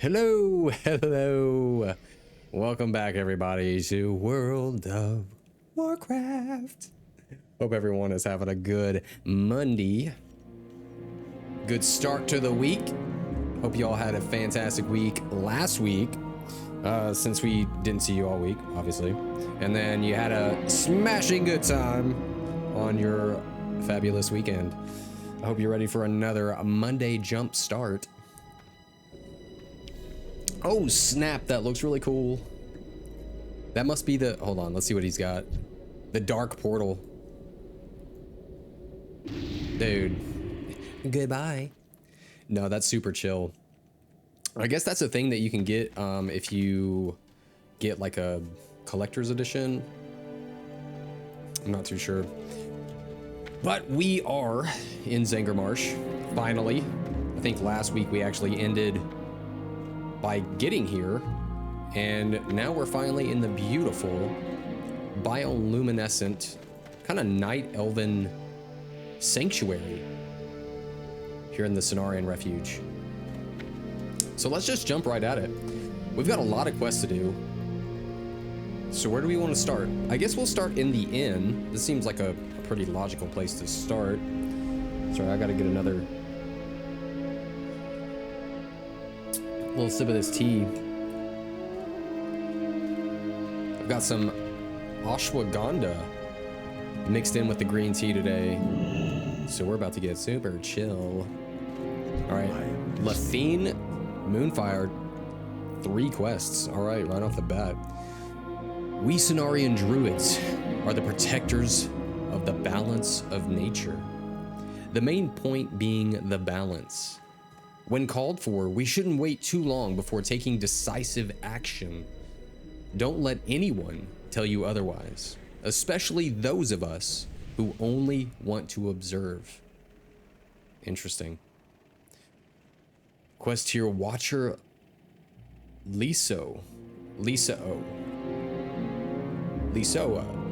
Hello. Welcome back, everybody, to World of Warcraft. Hope everyone is having a good Monday. Good start to the week. Hope you all had a fantastic week last week, since we didn't see you all week, obviously. And then you had a smashing good time on your fabulous weekend. I hope you're ready for another Monday jump start. Oh snap, that looks really cool. That must be the, hold on, let's see what he's got. The dark portal. Dude, goodbye. No, that's super chill. I guess that's a thing that you can get if you get like a collector's edition. I'm not too sure. But we are in Zangarmarsh, finally. I think last week we actually ended by getting here, and now we're finally in the beautiful bioluminescent kind of night elven sanctuary here in the Cenarian Refuge. So let's just jump right at it. We've got a lot of quests to do. So where do we want to start? I guess we'll start in the inn. This seems like a pretty logical place to start. Sorry, I gotta get another little sip of this tea. I've got some ashwagandha mixed in with the green tea today. So we're about to get super chill. All right, Lathine Moonfire, 3 quests. All right, right off the bat. We Cenarian druids are the protectors of the balance of nature. The main point being the balance. When called for, we shouldn't wait too long before taking decisive action. Don't let anyone tell you otherwise, especially those of us who only want to observe. Interesting. Quest tier Watcher Liso.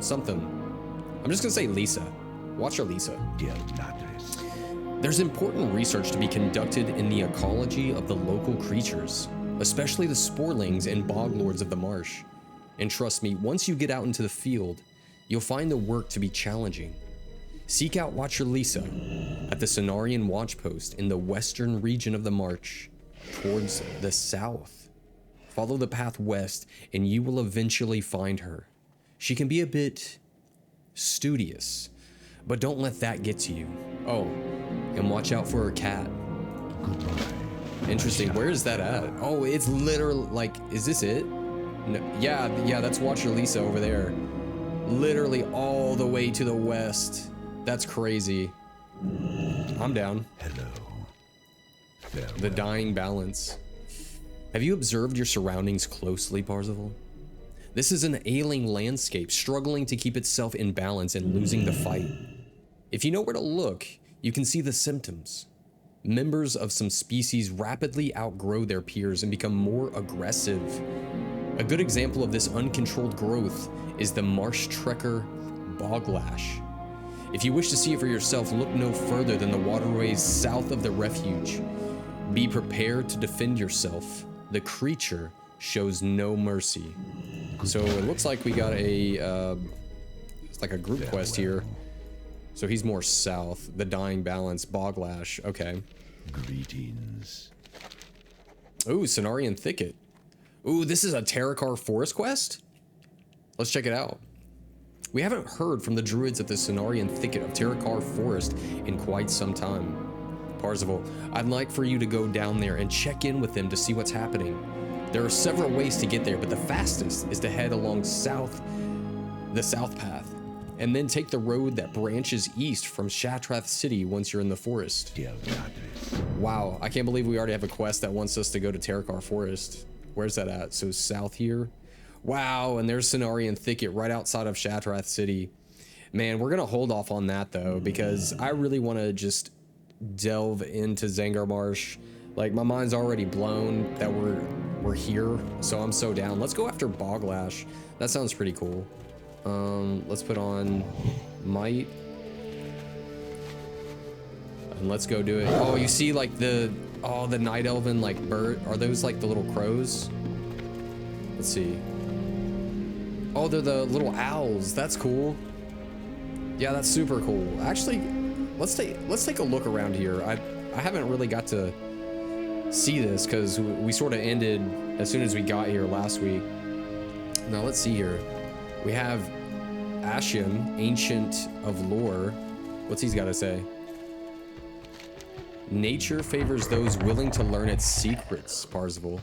Something. I'm just gonna say Lisa. Watcher Lisa. There's important research to be conducted in the ecology of the local creatures, especially the sporelings and boglords of the marsh. And trust me, once you get out into the field, you'll find the work to be challenging. Seek out Watcher Lisa at the Cenarian Watch Post in the western region of the marsh, towards the south. Follow the path west and you will eventually find her. She can be a bit studious, but don't let that get to you. Oh, and watch out for her cat. Goodbye. Interesting. Where is that at? Oh, it's literally like, is this it? No, yeah, that's Watcher Lisa over there. Literally all the way to the west. That's crazy. I'm down. Hello. The dying balance. Have you observed your surroundings closely, Parzival? This is an ailing landscape, struggling to keep itself in balance and losing the fight. If you know where to look, you can see the symptoms. Members of some species rapidly outgrow their peers and become more aggressive. A good example of this uncontrolled growth is the marsh trekker boglash. If you wish to see it for yourself, look no further than the waterways south of the refuge. Be prepared to defend yourself. The creature shows no mercy. So it looks like we got a, it's like a group quest here. So he's more south. The dying balance, boglash. Okay. Greetings. Ooh, Cenarian Thicket. Ooh, this is a Terracar Forest quest? Let's check it out. We haven't heard from the druids at the Cenarian Thicket of Terracar Forest in quite some time. Parzival, I'd like for you to go down there and check in with them to see what's happening. There are several ways to get there, but the fastest is to head along the south path, and then take the road that branches east from Shatrath City once you're in the forest. Wow, I can't believe we already have a quest that wants us to go to Terracar Forest. Where's that at? So south here? Wow, and there's Cenarian Thicket right outside of Shatrath City. Man, we're gonna hold off on that though, because I really wanna just delve into Zangarmarsh. Like, my mind's already blown that we're here, so I'm so down. Let's go after Boglash. That sounds pretty cool. Let's put on Might. And let's go do it. Oh, you see like the Oh, the night elven like bird. Are those like the little crows? Let's see. Oh, they're the little owls. That's cool. Yeah, that's super cool. Actually, let's take a look around here. I haven't really got to see this because we sort of ended as soon as we got here last week. Now let's see here. We have Ashen, Ancient of Lore. What's he's got to say? Nature favors those willing to learn its secrets, Parzival.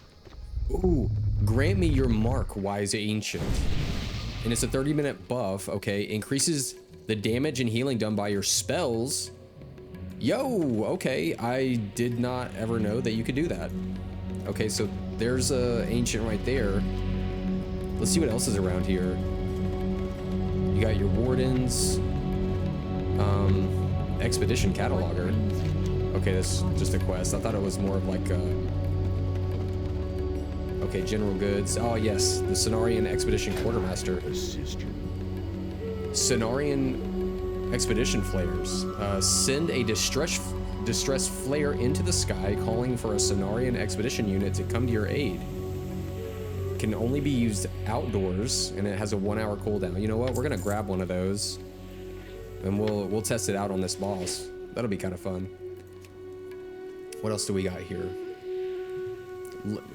Ooh, grant me your mark, wise ancient. And it's a 30-minute buff, okay. Increases the damage and healing done by your spells. Yo, okay. I did not ever know that you could do that. Okay, so there's a ancient right there. Let's see what else is around here. You got your wardens. Expedition cataloger. Okay, that's just a quest. I thought it was more of like a... Okay, general goods. Oh yes, the Cenarian Expedition Quartermaster. Cenarian Expedition Flares. Send a distress flare into the sky, calling for a Cenarian Expedition unit to come to your aid. Can only be used outdoors, and it has a 1-hour cooldown. You know what? We're gonna grab one of those, and we'll test it out on this boss. That'll be kind of fun. What else do we got here?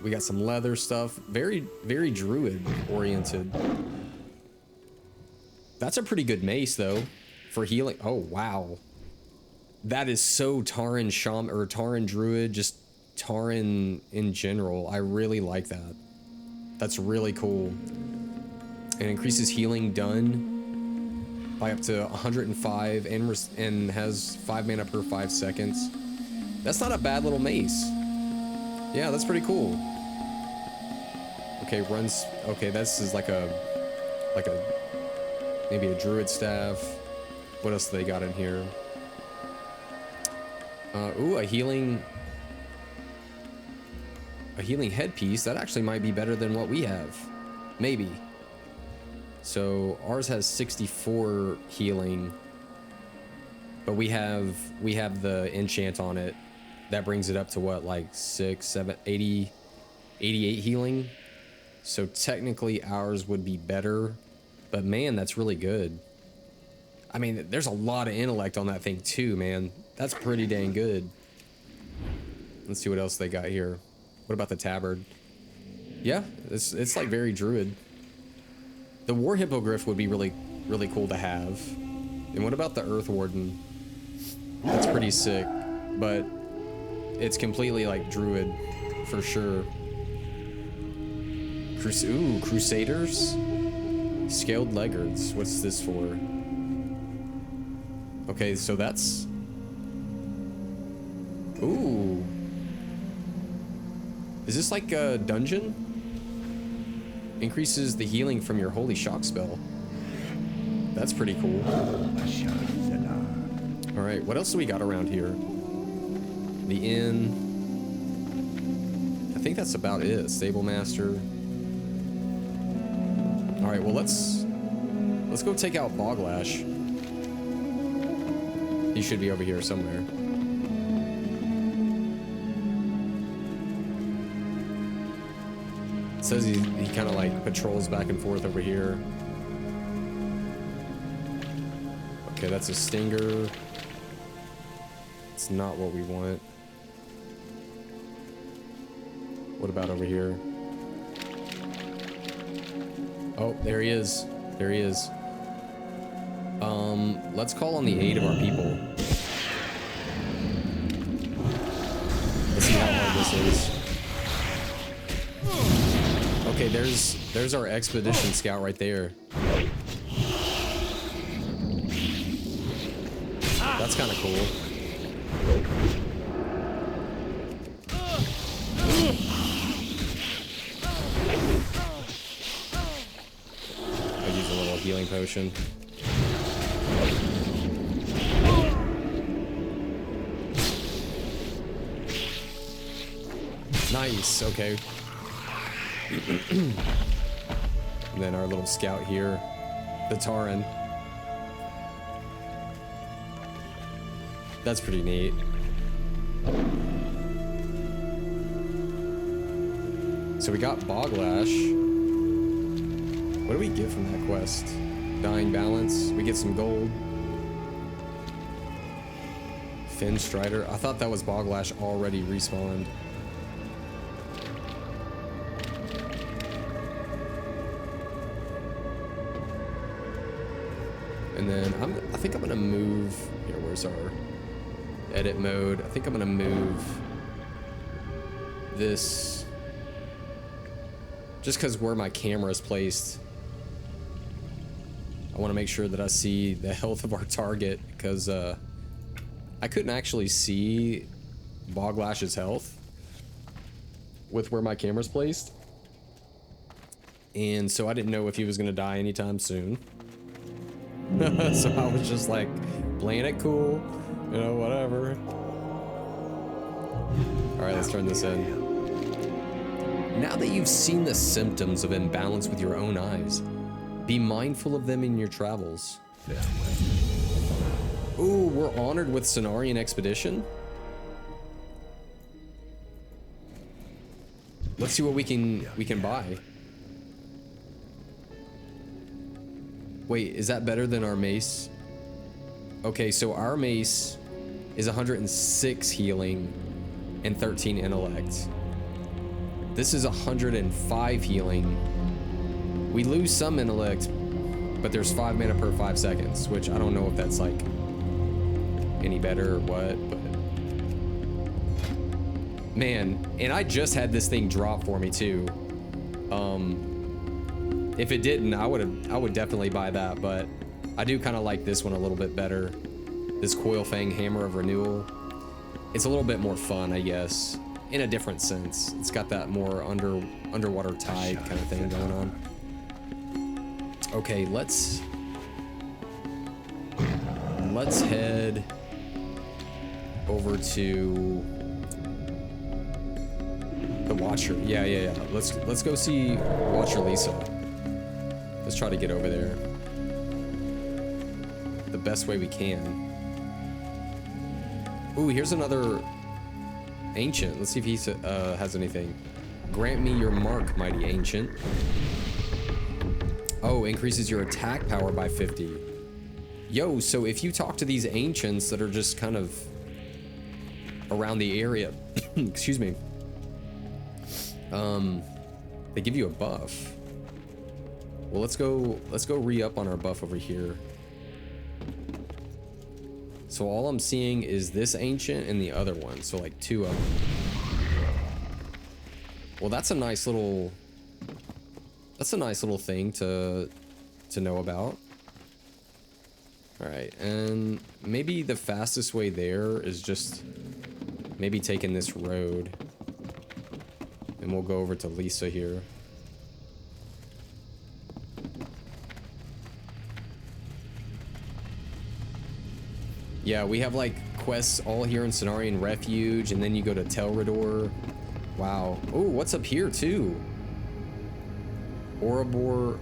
We got some leather stuff. Very, very druid oriented. That's a pretty good mace though, for healing. Oh wow, that is so Tauren Shaman or Tauren Druid, just Tauren in general. I really like that. That's really cool. It increases healing done by up to 105 and has 5 mana per 5 seconds. That's not a bad little mace. Yeah, that's pretty cool. Okay, runs. Okay, this is like a maybe a druid staff. What else do they got in here? Ooh, a healing headpiece. That actually might be better than what we have. Maybe. So ours has 64 healing, but we have the enchant on it. That brings it up to what, like 6, 7, 80, 88 healing. So technically ours would be better, but man, that's really good. I mean, there's a lot of intellect on that thing too, man. That's pretty dang good. Let's see what else they got here. What about the tabard? Yeah, it's like very druid. The war hippogriff would be really, really cool to have. And what about the earth warden? That's pretty sick, but it's completely like druid for sure. Ooh, crusaders? Scaled leggards. What's this for? Okay, so that's... Ooh. Is this like a dungeon? Increases the healing from your holy shock spell. That's pretty cool. Alright, what else do we got around here? The inn. I think that's about it. Stable master. Alright, well let's go take out Boglash. He should be over here somewhere. It says he kind of like patrols back and forth over here. Okay, that's a stinger. It's not what we want. What about over here? Oh, there he is. There he is. Let's call on the aid of our people. Let's see how hard this is. Okay, there's our expedition scout right there. That's kind of cool. I'll use a little healing potion. Nice, okay. And then our little scout here, the Tauren. That's pretty neat. So we got Boglash. What do we get from that quest? Dying Balance. We get some gold. Finn Strider. I thought that was Boglash already respawned. And then I think I'm gonna move here. Where's our edit mode? I think I'm gonna move this just because where my camera is placed. I want to make sure that I see the health of our target because I couldn't actually see Boglash's health with where my camera's placed, and so I didn't know if he was gonna die anytime soon. So I was just like playing it cool, you know, whatever. All right, let's turn this in. Now that you've seen the symptoms of imbalance with your own eyes, be mindful of them in your travels. Ooh, we're honored with Cenarian Expedition. Let's see what we can buy. Wait, is that better than our mace? Okay, so our mace is 106 healing and 13 intellect. This is 105 healing. We lose some intellect, but there's 5 mana per 5 seconds, which I don't know if that's like any better or what, but man, and I just had this thing drop for me too. If it didn't, I would definitely buy that, but I do kind of like this one a little bit better. This Coilfang Hammer of Renewal. It's a little bit more fun, I guess, in a different sense. It's got that more underwater tide kind of thing going on. Okay, let's head over to the Watcher. Yeah. Let's go see Watcher Lisa. Let's try to get over there the best way we can. Ooh, here's another Ancient. Let's see if he has anything. Grant me your mark, mighty Ancient. Oh, increases your attack power by 50. Yo, so if you talk to these Ancients that are just kind of around the area, excuse me, they give you a buff. Well, let's go re-up on our buff over here. So all I'm seeing is this Ancient and the other one, so like 2 of them. Well, that's a nice little thing to know about. All right, and maybe the fastest way there is just maybe taking this road, and we'll go over to Lisa here. Yeah, we have like quests all here in Cenarian Refuge, and then you go to Telrador. Wow. Oh, what's up here too? Orobor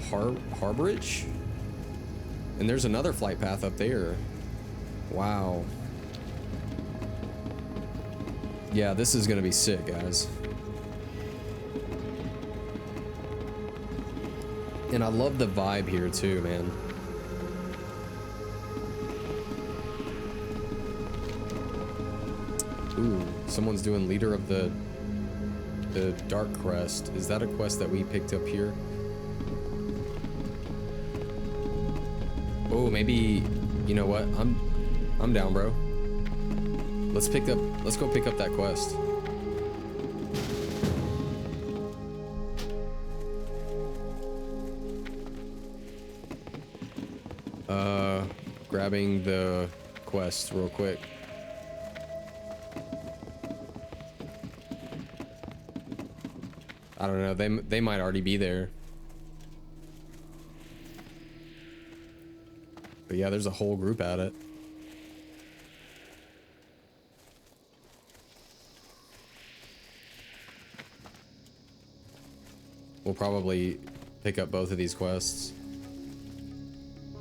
Harborage? And there's another flight path up there. Wow. Yeah, this is gonna be sick, guys. And I love the vibe here too, man. Ooh, someone's doing Leader of the Dark Crest. Is that a quest that we picked up here? Oh, maybe, you know what? I'm down, bro. Let's go pick up that quest. Grabbing the quest real quick. I don't know, they might already be there. But yeah, there's a whole group at it. We'll probably pick up both of these quests,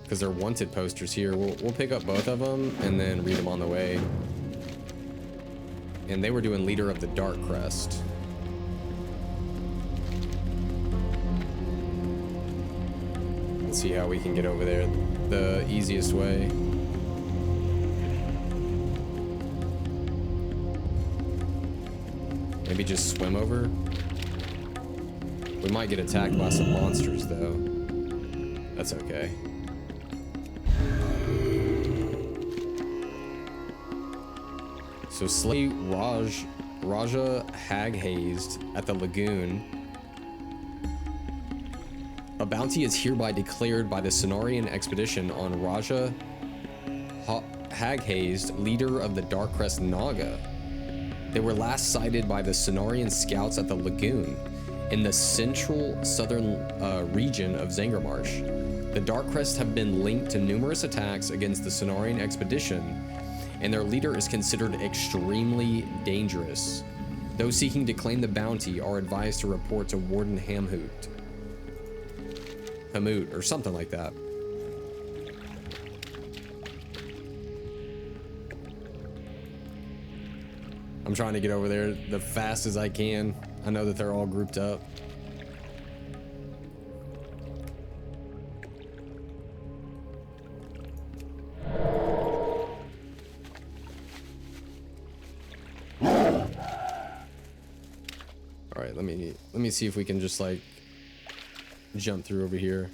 because they're wanted posters here. We'll pick up both of them and then read them on the way. And they were doing Leader of the Dark Crest. Let's see how we can get over there the easiest way. Maybe just swim over? We might get attacked by some monsters, though. That's okay. So slay Raja hag-hazed at the lagoon. A bounty is hereby declared by the Cenarian expedition on Raja hag-hazed, leader of the Darkcrest Naga. They were last sighted by the Cenarian scouts at the lagoon in the central southern region of Zangarmarsh. The Darkcrest have been linked to numerous attacks against the Cenarian expedition, and their leader is considered extremely dangerous. Those seeking to claim the bounty are advised to report to Warden Hamhoot, or something like that. I'm trying to get over there the fast as I can. I know that they're all grouped up. All right, let me see if we can just like jump through over here.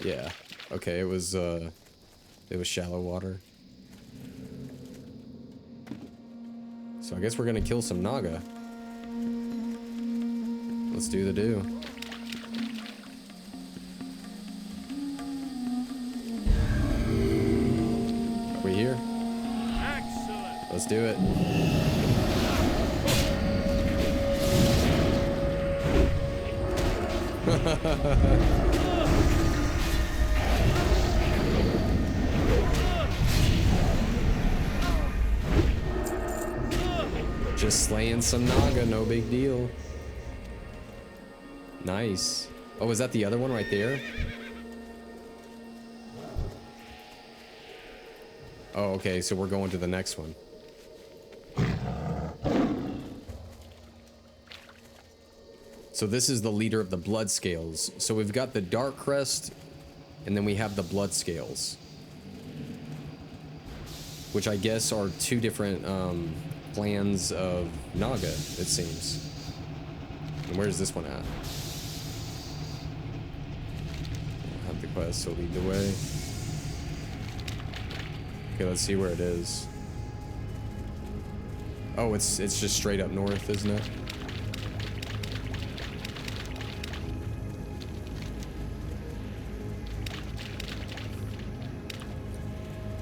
Yeah. Okay, it was shallow water. So I guess we're gonna kill some Naga. Let's do the do. Are we here? Excellent. Let's do it. Just slaying some Naga, no big deal. Nice. Oh, is that the other one right there? Oh, okay, so we're going to the next one. So this is the leader of the Bloodscales. So we've got the Darkcrest, and then we have the Bloodscales, which I guess are two different clans of Naga, it seems. And where's this one at? I'll have the quest, so lead the way. Okay, let's see where it is. Oh, it's just straight up north, isn't it?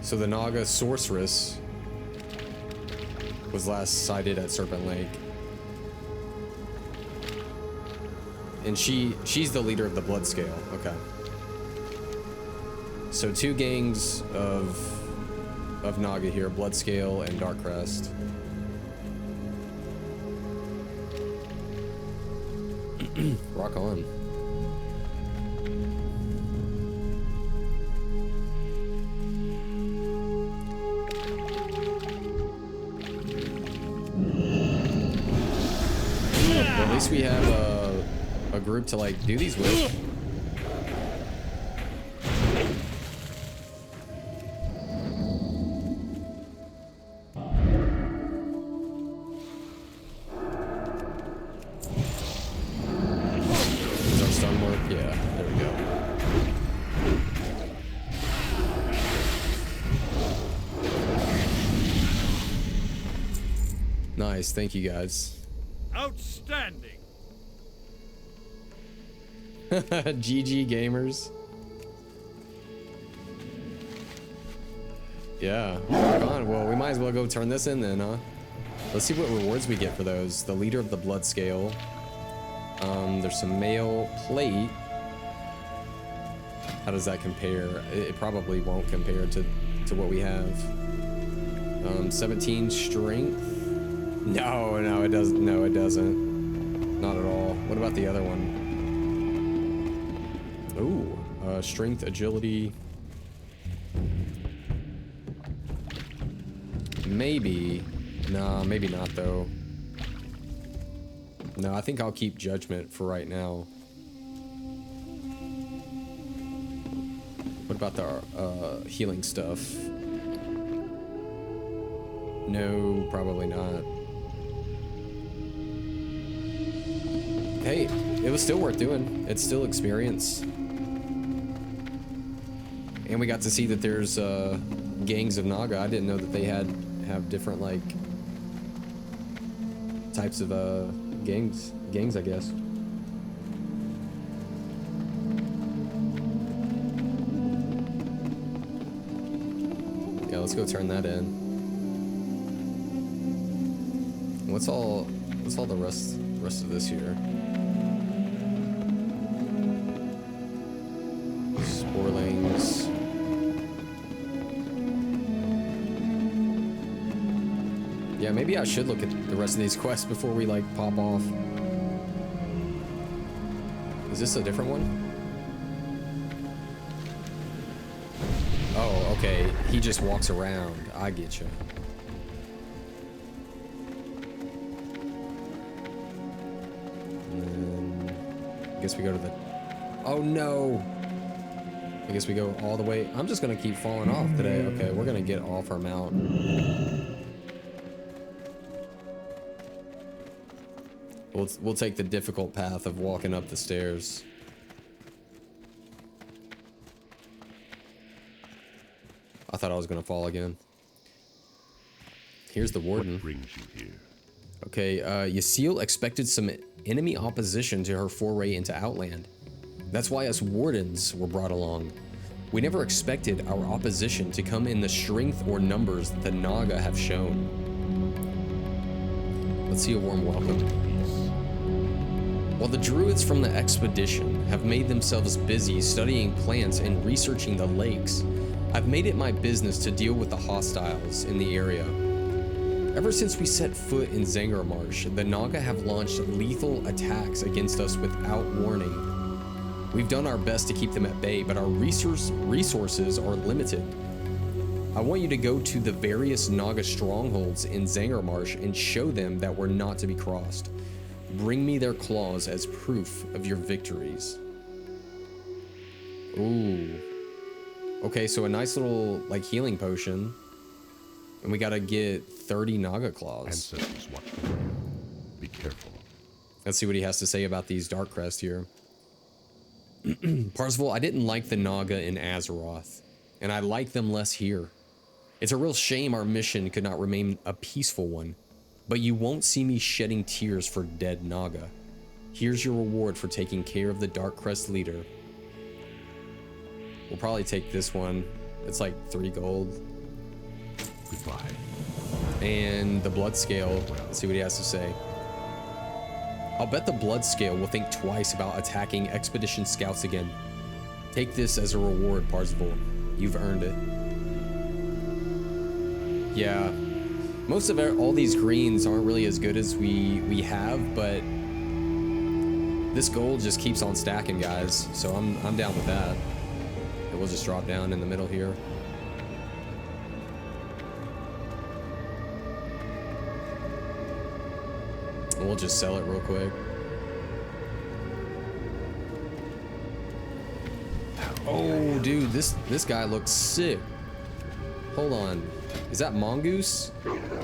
So the Naga sorceress was last sighted at Serpent Lake. And she's the leader of the Bloodscale. Okay. So two gangs of Naga here, Bloodscale and Darkcrest. Rock on. At least we have a group to like do these with. Does our stun work? Yeah, there we go. Nice, thank you guys. Outstanding. GG gamers. Yeah, rock on. Well, we might as well go turn this in then, huh? Let's see what rewards we get for those. The leader of the Bloodscale. There's some mail plate. How does that compare? It probably won't compare to what we have. 17 strength. No, it doesn't. No, it doesn't. Not at all. What about the other one? Ooh, strength, agility. Maybe. Nah, maybe not though. No, I think I'll keep judgment for right now. What about the healing stuff? No, probably not. Hey, it was still worth doing. It's still experience. And we got to see that there's gangs of Naga. I didn't know that they have different like types of gangs, I guess. Yeah, let's go turn that in. What's all the rest of this here? Sporelings. Yeah, maybe I should look at the rest of these quests before we like pop off. Is this a different one? Oh, okay. He just walks around. I get you. And then I guess we go to the... Oh no! I guess we go all the way. I'm just gonna keep falling off today. Okay, we're gonna get off our mount. We'll take the difficult path of walking up the stairs. I thought I was gonna fall again. Here's the warden. What brings you here? Okay, Yasiel expected some enemy opposition to her foray into Outland. That's why us wardens were brought along. We never expected our opposition to come in the strength or numbers that the Naga have shown. Let's see a warm welcome. While the druids from the expedition have made themselves busy studying plants and researching the lakes, I've made it my business to deal with the hostiles in the area. Ever since we set foot in Zangarmarsh, the Naga have launched lethal attacks against us without warning. We've done our best to keep them at bay, but our resources are limited. I want you to go to the various Naga strongholds in Zangarmarsh and show them that we're not to be crossed. Bring me their claws as proof of your victories. Ooh. Okay, so a nice little, like, healing potion. And we gotta get 30 Naga claws. Ancestors watch for you. Be careful. Let's see what he has to say about these Dark Crest here. Parzival, I didn't like the Naga in Azeroth, and I like them less here. It's a real shame our mission could not remain a peaceful one, but you won't see me shedding tears for dead Naga. Here's your reward for taking care of the Dark Crest leader. We'll probably take this one. It's like 3 gold. Goodbye. And the blood scale. Let's see what he has to say. I'll bet the blood scale will think twice about attacking expedition scouts again. Take this as a reward, Parzival. You've earned it. Yeah. Most of all these greens aren't really as good as we have, but this gold just keeps on stacking, guys. So I'm down with that. And we'll just drop down in the middle here. And we'll just sell it real quick. Oh, dude, this guy looks sick. Hold on. Is that Mongoose?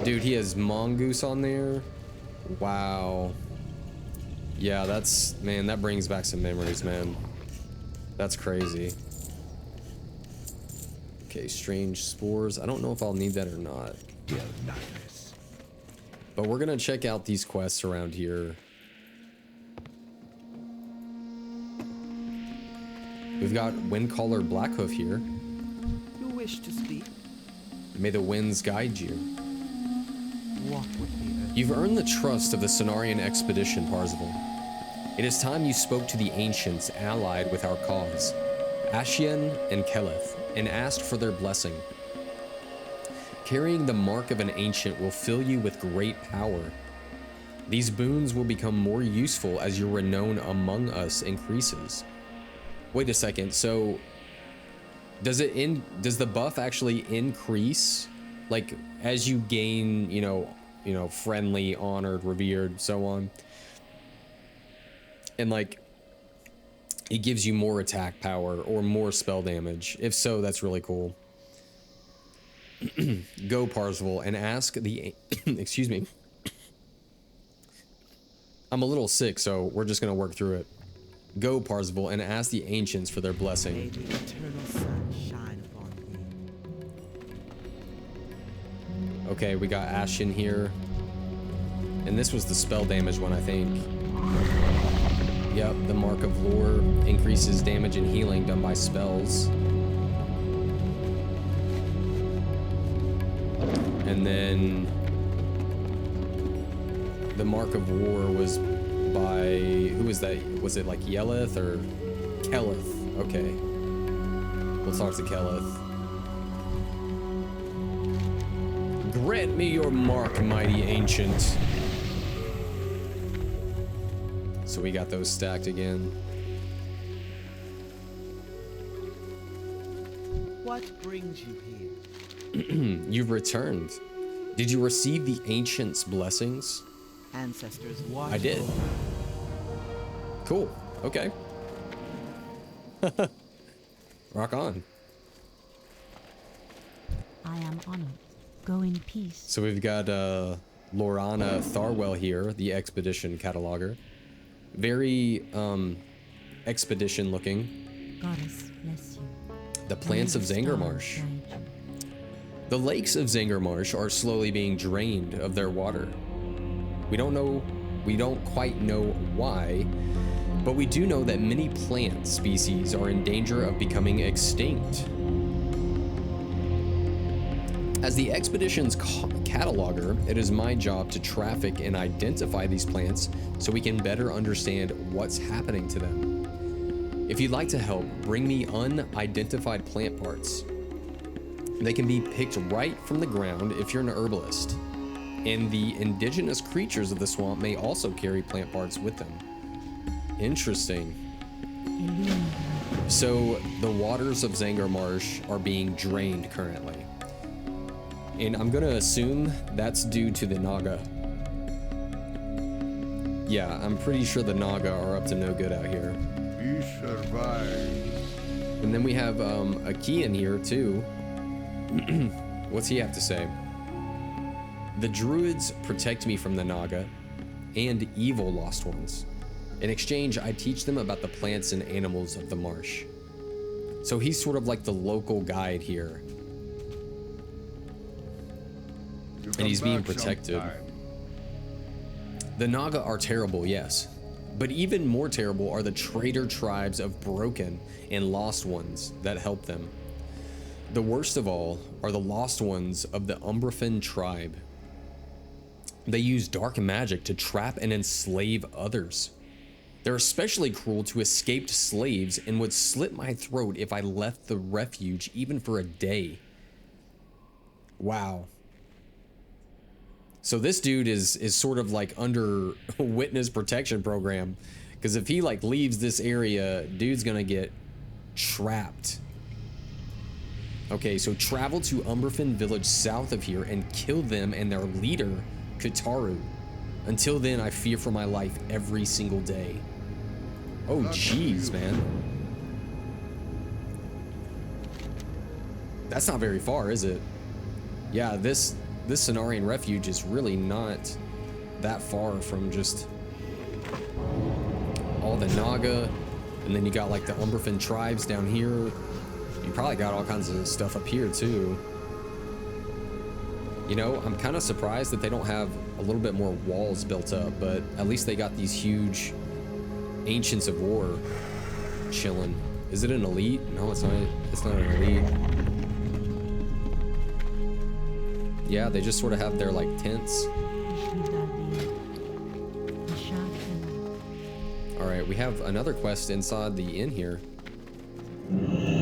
Dude, he has Mongoose on there. Wow. Yeah, man, that brings back some memories, man. That's crazy. Okay, strange spores. I don't know if I'll need that or not. Yeah, nice. But we're gonna check out these quests around here. We've got Windcaller Blackhoof here. You wish to speak? May the winds guide you. What would be that? You've earned the trust of the Cenarian expedition, Parzival. It is time you spoke to the ancients allied with our cause, Ashian and Keleth, and asked for their blessing. Carrying the mark of an ancient will fill you with great power. These boons will become more useful as your renown among us increases. Wait a second, so does the buff actually increase, like, as you gain, you know, friendly, honored, revered, so on? And like, it gives you more attack power or more spell damage. If so, that's really cool. Go, Parzival, and ask the... excuse me. I'm a little sick, so we're just going to work through it. Go, Parzival, and ask the ancients for their May blessing. the eternal sun shine upon thee. Okay, we got Ashen here. And this was the spell damage one, I think. Yep, the Mark of Lore increases damage and healing done by spells. And then the Mark of War was by, who was that? Was it like Yeleth or Keleth? Okay. We'll talk to Keleth. Grant me your mark, mighty ancient. So we got those stacked again. What brings you here? You've returned. Did you receive the ancients' blessings? Ancestors watch. I did. over. Cool. Okay. Rock on. I am honored. Go in peace. So we've got Lorana Tharwell here, the expedition cataloger. Very expedition looking. Goddess bless you. The plants of Zangarmarsh. The lakes of Zangarmarsh are slowly being drained of their water. We don't quite know why, but we do know that many plant species are in danger of becoming extinct. As the expedition's cataloger, it is my job to traffic and identify these plants so we can better understand what's happening to them. If you'd like to help, bring me unidentified plant parts. They can be picked right from the ground if you're an herbalist. And the indigenous creatures of the swamp may also carry plant parts with them. Interesting. So the waters of Zangarmarsh are being drained currently. And I'm gonna assume that's due to the Naga. Yeah, I'm pretty sure the Naga are up to no good out here. We survived. And then we have a key in here too. What's he have to say? The druids protect me from the Naga and evil lost ones. In exchange, I teach them about the plants and animals of the marsh. So he's sort of like the local guide here. And he's being protected. The Naga are terrible, yes. But even more terrible are the traitor tribes of broken and lost ones that help them. The worst of all are the lost ones of the Umbrafin tribe. They use dark magic to trap and enslave others. They're especially cruel to escaped slaves and would slit my throat if I left the refuge even for a day. Wow. So this dude is sort of like under witness protection program, because if he like leaves this area, dude's gonna get trapped. Okay, so travel to Umbrafin village south of here and kill them and their leader, Kataru. Until then, I fear for my life every single day. Oh, jeez, man. That's not very far, is it? Yeah, this Cenarian refuge is really not that far from just all the Naga, and then you got like the Umbrafin tribes down here. You probably got all kinds of stuff up here too. You know, I'm kind of surprised that they don't have a little bit more walls built up, but at least they got these huge Ancients of War chilling. Is it an elite? No, it's not. It's not an elite. Yeah, they just sort of have their like tents. All right, we have another quest inside the inn here.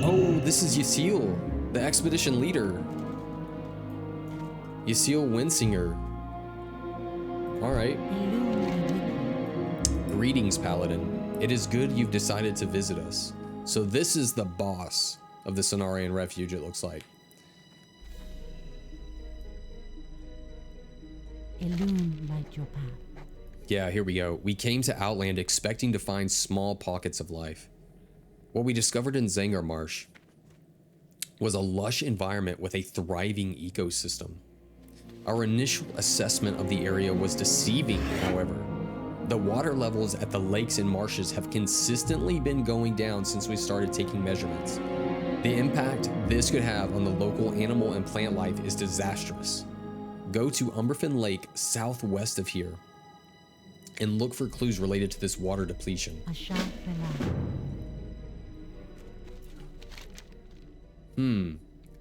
Oh, this is Yasiel, the expedition leader. Yasiel Winsinger. All right. Greetings, Paladin. It is good you've decided to visit us. So this is the boss of the Cenarian refuge, it looks like. Illuminate your path. Yeah, here we go. We came to Outland expecting to find small pockets of life. What we discovered in Zangar Marsh was a lush environment with a thriving ecosystem. Our initial assessment of the area was deceiving, however. The water levels at the lakes and marshes have consistently been going down since we started taking measurements. The impact this could have on the local animal and plant life is disastrous. Go to Umberfin Lake southwest of here and look for clues related to this water depletion.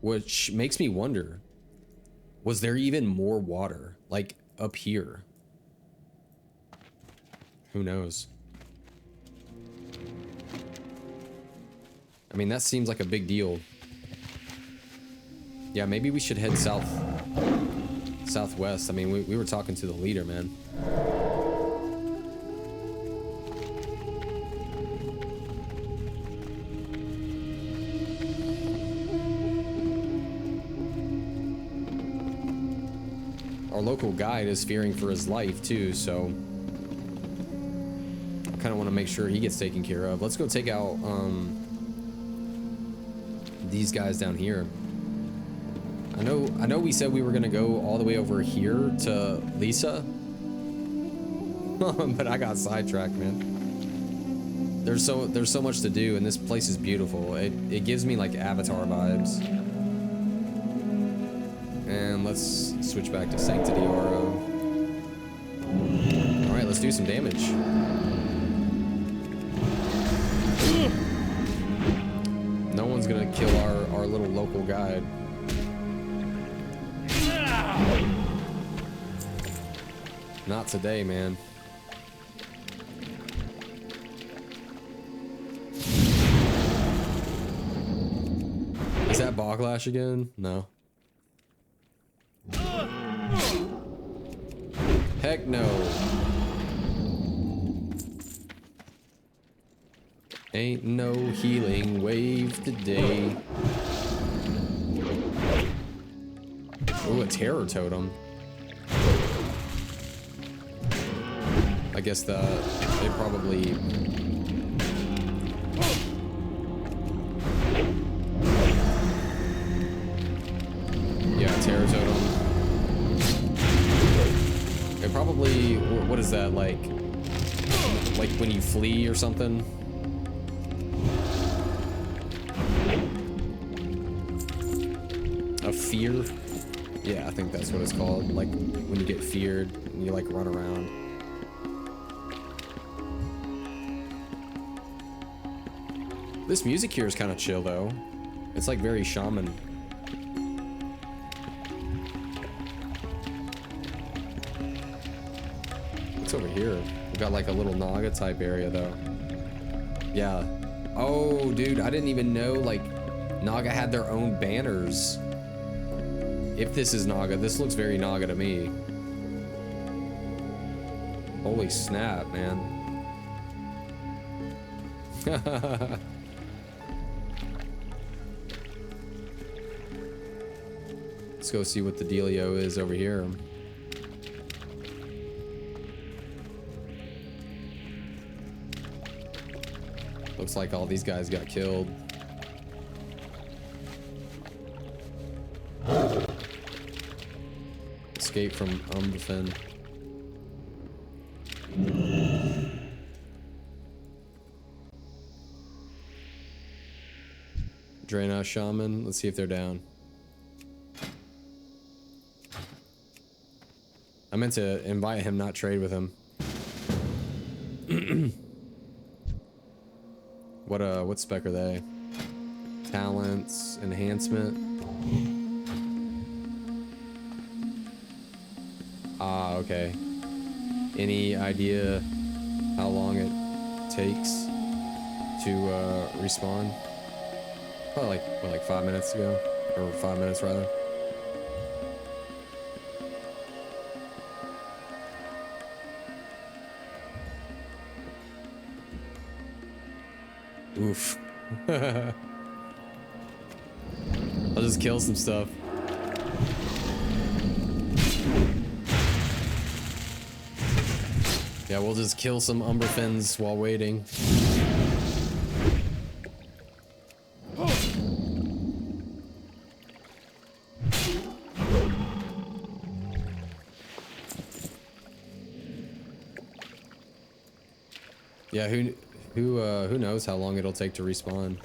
Which makes me wonder, was there even more water, like up here? Who knows? I mean, that seems like a big deal. Yeah, maybe we should head southwest. I mean, we were talking to the leader, man. Our local guide is fearing for his life too, so I kind of want to make sure he gets taken care of. Let's go take out these guys down here. I know we said we were gonna go all the way over here to Lisa, but I got sidetracked, man. There's so much to do, and this place is beautiful. It gives me like Avatar vibes. And let's switch back to Sanctity Aura. All right, let's do some damage. No one's gonna kill our little local guide. Not today, man. Is that Boglash again? No. Heck no. Ain't no healing wave today. Ooh, a terror totem. I guess they probably... Yeah, terror totem. It probably... What is that, like when you flee or something? A fear? Yeah, I think that's what it's called. Like when you get feared and you like run around. This music here is kind of chill though. It's like very shaman. What's over here? We got like a little Naga type area though. Yeah. Oh, dude, I didn't even know like Naga had their own banners. If this is Naga, this looks very Naga to me. Holy snap, man. Let's go see what the dealio is over here. Looks like all these guys got killed. Escape from Umberfin. Draenei Shaman. Let's see if they're down. I meant to invite him, not trade with him. What spec are they? Talents, enhancement. Ah, okay. Any idea how long it takes to respawn? Probably like 5 minutes ago, or 5 minutes rather. Oof. I'll just kill some stuff. Yeah, we'll just kill some Umberfins while waiting. Yeah, who knows how long it'll take to respawn.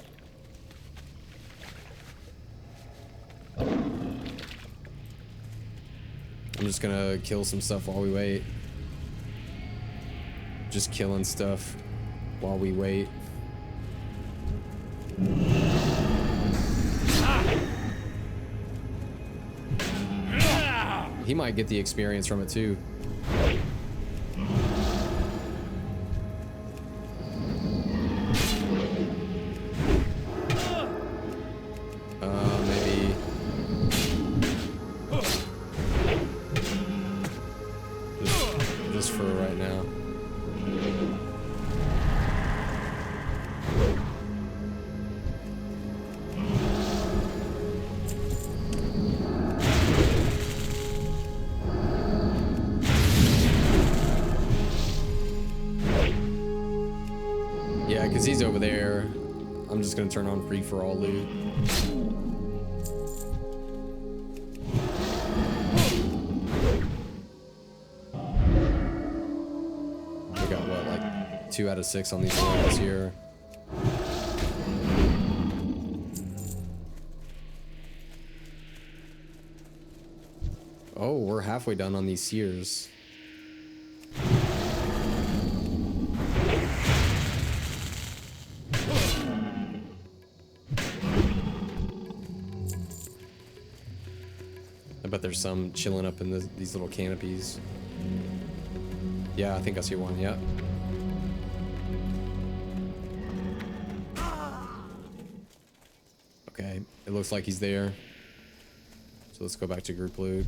I'm just gonna kill some stuff while we wait. Just killing stuff while we wait. He might get the experience from it too. Maybe. Just for right now. Yeah, because he's over there. I'm just gonna turn on free for all loot. We got what, like 2 out of 6 on these walls here. Oh, we're halfway done on these seers. I bet there's some chilling up in these little canopies. Yeah, I think I see one, yeah. Okay, it looks like he's there. So let's go back to group loot.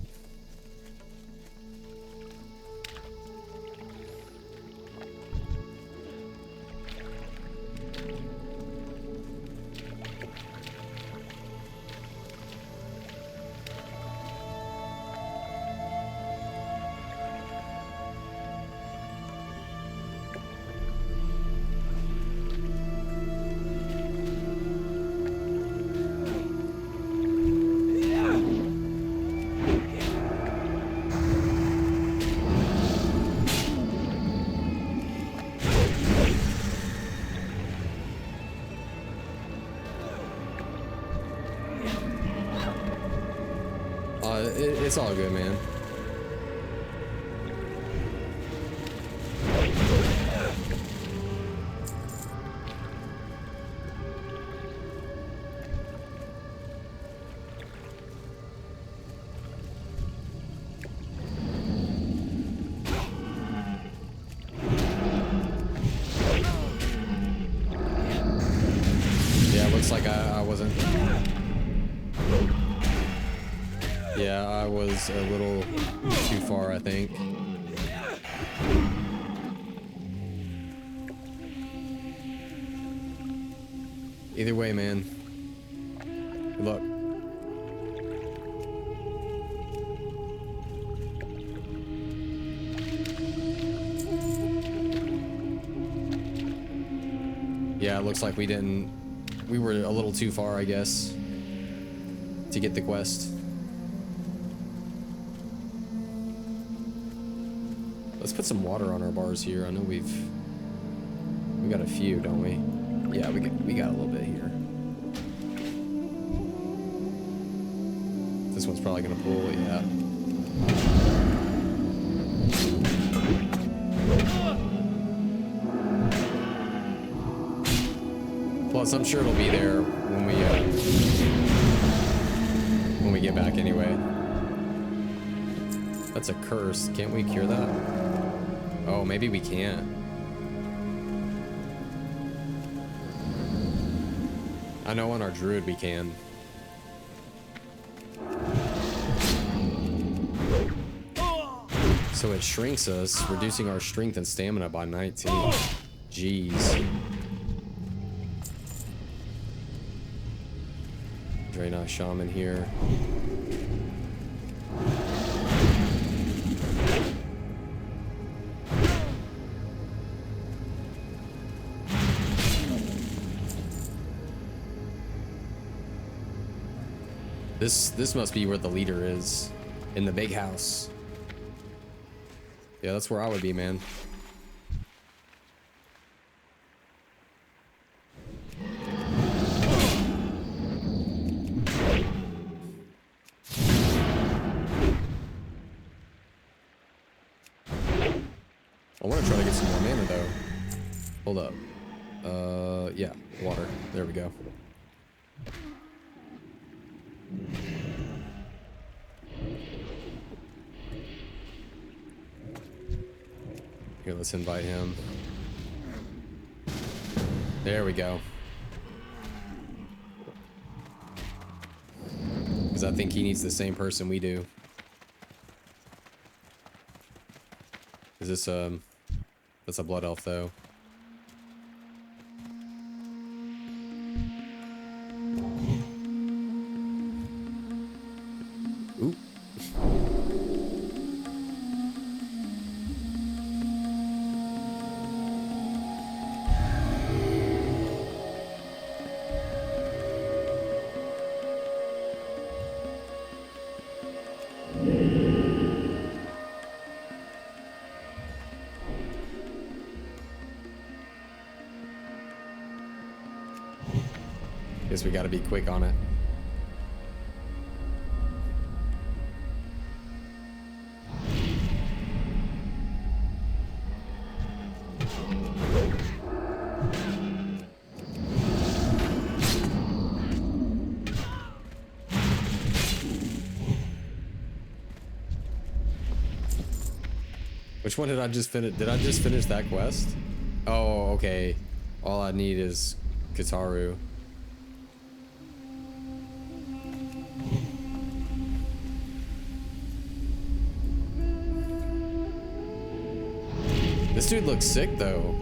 It's all good, man. Yeah, looks like I wasn't. Yeah, I was a little too far, I think. Either way, man. Good luck. Yeah, it looks like we were a little too far, I guess, to get the quest. Let's put some water on our bars here. I know we got a few, don't we? Yeah, we got a little bit here. This one's probably gonna pull, yeah. Plus, I'm sure it'll be there when we get back anyway. That's a curse. Can't we cure that? Oh, maybe we can't. I know on our druid we can. So it shrinks us, reducing our strength and stamina by 19. Jeez. Draenei Shaman here. This must be where the leader is. In the big house. Yeah, that's where I would be, man. I want to try to get some more mana though. Hold up. Yeah, water. There we go. Here, let's invite him. There we go. Because I think he needs the same person we do. Is this, that's a blood elf though. Oop. Guess we gotta be quick on it. Which one did I just finish? Did I just finish that quest? Oh, okay. All I need is Kataru. This dude looks sick though.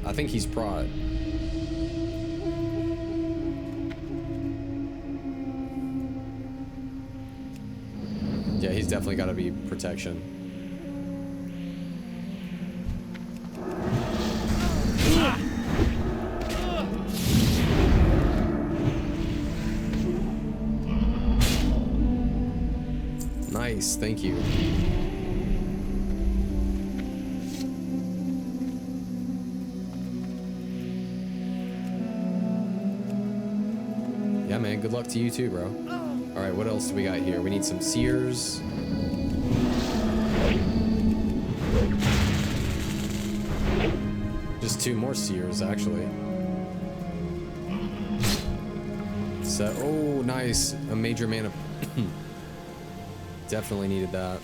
I think he's prot. Yeah, he's definitely got to be protection. Nice, thank you. Yeah, man, good luck to you too, bro. All right, what else do we got here? We need some seers. Just 2 more seers, actually. So, oh, nice. A major mana. Definitely needed that.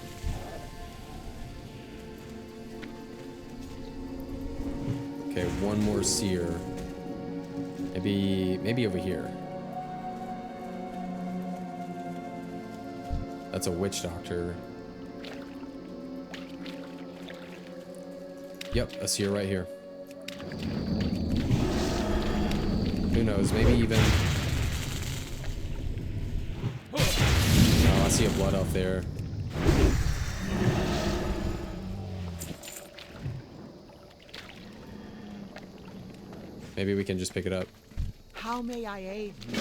Okay, 1 more seer. Maybe over here. That's a witch doctor. Yep, a seer right here. Who knows? Maybe even. Oh, I see a blood elf there. Maybe we can just pick it up. How may I aid you?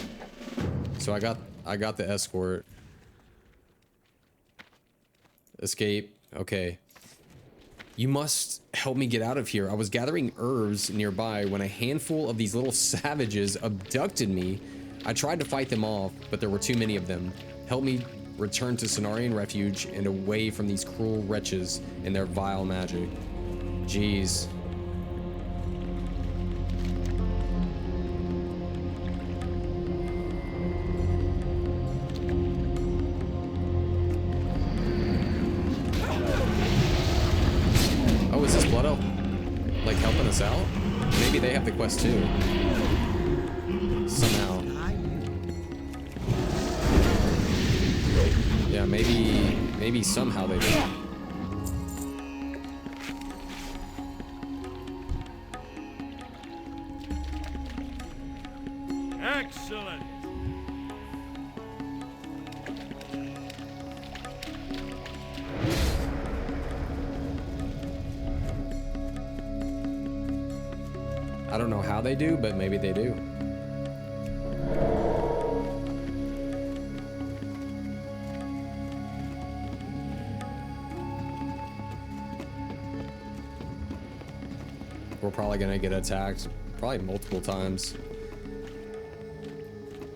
So I got the escort. Escape. Okay. You must help me get out of here. I was gathering herbs nearby when a handful of these little savages abducted me. I tried to fight them off, but there were too many of them. Help me return to Cenarian Refuge and away from these cruel wretches and their vile magic. Jeez. Out? Maybe they have the quest too. Somehow. Yeah, maybe somehow they do. Excellent. I don't know how they do, but maybe they do. we're probably gonna get attacked probably multiple times.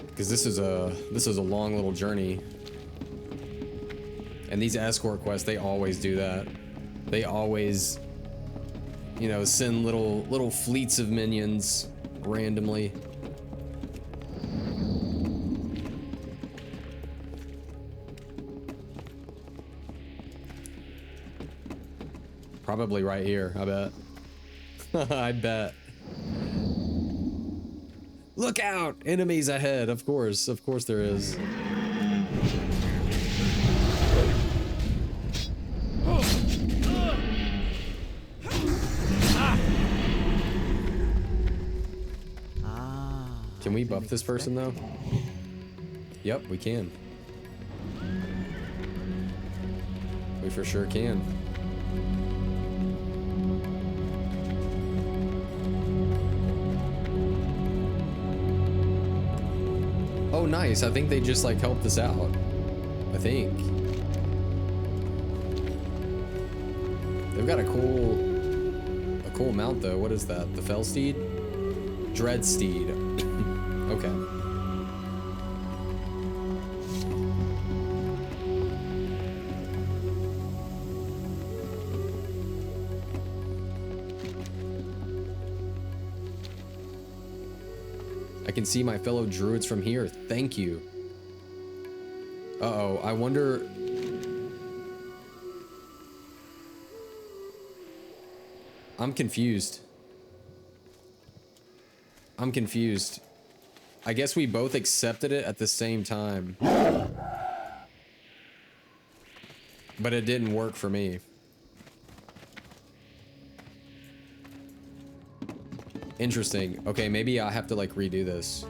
Because this is a long little journey. And these escort quests, they always do that. They always, you know, send little fleets of minions randomly. Probably right here, I bet. I bet. Look out! Enemies ahead, of course there is. Can we buff this person though? Yep, we can. We for sure can. Oh, nice. I think they just like helped us out. I think. They've got a cool mount though. What is that? The Fell Steed? Dread Steed. Okay. I can see my fellow druids from here. Thank you. Uh-oh, I wonder... I'm confused. I'm confused. I guess we both accepted it at the same time. But it didn't work for me. Interesting. Okay, maybe I have to like redo this.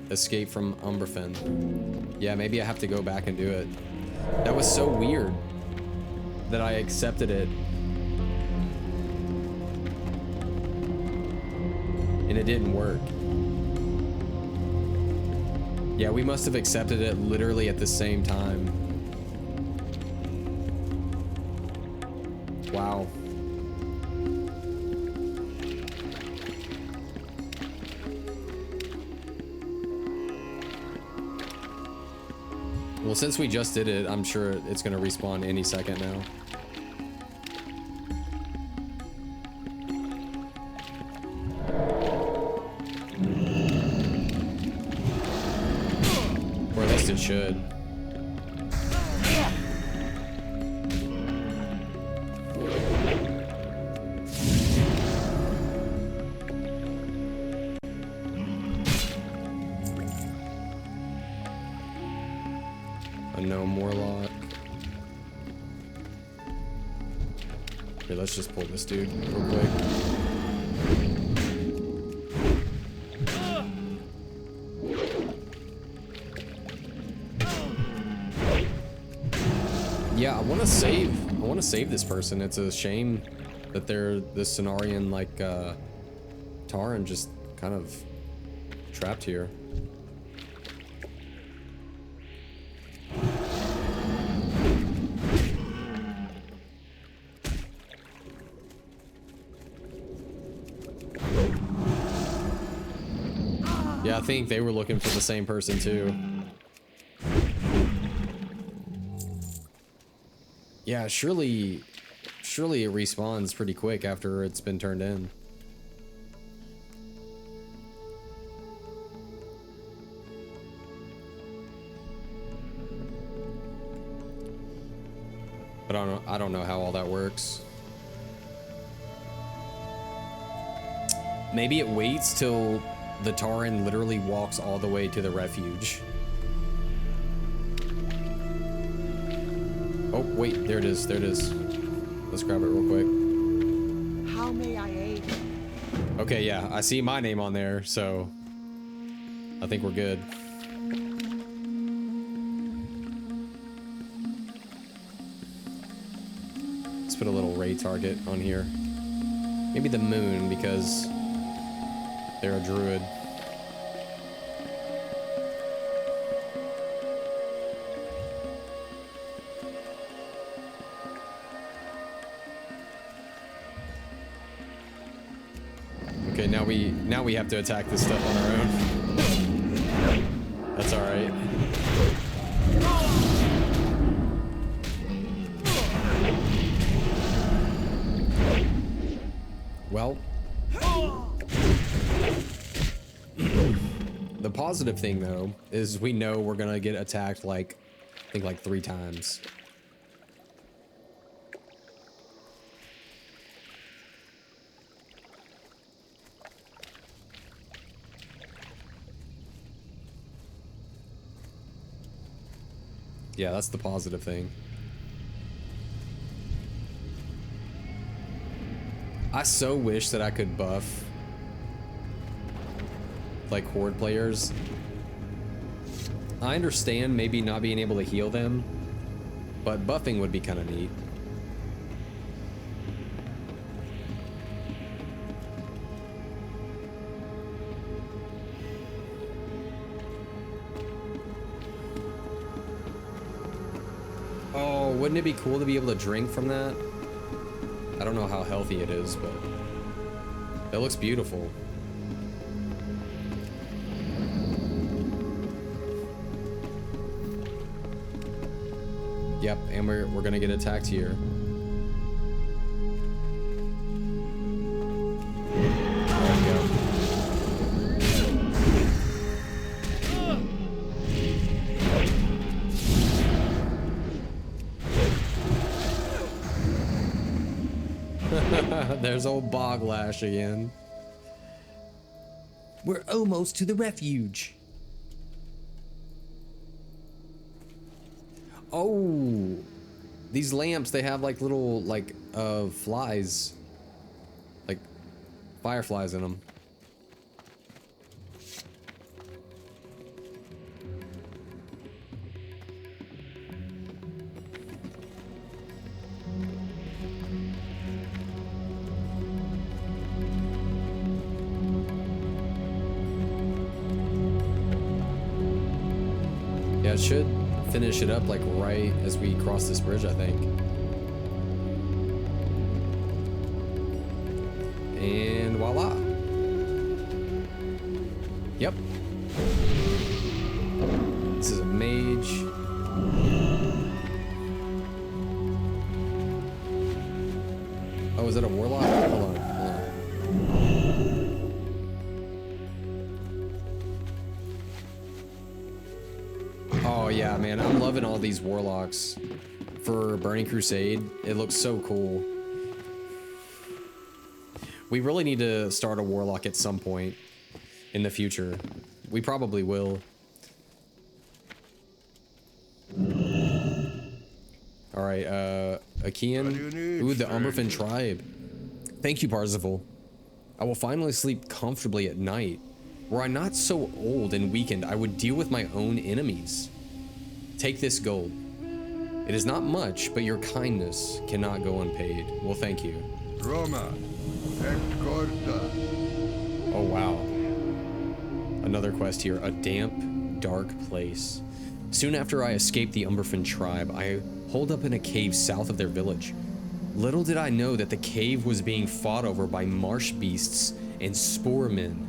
Escape from Umberfen. Yeah, maybe I have to go back and do it. That was so weird that I accepted it. And it didn't work. Yeah, we must have accepted it literally at the same time. Wow. Well, since we just did it, I'm sure it's gonna respawn any second now. Or at least it should. Let's just pull this dude real quick. Yeah, I want to save this person. It's a shame that they're this Cenarian like Tauren just kind of trapped here. I think they were looking for the same person too. Yeah, surely it respawns pretty quick after it's been turned in. But I don't know how all that works. Maybe it waits till the Tauren literally walks all the way to the refuge. Oh, wait, there it is, there it is. Let's grab it real quick. How may I aid you? Okay, yeah, I see my name on there, so I think we're good. Let's put a little ray target on here. Maybe the moon, because they're a druid. Okay, now we have to attack this stuff on our own. That's all right. Well, the positive thing though is we know we're gonna get attacked like I think like 3 times. Yeah, that's the positive thing. I so wish that I could buff like horde players. I understand maybe not being able to heal them, but buffing would be kind of neat. Oh, wouldn't it be cool to be able to drink from that? I don't know how healthy it is, but it looks beautiful. Yep, and we're gonna get attacked here. There we go. There's old Boglash again. We're almost to the refuge. Oh, these lamps, they have like little like flies, like fireflies in them. Yeah, it should finish it up like right as we cross this bridge, I think. And voila. Yep. This is a mage. Oh, is that a warlock? Hold on, hold on. Oh yeah, man, I'm loving all these warlocks for Burning Crusade. It looks so cool. We really need to start a warlock at some point in the future. We probably will. All right, Achaean. Ooh, the Umberfin tribe. Thank you, Parzival. I will finally sleep comfortably at night. Were I not so old and weakened, I would deal with my own enemies. Take this gold. It is not much, but your kindness cannot go unpaid. Well, thank you. Roma, et corta. Oh, wow. Another quest here. A damp, dark place. Soon after I escaped the Umberfin tribe, I holed up in a cave south of their village. Little did I know that the cave was being fought over by marsh beasts and spore men.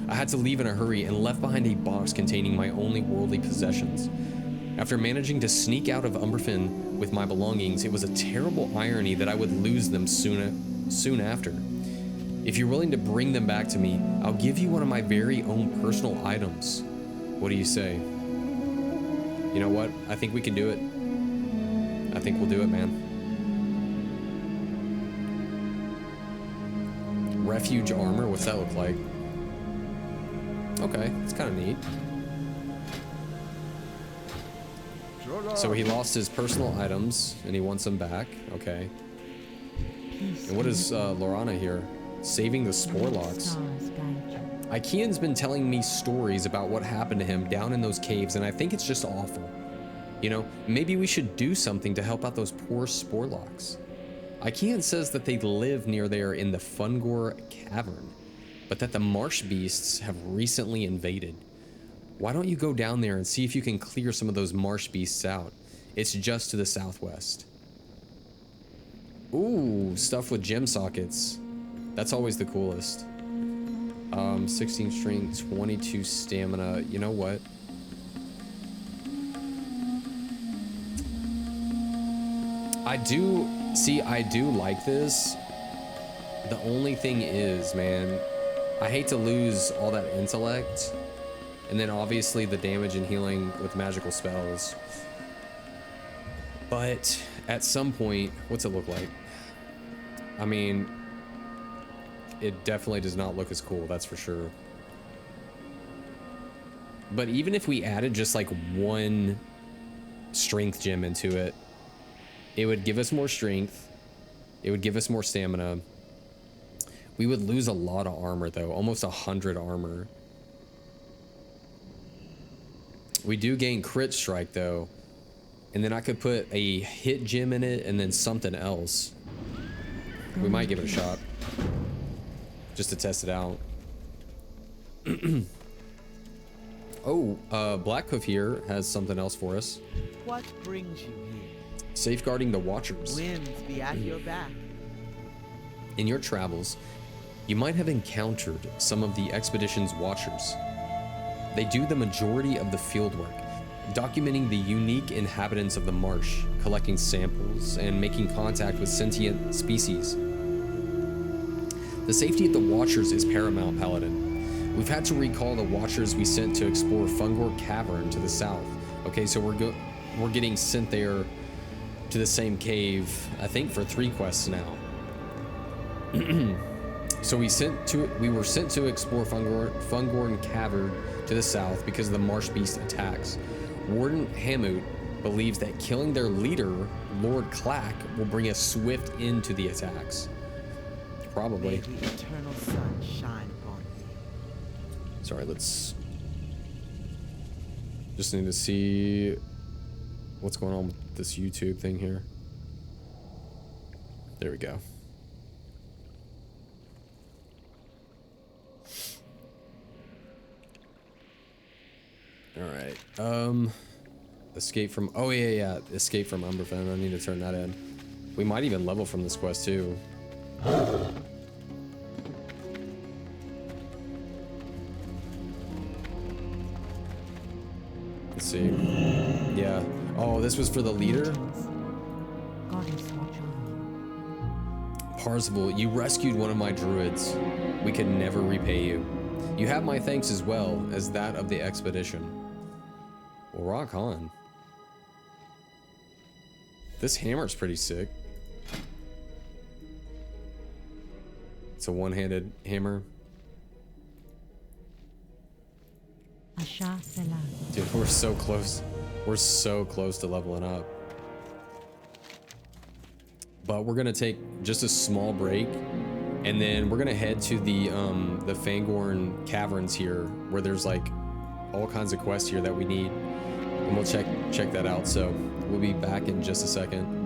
I had to leave in a hurry and left behind a box containing my only worldly possessions. After managing to sneak out of Umberfin with my belongings, it was a terrible irony that I would lose them soon after. If you're willing to bring them back to me, I'll give you one of my very own personal items. What do you say? You know what? I think we can do it. I think we'll do it, man. Refuge armor, what's that look like? Okay, it's kind of neat. So he lost his personal items and he wants them back. Okay. And what is Lorana here? Saving the Sporelocks. Achaean's been telling me stories about what happened to him down in those caves, and I think it's just awful. You know, maybe we should do something to help out those poor Sporelocks. Achaean says that they live near there in the Fungor Cavern, but that the marsh beasts have recently invaded. Why don't you go down there and see if you can clear some of those marsh beasts out? It's just to the southwest. Ooh, stuff with gem sockets. That's always the coolest. 16 strength, 22 stamina. You know what? I do like this. The only thing is, man, I hate to lose all that intellect. And then obviously the damage and healing with magical spells. But at some point, what's it look like? I mean, it definitely does not look as cool, that's for sure. But even if we added just like one strength gem into it, it would give us more strength. It would give us more stamina. We would lose a lot of armor though, almost 100 armor. We do gain crit strike though. And then I could put a hit gem in it and then something else. We might give it a shot. Just to test it out. Oh, Blackhoof here has something else for us. What brings you here? Safeguarding the Watchers. Winds be at your back. In your travels, you might have encountered some of the expedition's Watchers. They do the majority of the fieldwork, documenting the unique inhabitants of the marsh, collecting samples, and making contact with sentient species. The safety of the Watchers is paramount, Paladin. We've had to recall the Watchers we sent to explore Fungor Cavern to the south. Okay, so we're getting sent there to the same cave, I think for 3 quests now. So we were sent to explore Fungorn Cavern to the south because of the marsh beast attacks. Warden Hamut believes that killing their leader, Lord Clack, will bring a swift end to the attacks. Probably. May the eternal sun shine upon you. Sorry, let's just need to see what's going on with this YouTube thing here. There we go. All right. Escape from, oh yeah, escape from Umberfen. I need to turn that in. We might even level from this quest too. Let's see. Yeah. Oh, this was for the leader? Goddess watch over you. Parzival, you rescued one of my druids. We could never repay you. You have my thanks as well as that of the expedition. Well, rock on. This hammer's pretty sick. It's a one-handed hammer. Asha Selah. Dude, we're so close. We're so close to leveling up. But we're gonna take just a small break, and then we're gonna head to the Fangorn Caverns here, where there's like all kinds of quests here that we need, and we'll check that out. So we'll be back in just a second.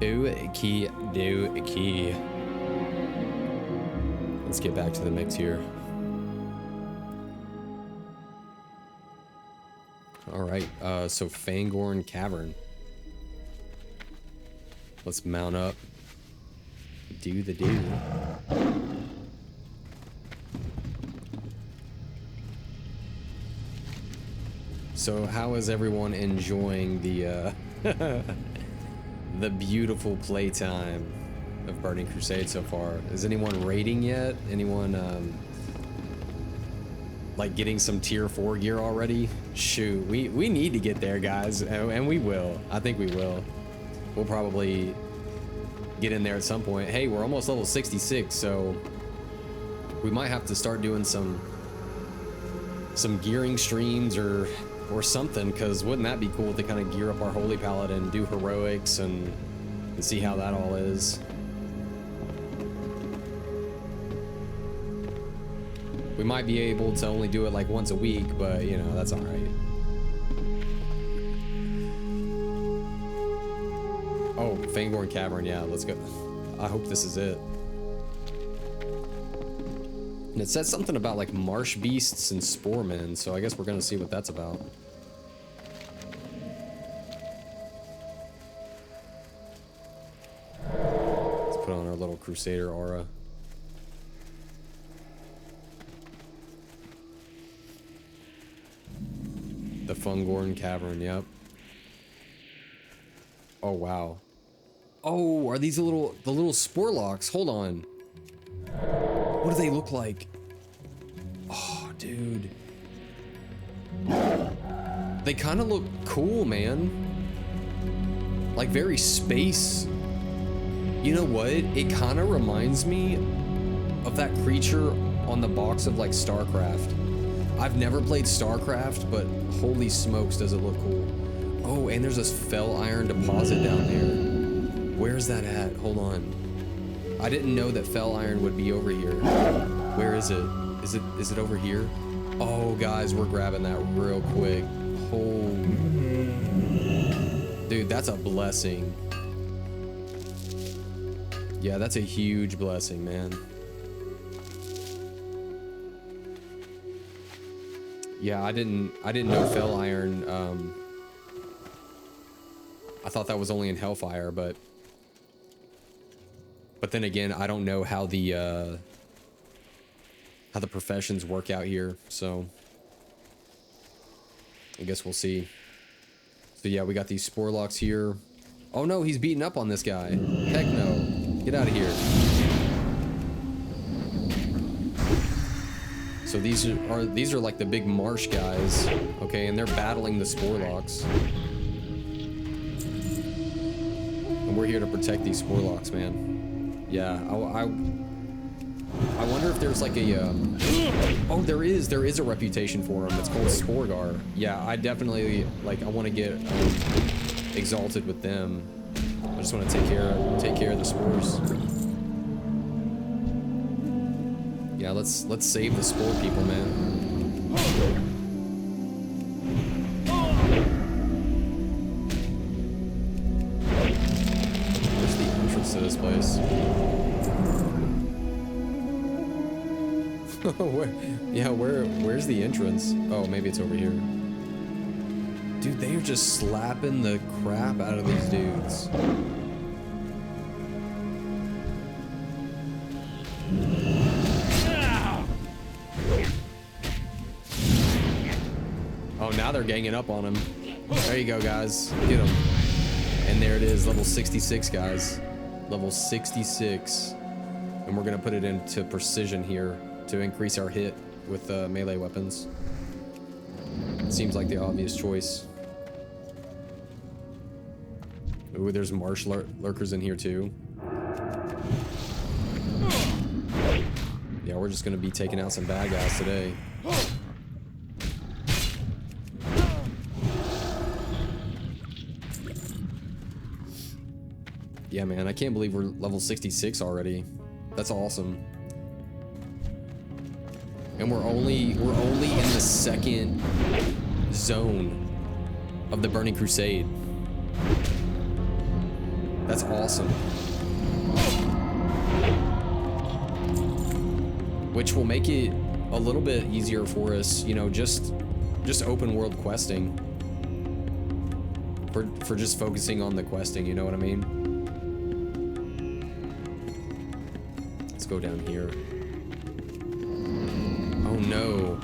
Okey dokey. Let's get back to the mix here. All right, so Fangorn Cavern. Let's mount up. Do the do. So how is everyone enjoying the the beautiful playtime of Burning Crusade so far? Is anyone raiding yet? Anyone like getting some tier 4 gear already? Shoot, we need to get there, guys, and we will. I think we will. We'll probably get in there at some point. Hey, we're almost level 66, so we might have to start doing some gearing streams or something, because wouldn't that be cool to kind of gear up our Holy Paladin, do heroics, and see how that all is. We might be able to only do it like once a week, but you know, that's all right. Oh, Fangorn Cavern, yeah, let's go. I hope this is it. And it says something about like marsh beasts and sporemen, so I guess we're gonna see what that's about. Let's put on our little Crusader aura. The Fangorn Cavern, yep. Oh wow. Oh, are these the little Sporelocks? Hold on. What do they look like? Oh, dude. They kind of look cool, man. Like very space. You know what? It kind of reminds me of that creature on the box of like StarCraft. I've never played StarCraft, but holy smokes, does it look cool. Oh, and there's this fell iron deposit down there. Where's that at? Hold on. I didn't know that fell iron would be over here. Where is it? Is it over here? Oh, guys, we're grabbing that real quick. Oh, dude, that's a blessing. Yeah, that's a huge blessing, man. Yeah, I didn't know fell iron. I thought that was only in Hellfire, but then again, I don't know how the professions work out here, so I guess we'll see. So yeah, we got these Sporelocks here. Oh no, he's beating up on this guy. Heck no. Get out of here. So these are like the big marsh guys, okay, and they're battling the Sporelocks. And we're here to protect these Sporelocks, man. Yeah, I wonder if there's like a oh, there is a reputation for them. It's called Sporeggar. Yeah, I definitely I want to get exalted with them. I just want to take care of the spores. Yeah, let's save the spore people, man. Where's the entrance to this place? Where's the entrance? Oh, maybe it's over here. Dude, they are just slapping the crap out of these dudes. Oh, now they're ganging up on him. There you go, guys. Get him. And there it is, level 66, guys. Level 66. And we're gonna put it into precision here to increase our hit with melee weapons. It seems like the obvious choice. Ooh, there's marsh lurkers in here too. Yeah, we're just gonna be taking out some bad guys today. Yeah, man, I can't believe we're level 66 already. That's awesome. And we're only in the second zone of the Burning Crusade. That's awesome. Which will make it a little bit easier for us, you know, just open world questing. For just focusing on the questing, you know what I mean? Let's go down here. Oh no.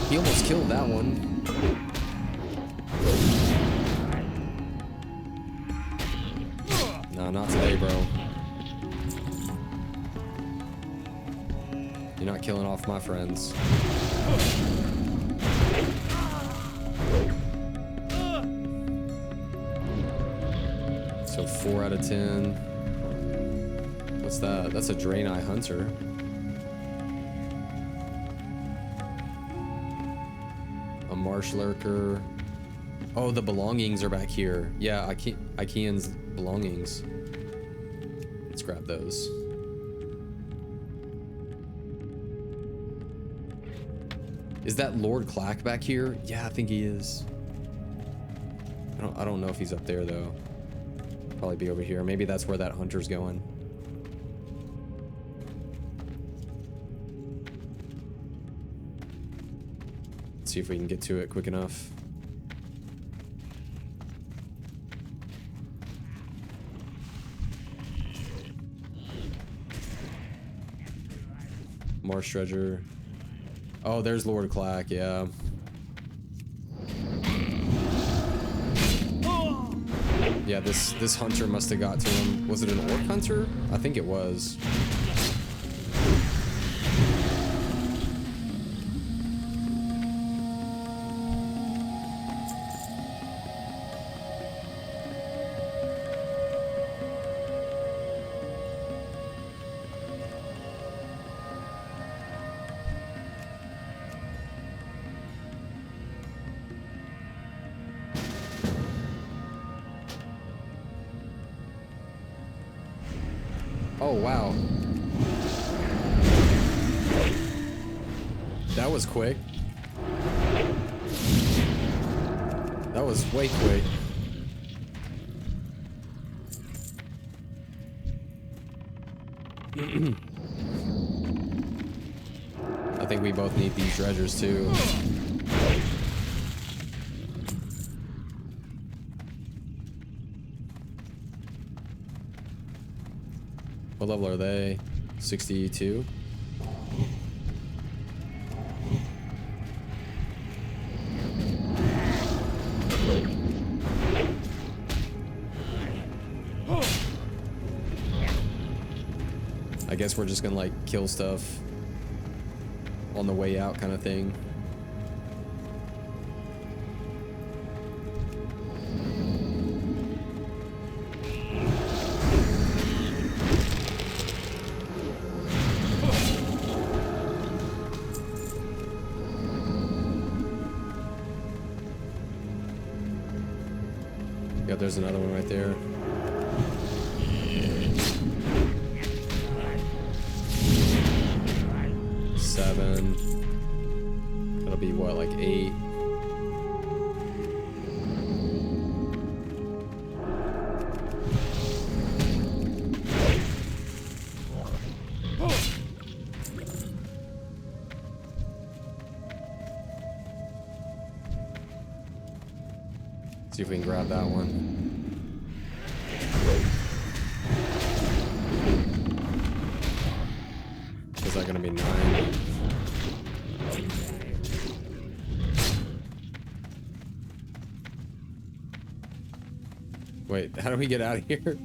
He almost killed that one. Nah, not today, bro. You're not killing off my friends. So 4 out of 10. What's that? That's a Draenei Hunter. A Marsh Lurker. Oh, the belongings are back here. Yeah, Ikean's belongings. Let's grab those. Is that Lord Clack back here? Yeah, I think he is. I don't know if he's up there though. Probably be over here. Maybe that's where that hunter's going. Let's see if we can get to it quick enough. Marsh treasure. Oh, there's Lord Clack, yeah. Yeah, this hunter must have got to him. Was it an orc hunter? I think it was. Oh, wow. That was quick. That was way quick. I think we both need these treasures too. What level are they? 62? I guess we're just gonna like kill stuff on the way out kind of thing. Yeah, there's another one right there. Seven. That'll be what, like 8? See if we can grab that one. Is that gonna be 9? Wait, how do we get out of here?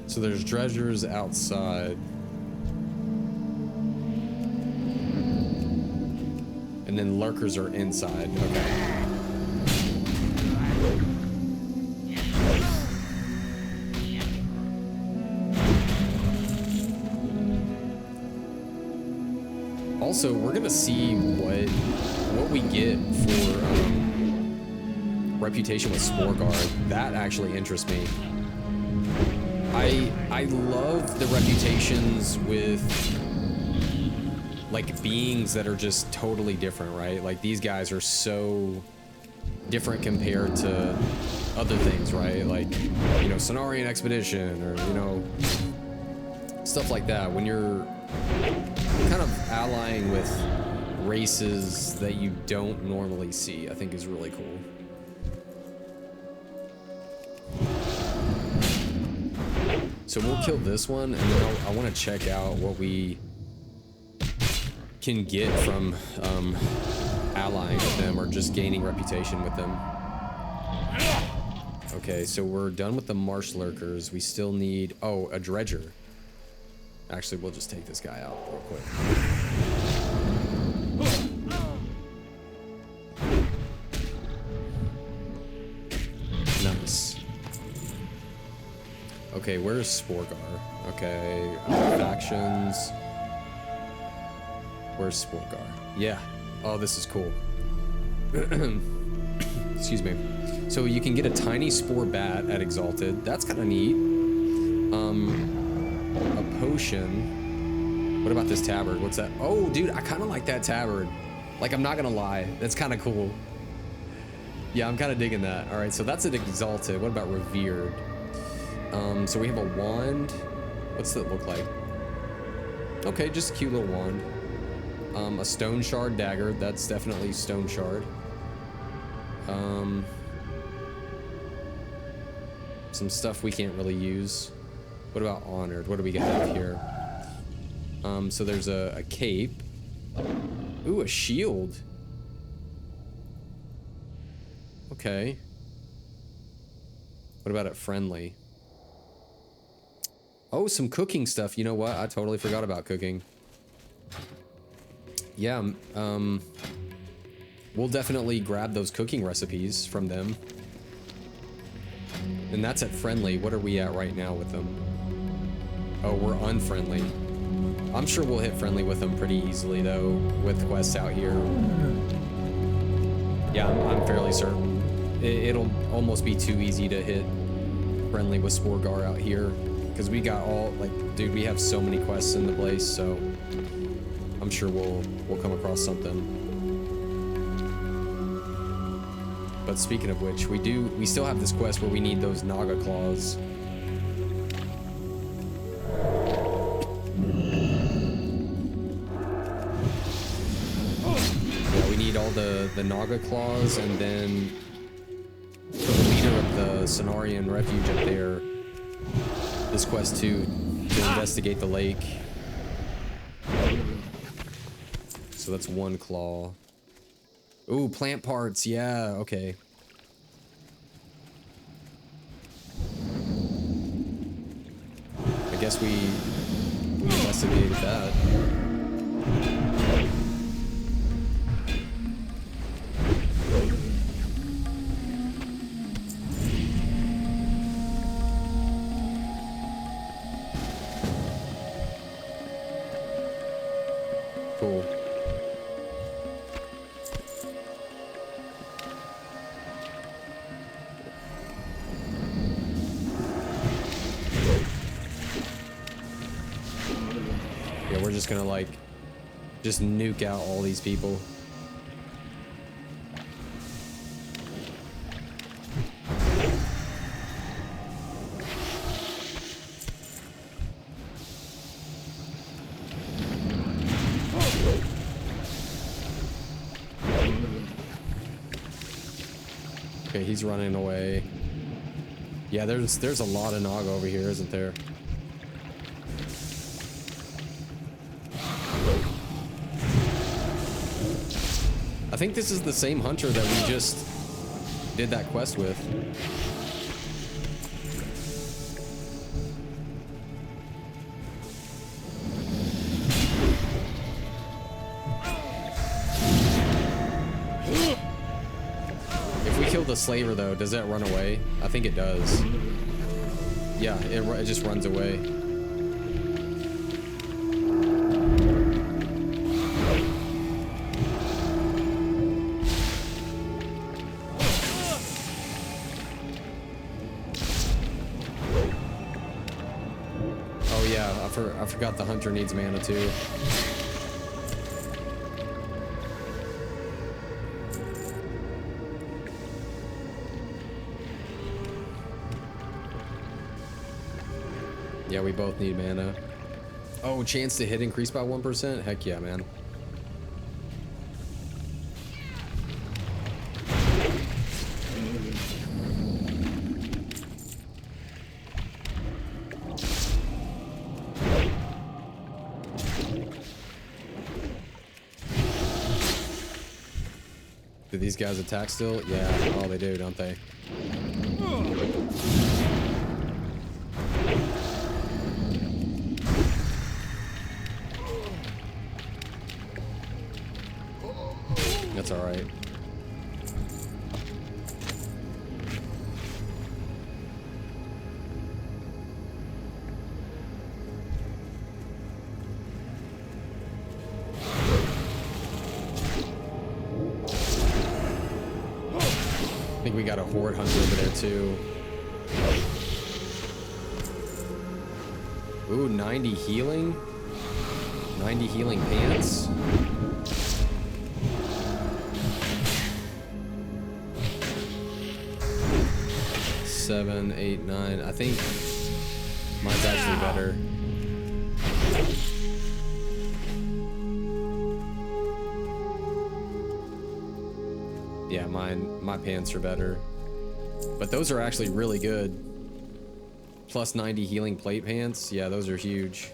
So there's treasures outside. And then lurkers are inside. Okay. also, we're gonna see what we get for reputation with Sporeggar. That actually interests me. I love the reputations with like beings that are just totally different, right? Like these guys are so different compared to other things, right? Like, you know, Cenarian Expedition, or, you know, stuff like that. When you're kind of allying with races that you don't normally see, I think is really cool. So we'll kill this one, and then I want to check out what we can get from allying with them or just gaining reputation with them. Okay, so we're done with the marsh lurkers. We still need, oh, a dredger. Actually, we'll just take this guy out real quick. Nice. Okay, where's Sporeggar? Okay, factions. Where's Sporeggar? Yeah. Oh, this is cool. Excuse me. So you can get a tiny spore bat at Exalted. That's kind of neat. A potion. What about this tabard? What's that? Oh, dude, I kind of like that tabard. Like, I'm not gonna lie. That's kind of cool. Yeah, I'm kind of digging that. All right, so that's an Exalted. What about Revered? So we have a wand. What's that look like? Okay, just a cute little wand. A stone shard dagger. That's definitely stone shard. Some stuff we can't really use. What about honored? What do we got here? So there's a cape. Ooh, a shield. Okay. What about it friendly? Oh, some cooking stuff. You know what? I totally forgot about cooking. Yeah, we'll definitely grab those cooking recipes from them. And that's at friendly. What are we at right now with them? Oh, we're unfriendly. I'm sure we'll hit friendly with them pretty easily, though, with quests out here. Yeah, I'm fairly certain. It'll almost be too easy to hit friendly with Sporeggar out here. Because we got all, like, dude, we have so many quests in the place, so I'm sure we'll come across something. But speaking of which, we still have this quest where we need those Naga claws. Yeah, we need all the Naga claws, and then for the leader of the Cenarian refuge up there, this quest to investigate the lake. So that's one claw. Ooh, plant parts. Yeah, okay. I guess we investigated that. Cool. Yeah, we're just gonna like just nuke out all these people. Okay, he's running away. Yeah, there's a lot of Naga over here, isn't there? I think this is the same hunter that we just did that quest with. If we kill the slaver though, does that run away? I think it does. Yeah, it just runs away. yeah, I forgot the hunter needs mana too. Yeah, we both need mana. Oh, chance to hit increased by 1%? Heck yeah, man. Do these guys attack still? Yeah, oh, they do, don't they? That's all right. I think we got a horde hunter over there too. Ooh, 90 healing? 90 healing pants? Seven, 8, 9. I think mine's actually better. Yeah, my pants are better. But those are actually really good. Plus 90 healing plate pants. Yeah, those are huge.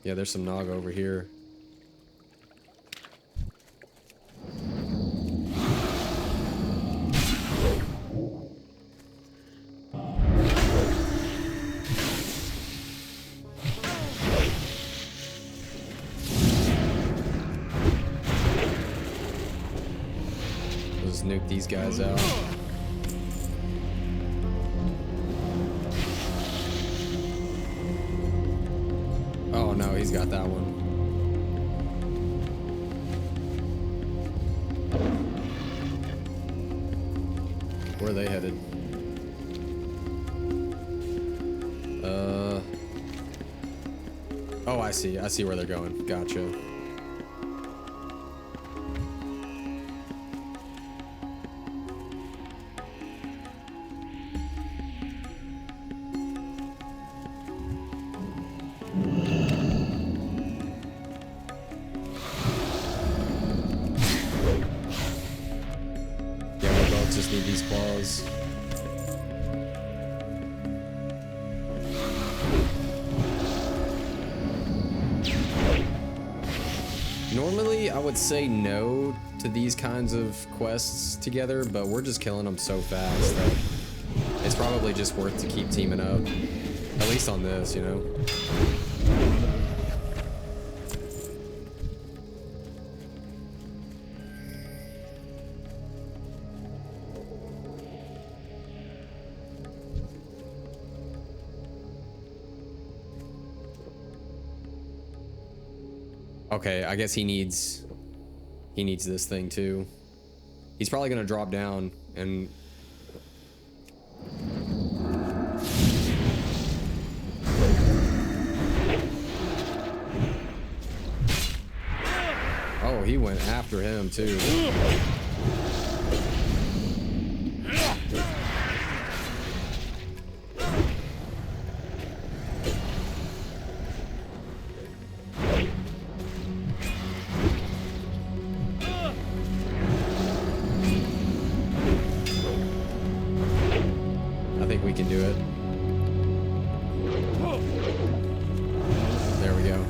Yeah, there's some Nog over here. Let's nuke these guys out. Oh no, he's got that one. Where are they headed? Oh, I see. I see where they're going. Gotcha. Just need these claws. Normally, I would say no to these kinds of quests together, but we're just killing them so fast that it's probably just worth to keep teaming up. At least on this, you know? Okay, I guess he needs this thing too. He's probably gonna drop down and oh, he went after him too. I think we can do it. There we go.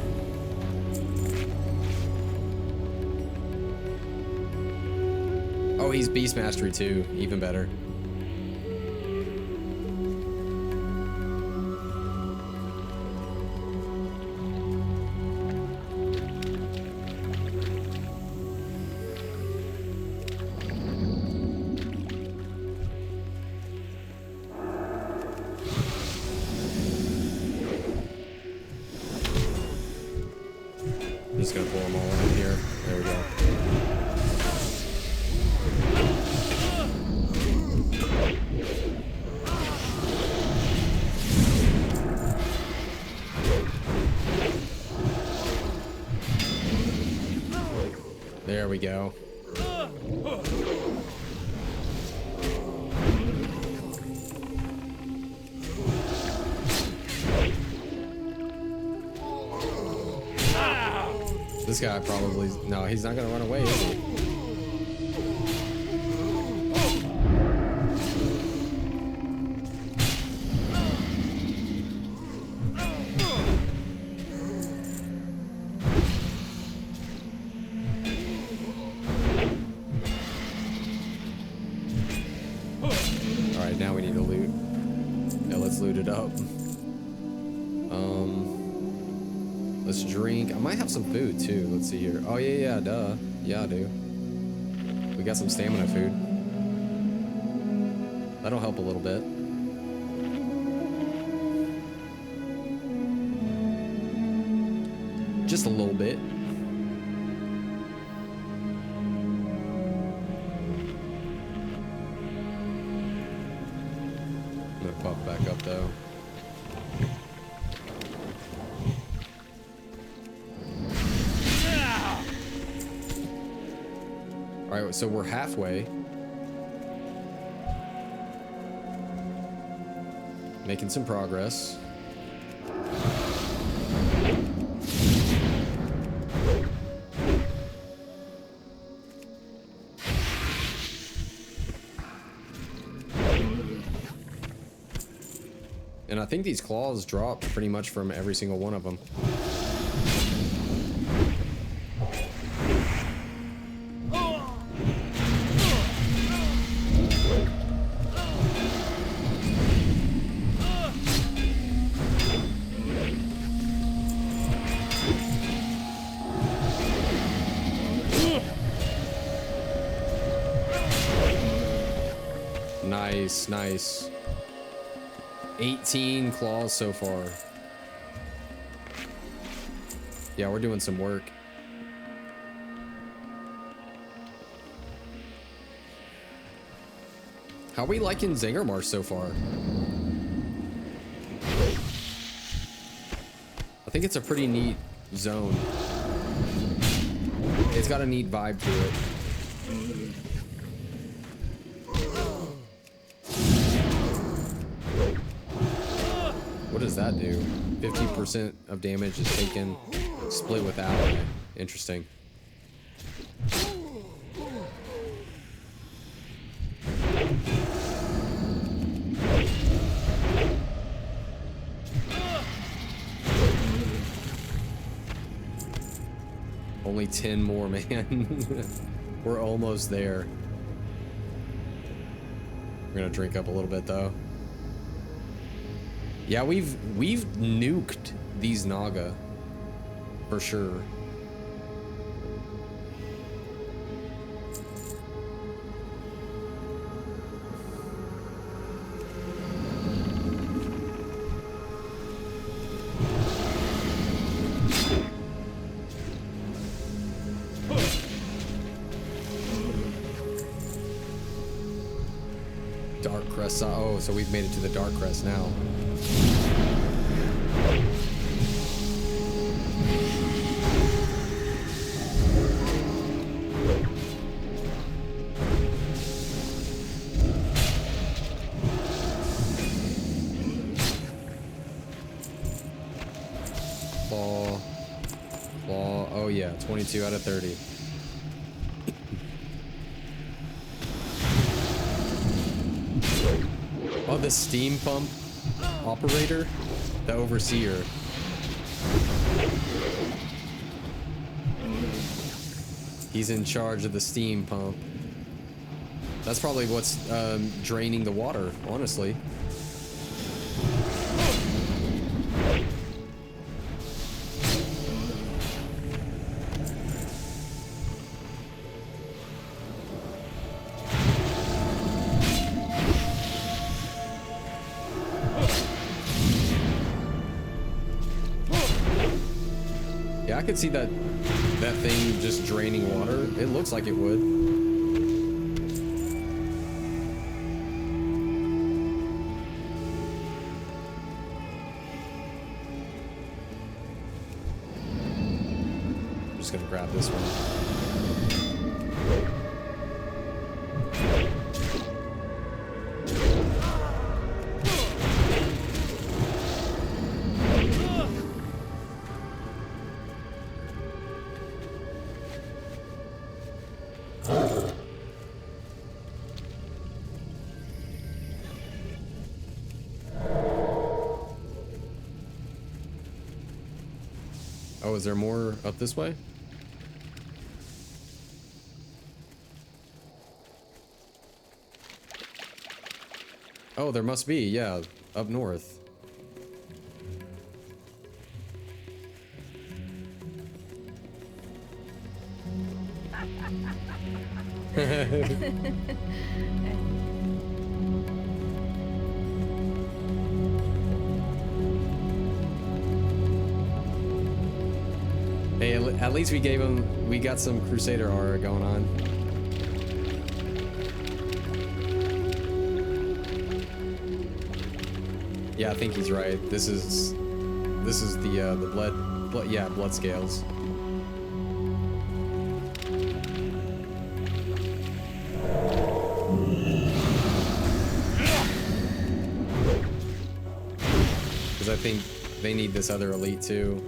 Oh, he's Beast Mastery too. Even better. just gonna pull them all in here. There we go. There we go. This guy probably, no, he's not gonna run away, is he? Alright, now we need to loot. Yeah, let's loot it up. Let's drink. I might have some food too. Let's see here. Oh yeah, duh. Yeah, I do. We got some stamina food. That'll help a little bit. Just a little bit. I'm gonna pop back up though. Alright, so we're halfway. Making some progress. And I think these claws drop pretty much from every single one of them. Nice, nice. 18 claws so far. Yeah, we're doing some work. How we liking Zangarmarsh so far? I think it's a pretty neat zone. It's got a neat vibe to it. What does that do? 50% of damage is taken, split with ally. Interesting. Only 10 more, man. We're almost there. We're gonna drink up a little bit though. Yeah, we've nuked these Naga for sure. Dark Crest. Oh, so we've made it to the Dark Crest now. Claw. Oh yeah, 22 out of 30. Oh, the steam pump operator, the overseer. He's in charge of the steam pump. That's probably what's draining the water, honestly. Yeah, I could see that thing just draining water. It looks like it would. I'm just gonna grab this one. Oh, is there more up this way? Oh, there must be, yeah, up north. Hey, at least we got some Crusader aura going on. Yeah, I think he's right. This is the blood scales. Because I think they need this other elite too.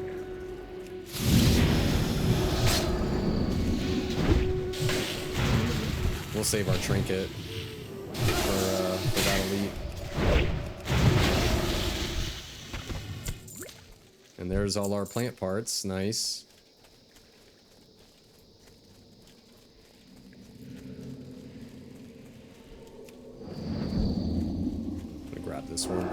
We'll save our trinket for that elite. And there's all our plant parts. Nice. I'm gonna grab this one.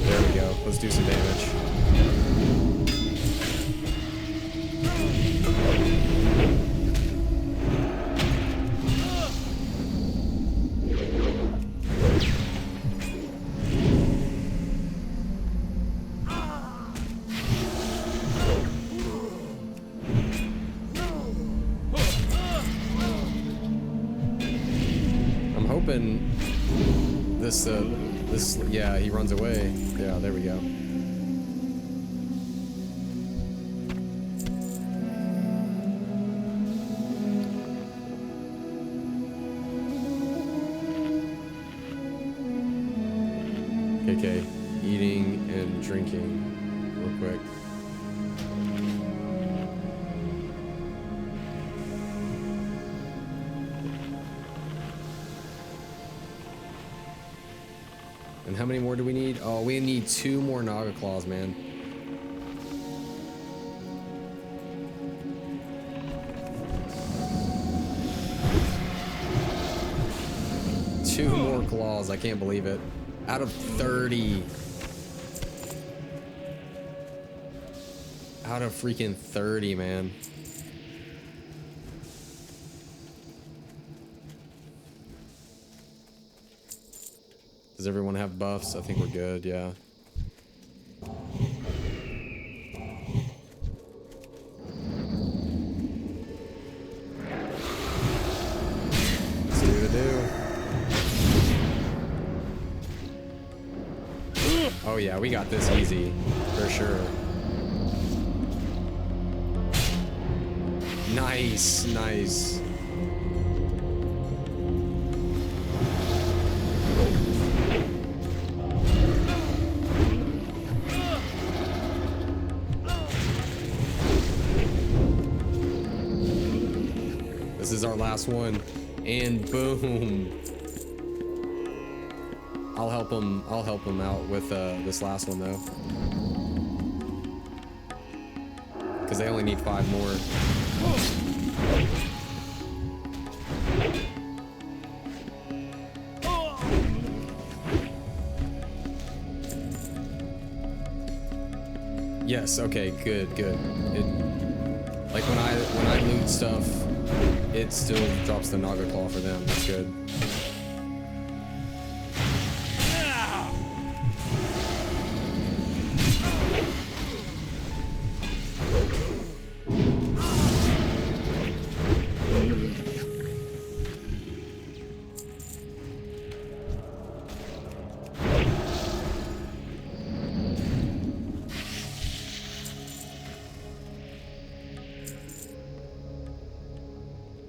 There we go. Let's do some damage. This, yeah, he runs away. Yeah, there we go. Okay, eating and drinking real quick. And how many more do we need? Oh, we need 2 more Naga Claws, man. Two more claws. I can't believe it. Out of 30. Out of freaking 30, man. Does everyone have buffs? I think we're good, yeah. Let's do the do. Oh yeah, we got this easy, for sure. Nice, nice. This is our last one, and boom. I'll help him out with this last one though, because they only need 5 more. Yes. Okay. Good. Good. Like when I loot stuff, it still drops the Naga Claw for them. That's good.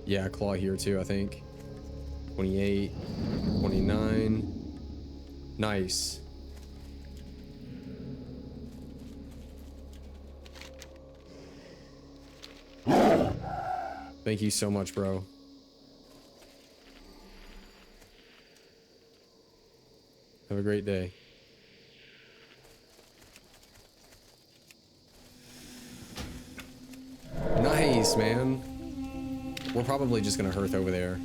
Yeah, claw here too, I think. 28, 29. Nice. Thank you so much, bro. Have a great day. Nice, man. We're probably just gonna hearth over there.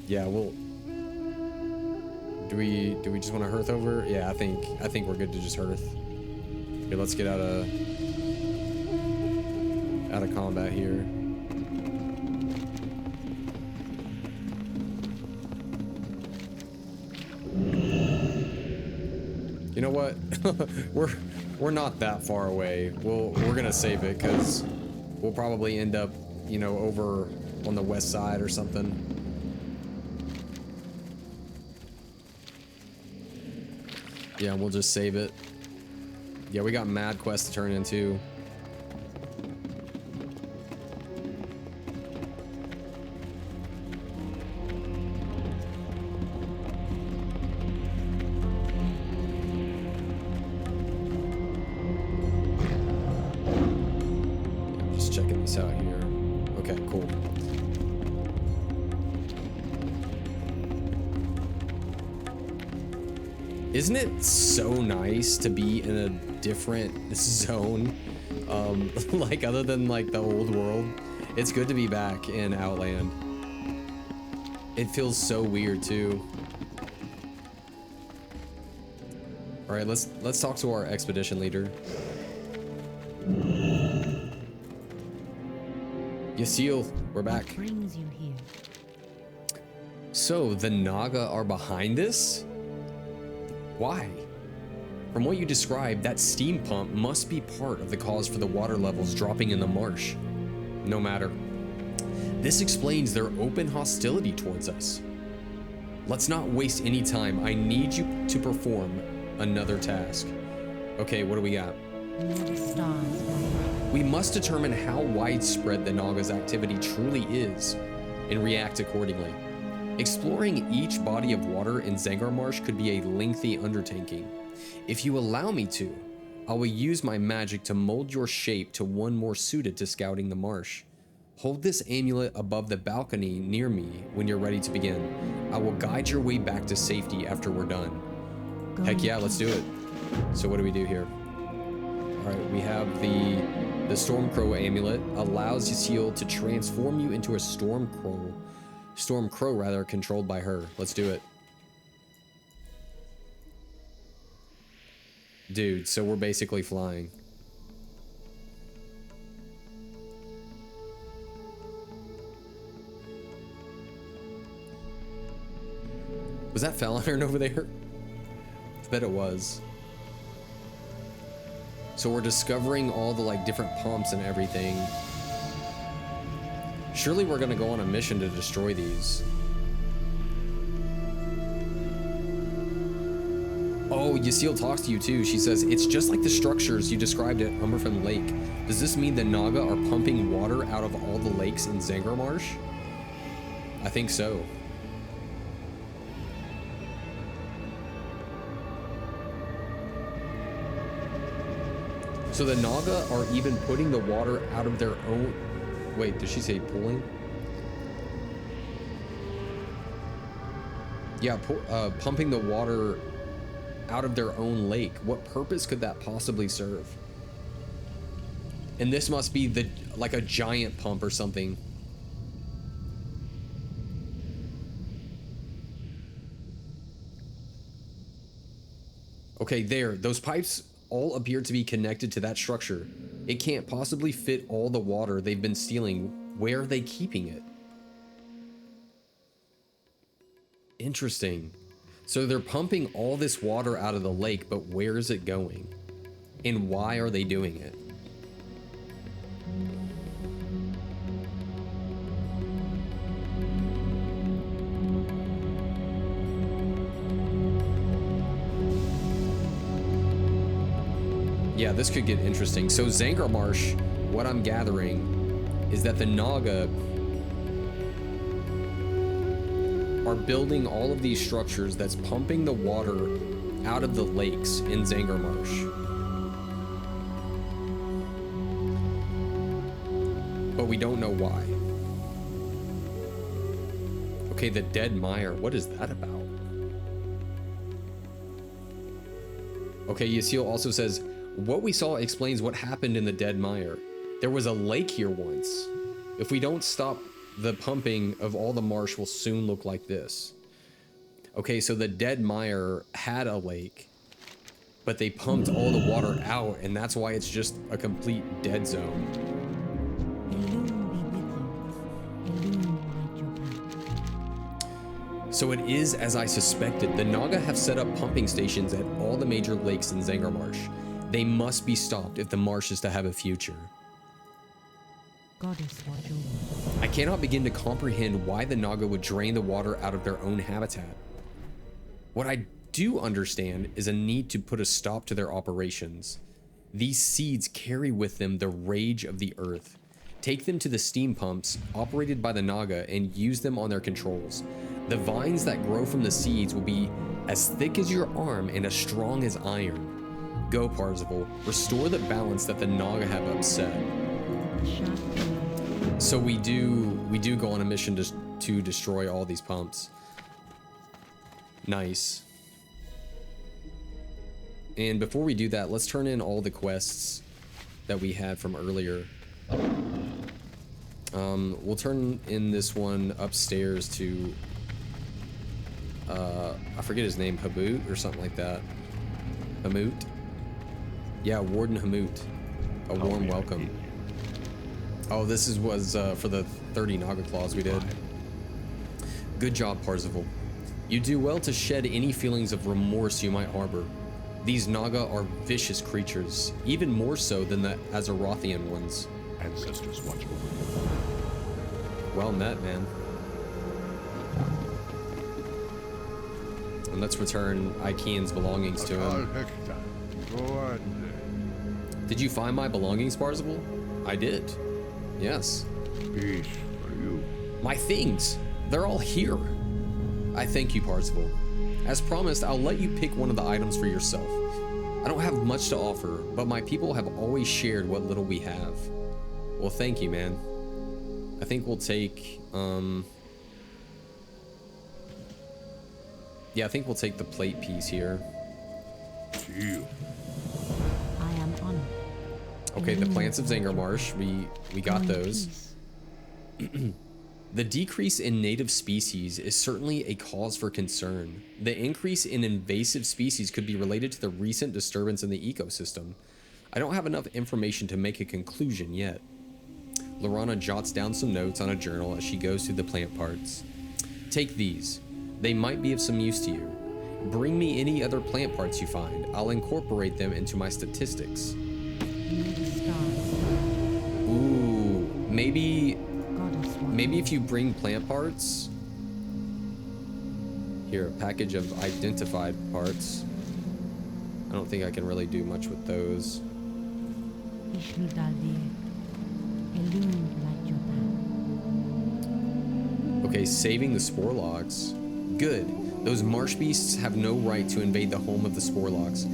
Yeah, we'll. Do we just want to hearth over? Yeah, I think we're good to just hearth. Okay, let's get out of combat here. You know what? we're not that far away. We're gonna save it because we'll probably end up, you know, over on the west side or something. Yeah, we'll just save it. Yeah, we got mad quests to turn into. I'm just checking this out here. Okay, cool. Isn't it so nice to be in a different zone? Like other than like the old world, it's good to be back in Outland. It feels so weird too. All right, let's talk to our expedition leader. Yasil, we're back. What brings you here? So the Naga are behind this? Why? From what you described, that steam pump must be part of the cause for the water levels dropping in the marsh. No matter. This explains their open hostility towards us. Let's not waste any time. I need you to perform another task. Okay, what do we got? Near the stars, my We must determine how widespread the Naga's activity truly is and react accordingly. Exploring each body of water in Zengar Marsh could be a lengthy undertaking. If you allow me to, I will use my magic to mold your shape to one more suited to scouting the marsh. Hold this amulet above the balcony near me when you're ready to begin. I will guide your way back to safety after we're done. Go Heck in yeah, let's do peace. it. So what do we do here? All right, we have the Stormcrow amulet allows Yasil to transform you into a Stormcrow rather, controlled by her. Let's do it. Dude, so we're basically flying. Was that Paladin over there? I bet it was. So we're discovering all the like different pumps and everything. Surely we're gonna go on a mission to destroy these. Oh, Yasil talks to you too. She says, it's just like the structures you described at Umberfin Lake. Does this mean the Naga are pumping water out of all the lakes in Zengar Marsh? I think so. So the Naga are even putting the water out of their own... Wait, did she say pulling? Yeah, pumping the water out of their own lake. What purpose could that possibly serve? And this must be like a giant pump or something. Okay, there. Those pipes all appear to be connected to that structure. It can't possibly fit all the water they've been stealing. Where are they keeping it? Interesting. So they're pumping all this water out of the lake, but where is it going? And why are they doing it? Yeah, this could get interesting. So Zengar Marsh, what I'm gathering is that the Naga are building all of these structures that's pumping the water out of the lakes in Zangarmarsh. But we don't know why. Okay, the Dead Mire. What is that about? Okay, Yasiel also says, what we saw explains what happened in the Dead Mire. There was a lake here once. If we don't stop the pumping of all the marsh, will soon look like this. Okay, so the Dead Mire had a lake, but they pumped all the water out, and that's why it's just a complete dead zone. So it is as I suspected. The Naga have set up pumping stations at all the major lakes in Zangarmarsh. They must be stopped if the marsh is to have a future. Goddess, watch over. I cannot begin to comprehend why the Naga would drain the water out of their own habitat. What I do understand is a need to put a stop to their operations. These seeds carry with them the rage of the earth. Take them to the steam pumps operated by the Naga and use them on their controls. The vines that grow from the seeds will be as thick as your arm and as strong as iron. Go, Parzival, restore the balance that the Naga have upset. So we do go on a mission to destroy all these pumps. Nice. And before we do that, let's turn in all the quests that we had from earlier. We'll turn in this one upstairs to I forget his name, Haboot or something like that. Hamoot? Yeah, Warden Hamoot. A warm welcome. Oh, this was for the 30 Naga Claws we did. Good job, Parzival. You do well to shed any feelings of remorse you might harbor. These Naga are vicious creatures, even more so than the Azerothian ones. Ancestors watch over. Well met, man. And let's return Ikean's belongings to him. Did you find my belongings, Parzival? I did. Yes. Peace for you. My things! They're all here. I thank you, Parzival. As promised, I'll let you pick one of the items for yourself. I don't have much to offer, but my people have always shared what little we have. Well, thank you, man. I think we'll take, yeah, I think we'll take the plate piece here. To you. I am honored. Okay, the plants of Zangarmarsh, we got those. The decrease in native species is certainly a cause for concern. The increase in invasive species could be related to the recent disturbance in the ecosystem. I don't have enough information to make a conclusion yet. Lorana jots down some notes on a journal as she goes through the plant parts. Take these. They might be of some use to you. Bring me any other plant parts you find. I'll incorporate them into my statistics. Ooh, maybe if you bring plant parts. Here, a package of identified parts. I don't think I can really do much with those. Okay, saving the Sporlogs. Good. Those marsh beasts have no right to invade the home of the Sporlogs.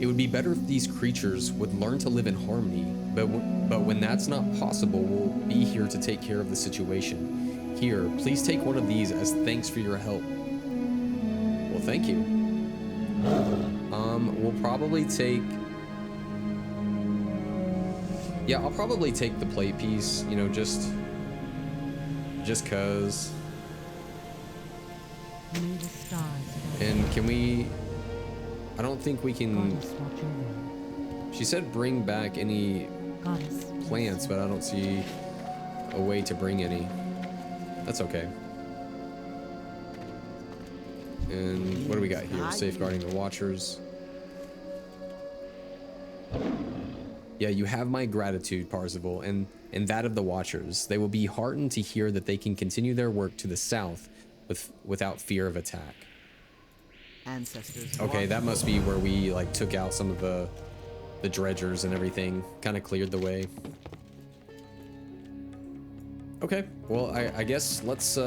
It would be better if these creatures would learn to live in harmony, but when that's not possible, we'll be here to take care of the situation. Here, please take one of these as thanks for your help. Well, thank you. We'll probably take... Yeah, I'll probably take the plate piece, you know, just cause. And can we... I don't think we can... She said bring back any plants, but I don't see a way to bring any. That's okay. And what do we got here? Safeguarding the Watchers. Yeah, you have my gratitude, Parzival, and that of the Watchers. They will be heartened to hear that they can continue their work to the south without fear of attack. Ancestors. Okay, that must be where we like took out some of the dredgers and everything, kind of cleared the way. Okay, well, I guess let's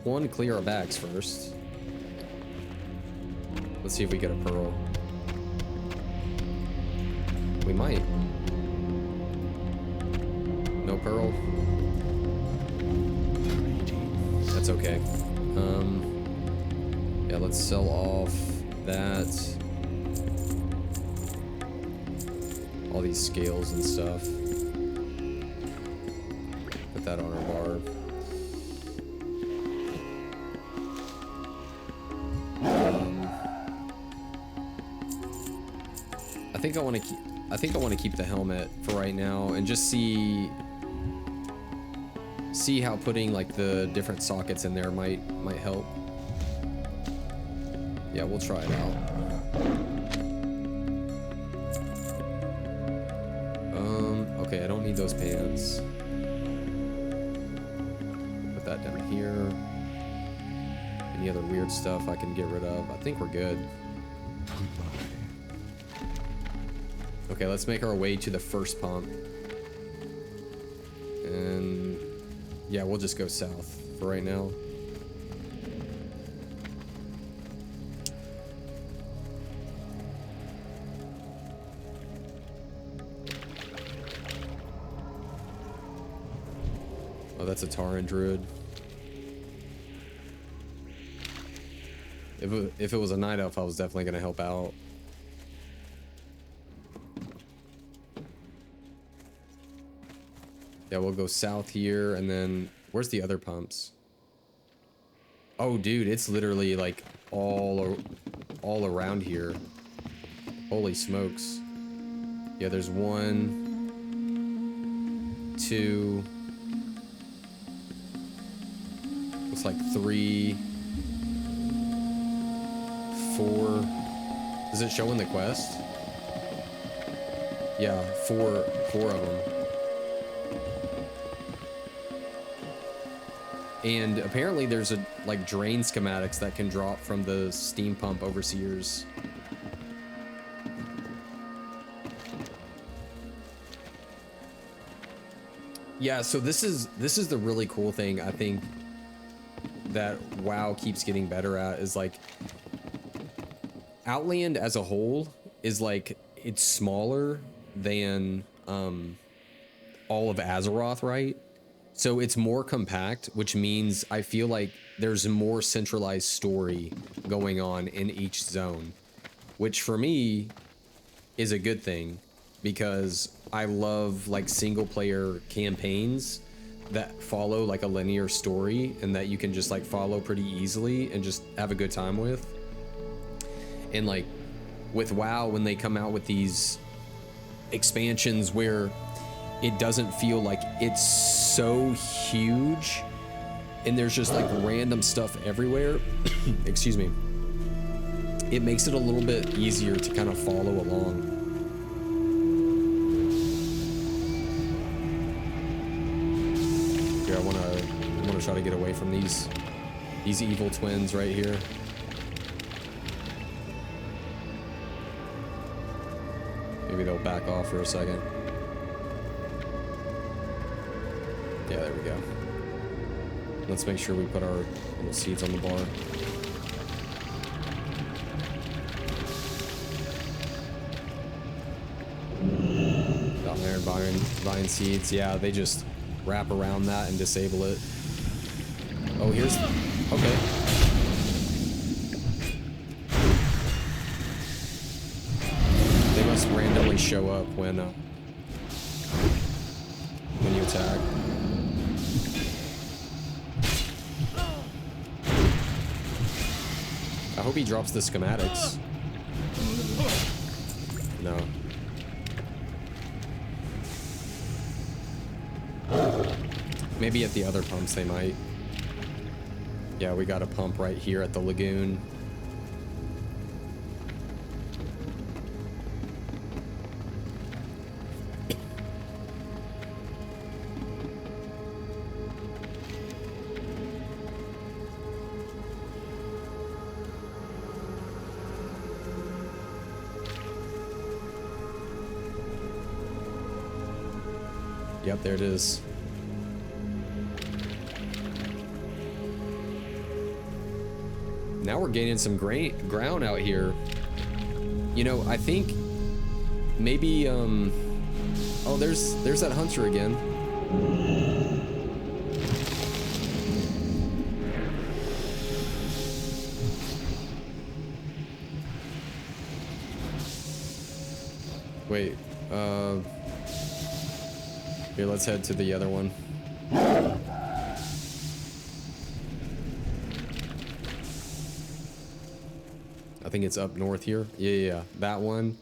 one, clear our bags first. Let's see if we get a pearl. We might. No pearl. That's okay. Yeah, let's sell off that. All these scales and stuff. Put that on our bar. I think I want to keep the helmet for right now and just see how putting like the different sockets in there might help. Yeah, we'll try it out. Okay, I don't need those pants. Put that down here. Any other weird stuff I can get rid of? I think we're good. Okay, let's make our way to the first pump. And yeah, we'll just go south for right now. Oh, that's a Tauren druid. If it was a night elf, I was definitely gonna help out. Yeah, we'll go south here, and then where's the other pumps? Oh, dude, it's literally like all around here. Holy smokes! Yeah, there's 1, 2. Looks like 3, 4. Does it show in the quest? Yeah, four of them. And apparently there's a like drain schematics that can drop from the steam pump overseers. Yeah, so this is the really cool thing I think that WoW keeps getting better at is like Outland as a whole is like it's smaller than all of Azeroth, right? So it's more compact, which means I feel like there's a more centralized story going on in each zone, which for me is a good thing because I love like single player campaigns that follow like a linear story and that you can just like follow pretty easily and just have a good time with. And like with WoW, when they come out with these expansions where it doesn't feel like it's so huge and there's just like random stuff everywhere, excuse me, it makes it a little bit easier to kind of follow along. Here, I want to try to get away from these evil twins right here. Maybe they'll back off for a second. Yeah, there we go. Let's make sure we put our little seeds on the bar. Down there, vine seeds. Yeah, they just wrap around that and disable it. Oh, here's... Okay. They must randomly show up when you attack. I hope he drops the schematics. No. Maybe at the other pumps they might. Yeah, we got a pump right here at the lagoon. Yep, there it is. Now we're gaining some ground out here. You know, I think maybe, oh, there's that hunter again. Wait, here, let's head to the other one. I think it's up north here. Yeah, that one.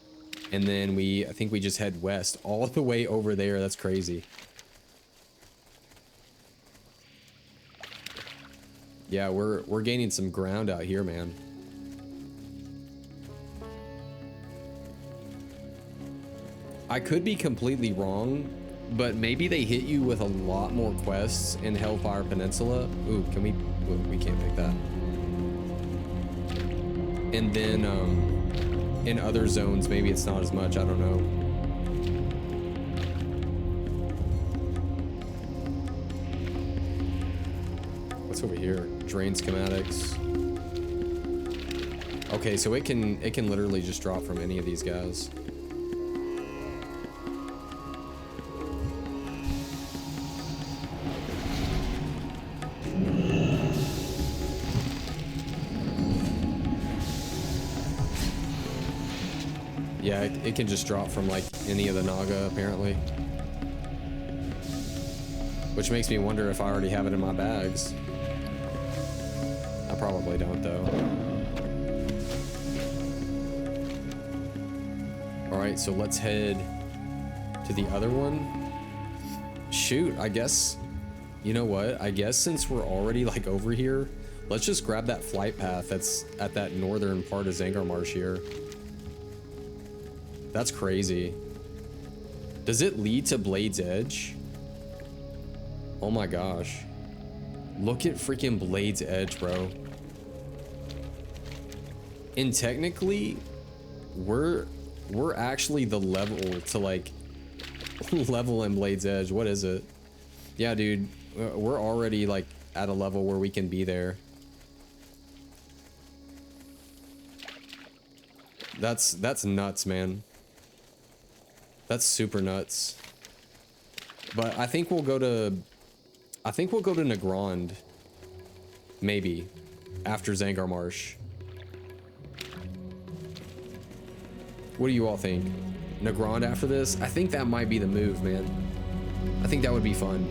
And then I think we just head west all the way over there. That's crazy. Yeah, we're gaining some ground out here, man. I could be completely wrong, but maybe they hit you with a lot more quests in Hellfire Peninsula. Ooh, we can't pick that. And then in other zones, maybe it's not as much. I don't know. What's over here? Drain schematics. Okay, so it can literally just drop from any of these guys. Yeah, it can just drop from like any of the Naga apparently. Which makes me wonder if I already have it in my bags. I probably don't though. Alright, so let's head to the other one. Shoot, I guess, you know what? I guess since we're already like over here, let's just grab that flight path that's at that northern part of Zangarmarsh here. That's crazy. Does it lead to Blade's Edge? Oh my gosh. Look at freaking Blade's Edge, bro. And technically, we're actually the level to like level in Blade's Edge. What is it? Yeah, dude, we're already like at a level where we can be there. That's nuts, man. That's super nuts. But I think we'll go to Nagrand. Maybe. After Zangarmarsh. What do you all think? Nagrand after this? I think that might be the move, man. I think that would be fun.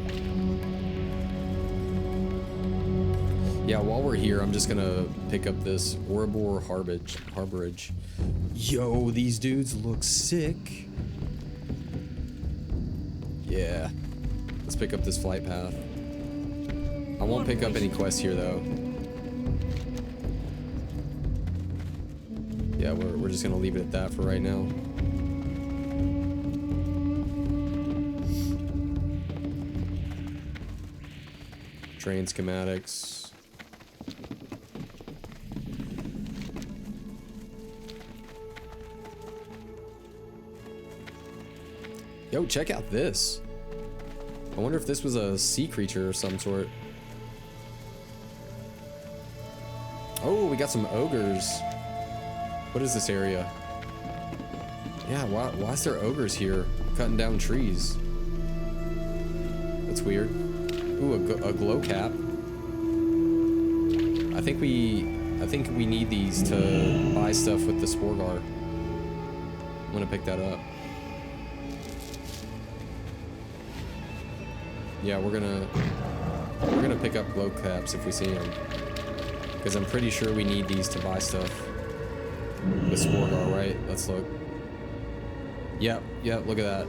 Yeah, while we're here, I'm just gonna pick up this Ouroboros Harborage. Yo, these dudes look sick. Yeah. Let's pick up this flight path. I won't pick up any quests here, though. Yeah, we're just gonna leave it at that for right now. Train schematics. Yo, check out this. I wonder if this was a sea creature of some sort. Oh, we got some ogres. What is this area? Yeah, why is there ogres here cutting down trees? That's weird. Ooh, a glow cap. I think we need these to buy stuff with the Sporeggar. I'm gonna pick that up. Yeah, we're gonna pick up glow caps if we see them, because I'm pretty sure we need these to buy stuff with Sporeggar, right? Let's look. Yep, look at that.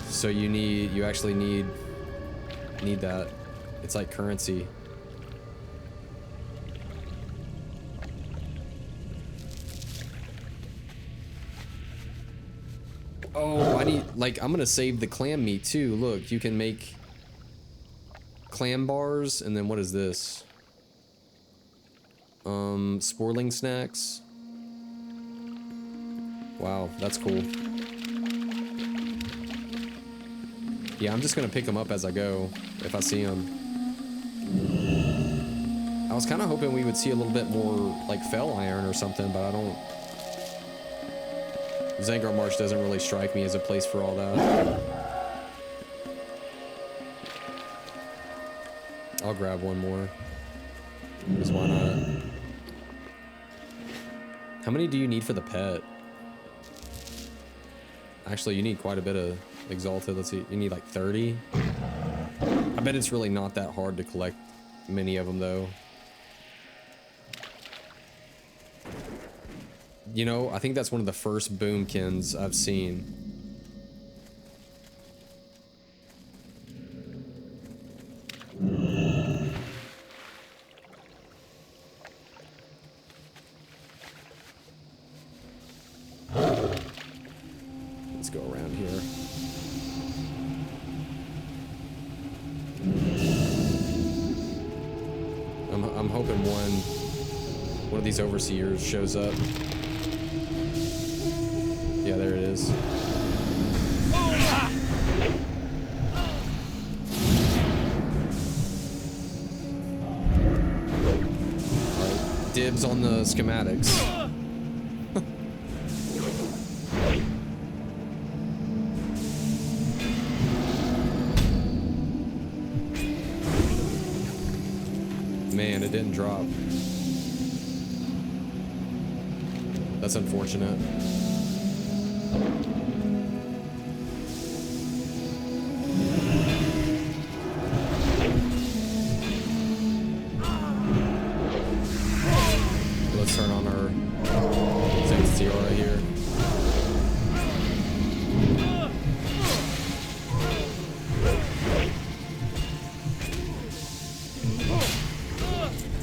So you actually need that. It's like currency. Oh, I'm gonna save the clam meat too. Look, you can make clam bars, and then what is this? Sporling snacks. Wow, that's cool. Yeah, I'm just gonna pick them up as I go, if I see them. I was kind of hoping we would see a little bit more like Fell Iron or something, but I don't. Zangar Marsh doesn't really strike me as a place for all that. I'll grab one more. Because why not? How many do you need for the pet? Actually, you need quite a bit of Exalted. Let's see. You need like 30. I bet it's really not that hard to collect many of them, though. You know, I think that's one of the first boomkins I've seen. Let's go around here. I'm hoping one of these overseers shows up. Yeah, there it is. Alright, dibs on the schematics. Man, it didn't drop. That's unfortunate. Let's turn on our Zen's Tiara here.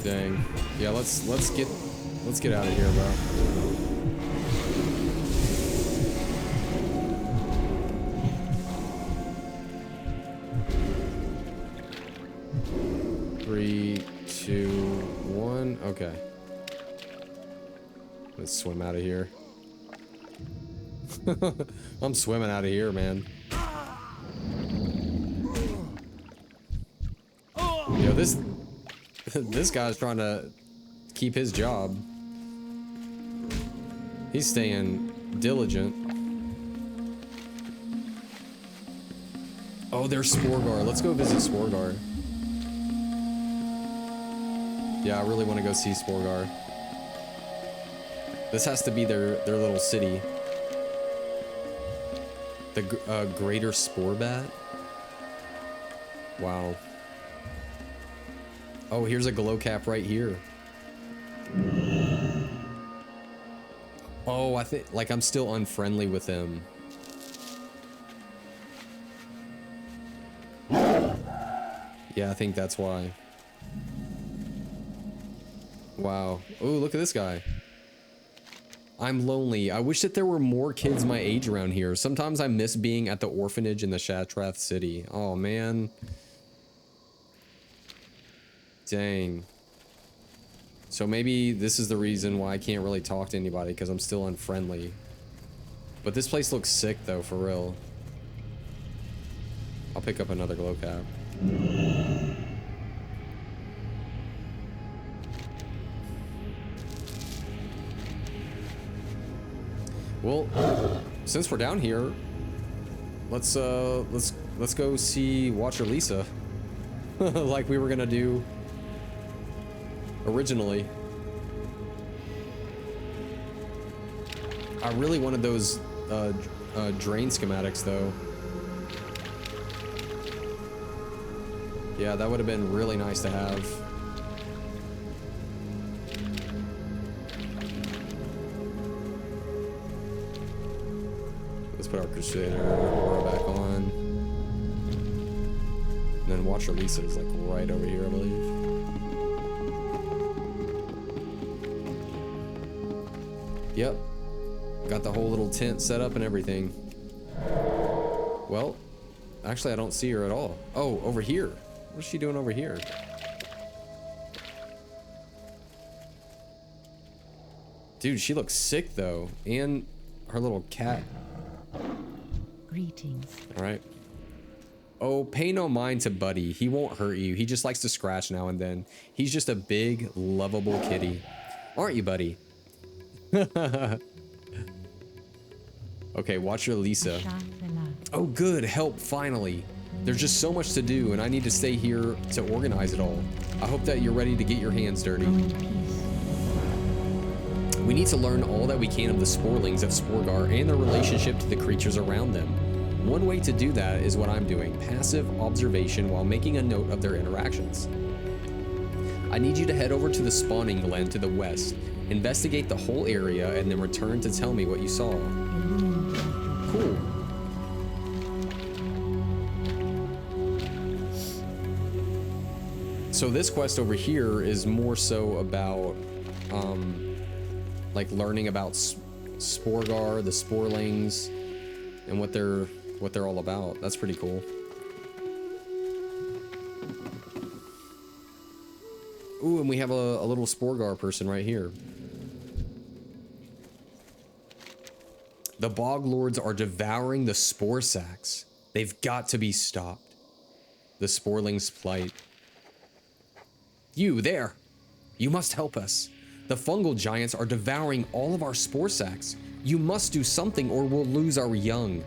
Dang. Yeah, let's get out of here, bro. Three, two, one. Okay. Let's swim out of here. I'm swimming out of here, man. Yo, this guy's trying to keep his job. He's staying diligent. Oh, there's Sporeggar. Let's go visit Sporeggar. Yeah, I really want to go see Sporeggar. This has to be their little city. The Greater Sporebat. Wow. Oh, here's a glow cap right here. Oh, I think like I'm still unfriendly with him. Yeah, I think that's why. Wow. Oh, look at this guy. I'm lonely. I wish that there were more kids my age around here. Sometimes I miss being at the orphanage in the Shatrath city. Oh, man. Dang. So maybe this is the reason why I can't really talk to anybody, because I'm still unfriendly. But this place looks sick, though, for real. I'll pick up another glow cap. Well, since we're down here, let's go see Watcher Lisa, like we were gonna do originally. I really wanted those drain schematics, though. Yeah, that would have been really nice to have. Let's put our Crusader aura back on. And then Watcher Lisa is like right over here, I believe. Yep. Got the whole little tent set up and everything. Well, actually I don't see her at all. Oh, over here. What's she doing over here? Dude, she looks sick though. And her little cat. Greetings. All right. Oh, pay no mind to Buddy. He won't hurt you. He just likes to scratch now and then. He's just a big, lovable kitty. Aren't you, Buddy? Okay, watch your Lisa. Oh, good. Help, finally. There's just so much to do, and I need to stay here to organize it all. I hope that you're ready to get your hands dirty. We need to learn all that we can of the Sporelings of Sporeggar and their relationship to the creatures around them. One way to do that is what I'm doing, passive observation while making a note of their interactions. I need you to head over to the spawning glen to the west, investigate the whole area, and then return to tell me what you saw. Cool. So this quest over here is more so about, like learning about Sporeggar, the Sporelings, and what they're all about. That's pretty cool. Ooh, and we have a little Sporeggar person right here. The Bog Lords are devouring the spore sacks. They've got to be stopped. The Sporeling's plight. You there! You must help us. The fungal giants are devouring all of our spore sacks. You must do something or we'll lose our young.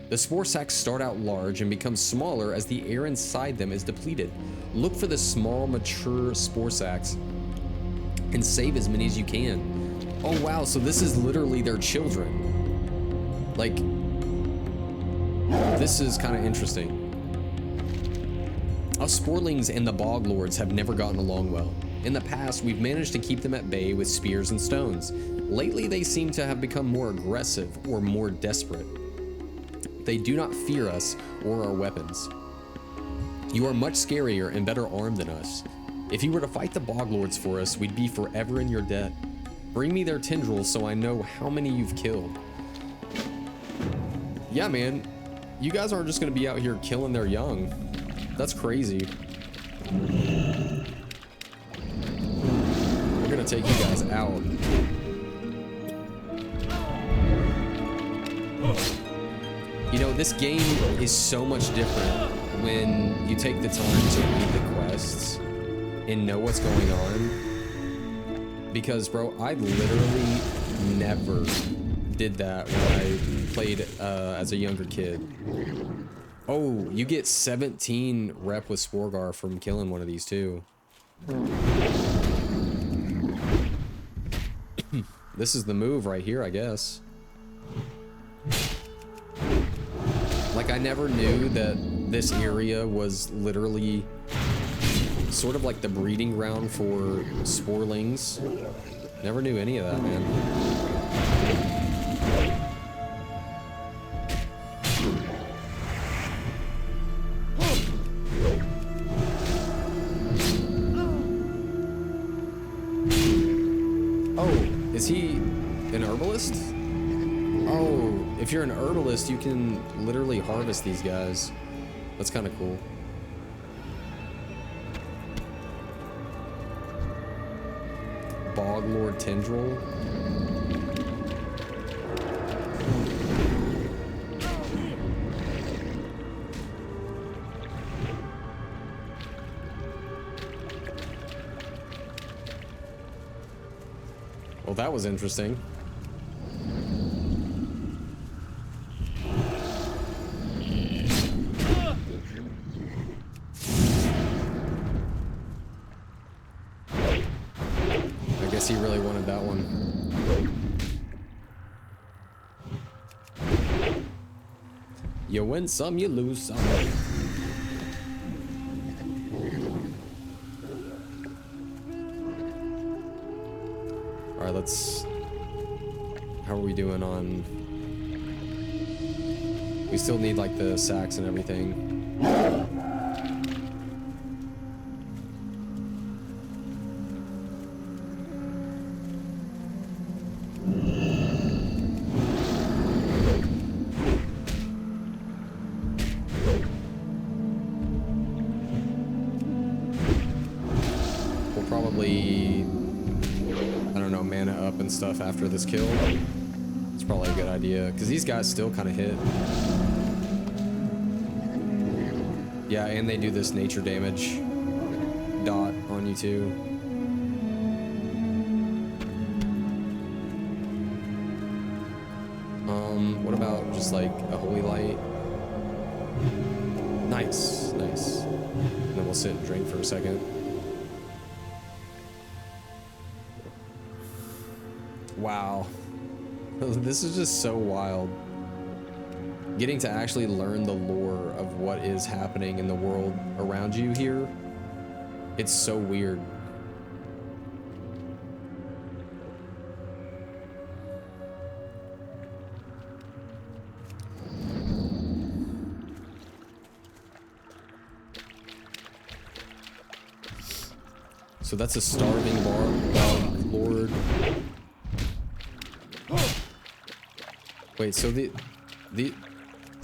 The spore sacks start out large and become smaller as the air inside them is depleted. Look for the small, mature spore sacks and save as many as you can. Oh wow, so this is literally their children. Like, this is kind of interesting. Us Sporelings and the Bog Lords have never gotten along well. In the past, we've managed to keep them at bay with spears and stones. Lately, they seem to have become more aggressive or more desperate. They do not fear us or our weapons. You are much scarier and better armed than us. If you were to fight the Bog Lords for us, we'd be forever in your debt. Bring me their tendrils so I know how many you've killed. Yeah, man. You guys aren't just gonna be out here killing their young. That's crazy. We're gonna take you guys out. You know, this game is so much different when you take the time to read the quests and know what's going on. Because, bro, I literally never did that when I played as a younger kid. Oh, you get 17 rep with Sporeggar from killing one of these too. This is the move right here, I guess. Like, I never knew that this area was literally sort of like the breeding ground for Sporelings. Never knew any of that, man. Is he an herbalist? Oh, if you're an herbalist, you can literally harvest these guys. That's kind of cool. Bog Lord Tendril. Well, that was interesting. I guess he really wanted that one. You win some, you lose some. Alright, let's... How are we doing on... We still need, like, the sacks and everything. We'll probably... I don't know, mana up and stuff after this kill. It's probably a good idea, because these guys still kind of hit. Yeah, and they do this nature damage dot on you too. What about just like a holy light? Nice, nice. And then we'll sit and drink for a second. Wow. This is just so wild. Getting to actually learn the lore of what is happening in the world around you here. It's so weird. So that's a starving bog lord. Wait, so the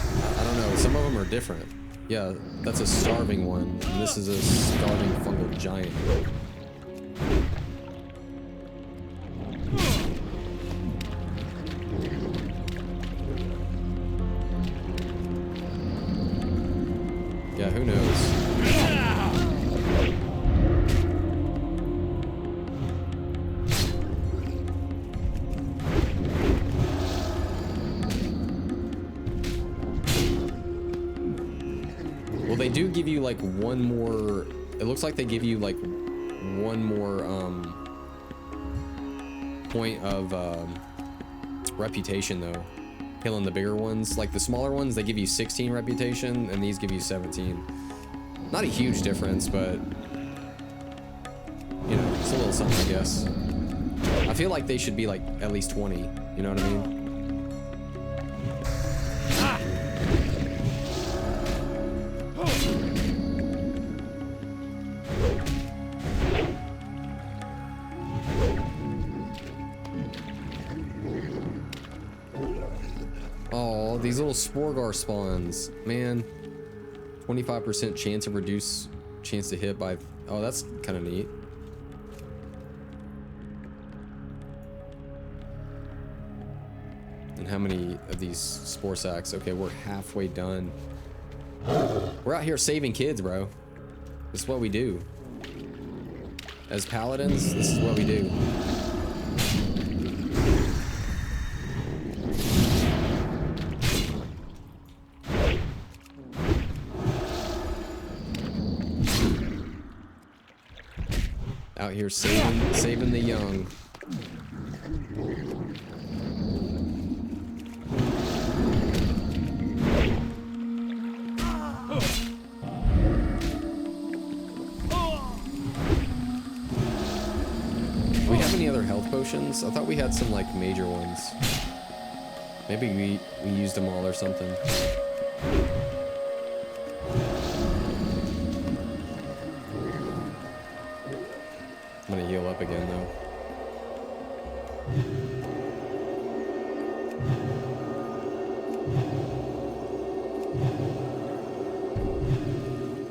I don't know, some of them are different. Yeah, that's a starving one, and this is a starving fungal giant. Yeah, who knows? They do give you like one more, it looks like they give you like one more point of reputation though, killing the bigger ones. Like the smaller ones, they give you 16 reputation and these give you 17. Not a huge difference, but you know, it's a little something, I guess. I feel like they should be like at least 20, you know what I mean? These little Sporeggar spawns, man. 25% chance of reduce chance to hit by. Oh, that's kind of neat. And how many of these spore sacks? Okay, we're halfway done. We're out here saving kids, bro. This is what we do. As paladins, this is what we do. Out here saving the young. Do we have any other health potions? I thought we had some like major ones. Maybe we used them all or something. I'm gonna heal up again though.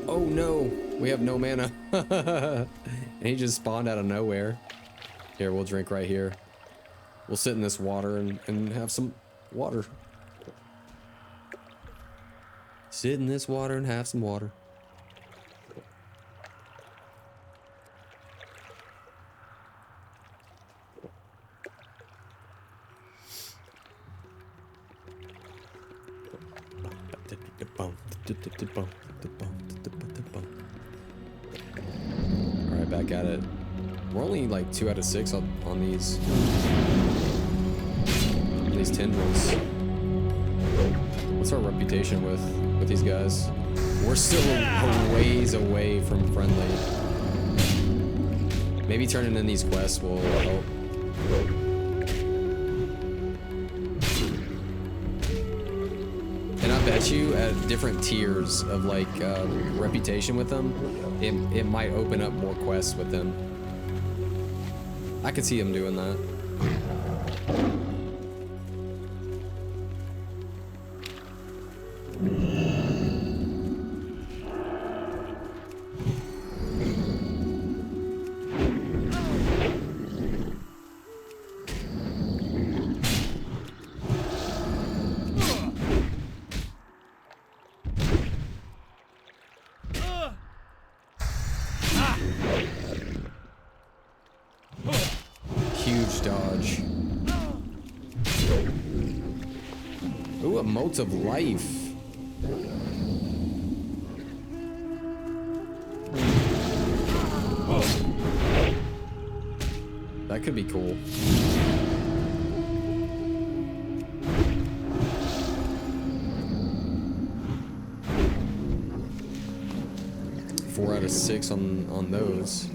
Oh no, we have no mana. And he just spawned out of nowhere. Here, we'll drink right here. We'll sit in this water and have some water. Sit in this water and have some water. Alright, back at it. We're only like 2 out of 6 on these tendrils. What's our reputation with these guys? We're still a ways away from friendly. Maybe turning in these quests will help. And I bet you at different tiers of like reputation with them, it might open up more quests with them. I could see them doing that. huge dodge. Ooh, a mote of life. That could be cool. Four out of 6 on those.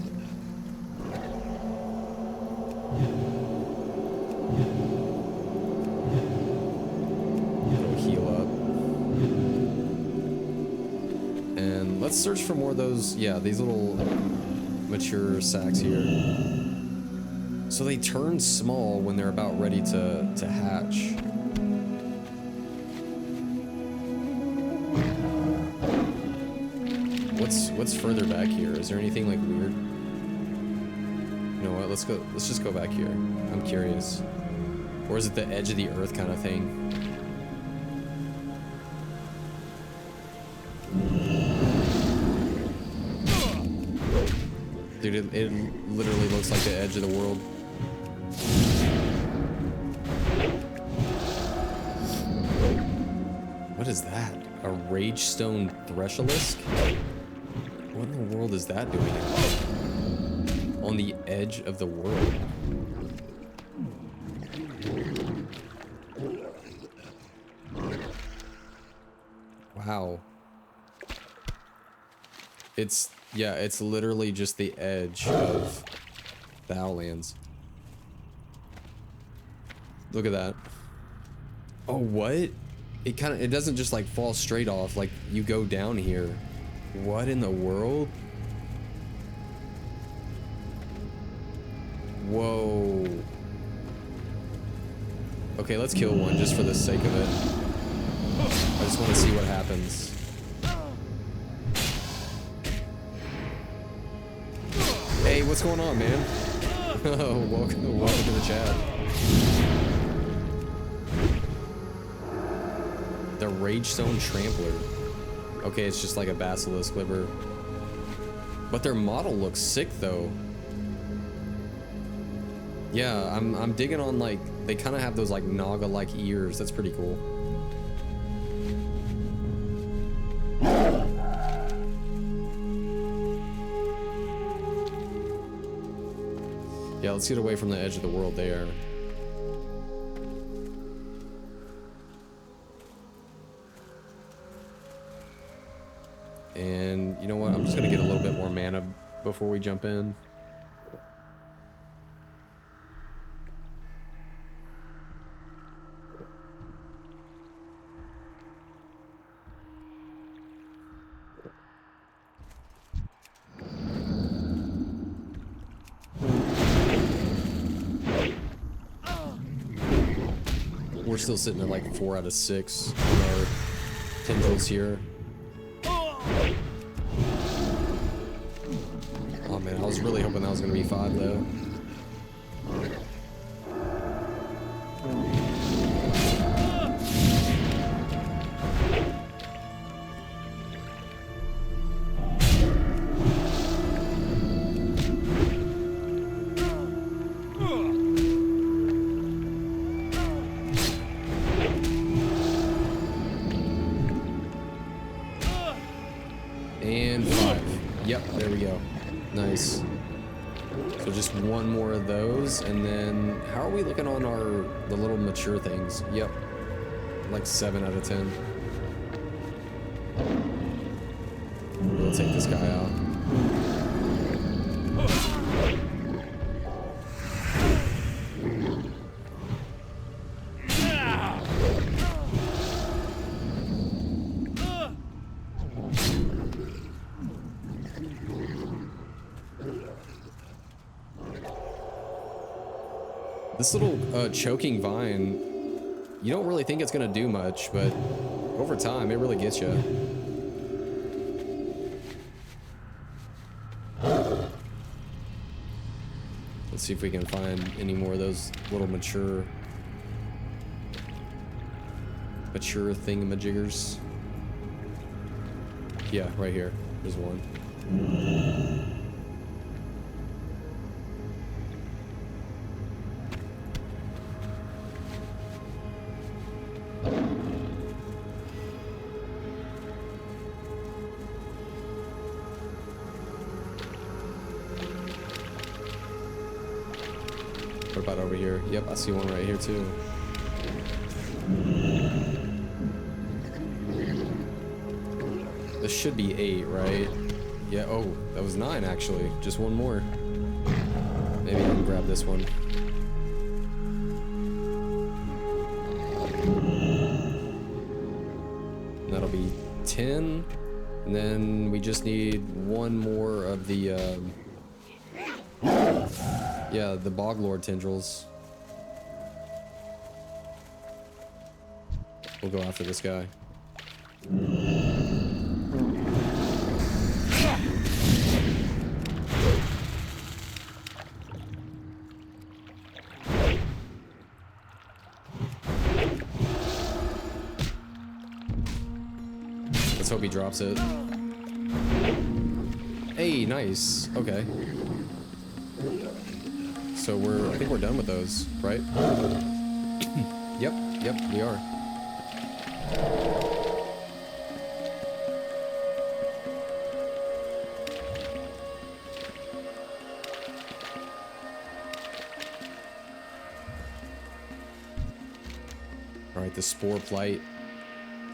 Go heal up. And let's search for more of those. Yeah, these little mature sacks here. So they turn small when they're about ready to hatch. What's further back here? Is there anything like weird? You know what? Let's just go back here. I'm curious. Or is it the edge of the earth kind of thing? Dude, it literally looks like the edge of the world. What is that? A Ragestone Thresholist? What in the world is that doing on the edge of the world? Wow. Yeah, it's literally just the edge of the Outlands. Look at that. Oh, what? It doesn't just like fall straight off, like you go down here. What in the world? Whoa. Okay, let's kill one just for the sake of it. I just want to see what happens. Hey, what's going on, man? Oh, welcome to the chat. The Ragestone Trampler. Okay, it's just like a basilisk liver. But their model looks sick though. Yeah, I'm digging on, like, they kind of have those like Naga-like ears. That's pretty cool. Yeah, let's get away from the edge of the world there. And you know what? I'm just gonna get a little bit more mana before we jump in. We're still sitting at like 4 out of 6 on our tendrils here. Oh man, I was really hoping that was gonna be 5 though. And 5. Yep, there we go. Nice. So just one more of those, and then how are we looking on the little mature things? Yep, like 7 out of 10. We'll take this guy out. This little choking vine, you don't really think it's gonna do much, but over time it really gets you. Let's see if we can find any more of those little mature thingamajiggers. Yeah, right here. There's one. What about over here? Yep, I see one right here too. This should be 8, right? Yeah, oh, that was 9 actually. Just one more. Maybe I can grab this one. That'll be 10. And then we just need one more of the, yeah, the Boglord tendrils. We'll go after this guy. Let's hope he drops it. Hey, nice. Okay. So I think we're done with those, right? Yep, we are. All right, the spore plight.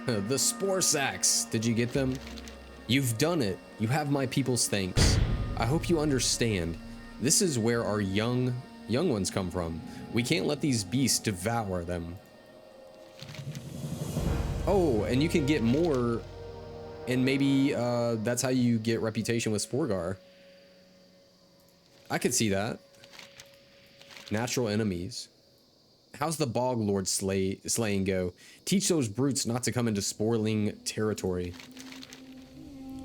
The spore sacks. Did you get them? You've done it. You have my people's thanks. I hope you understand. This is where our young ones come from. We can't let these beasts devour them. Oh, and you can get more, and maybe that's how you get reputation with Sporeggar. I could see that. Natural enemies. How's the Boglord slaying go? Teach those brutes not to come into Sporling territory.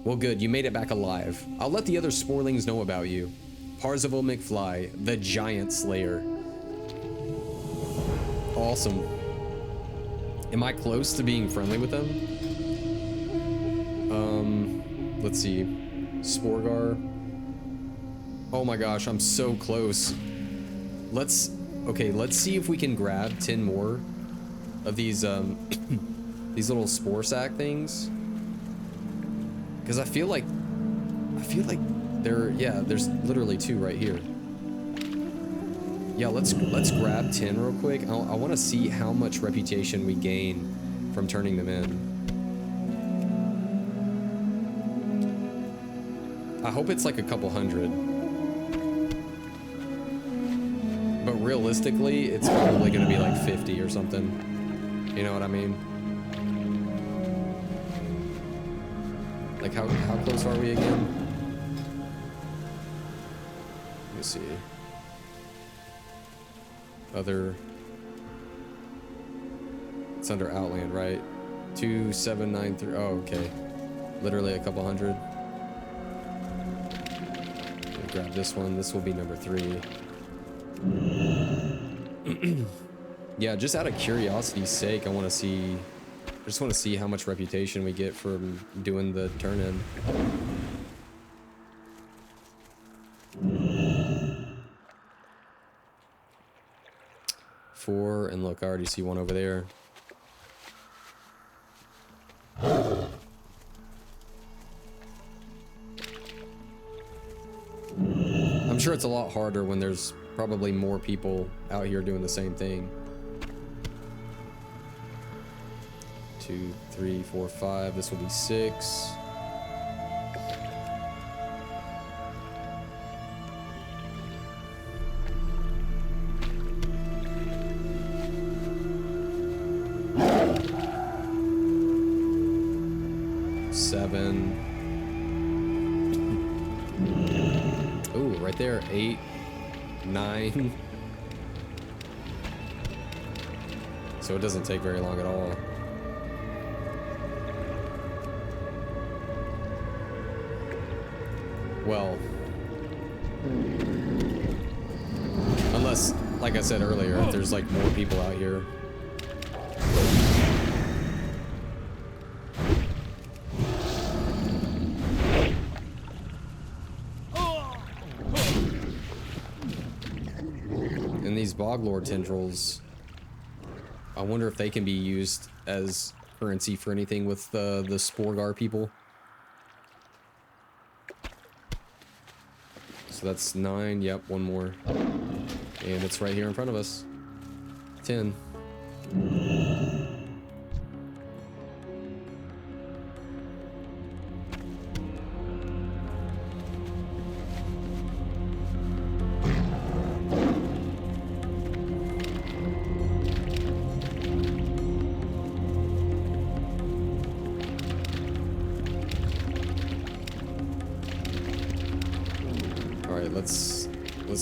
Well, good. You made it back alive. I'll let the other Sporlings know about you. Parzival McFly, the Giant Slayer. Awesome. Am I close to being friendly with them? Let's see. Sporeggar. Oh my gosh, I'm so close. Okay, let's see if we can grab 10 more of these these little spore sack things. Because I feel like there's literally 2 right here. Yeah, let's grab 10 real quick. I want to see how much reputation we gain from turning them in. I hope it's like a couple hundred. But realistically, it's probably going to be like 50 or something. You know what I mean? Like how close are we again? Let me see. It's under Outland, right? 2793. Oh, okay. Literally a couple hundred. Grab this one. This will be number 3. Yeah, just out of curiosity's sake, I just want to see how much reputation we get from doing the turn-in. Four, and look, I already see one over there. I'm sure it's a lot harder when there's probably more people out here doing the same thing. 2, 3, 4, 5. This will be 6. Ooh, right there. 8, 9. So it doesn't take very long at all. Well, unless, like I said earlier, if there's like more people out here. And these Boglord tendrils, I wonder if they can be used as currency for anything with the Sporeggar people. So that's 9. Yep, one more. And it's right here in front of us. 10. All right, let's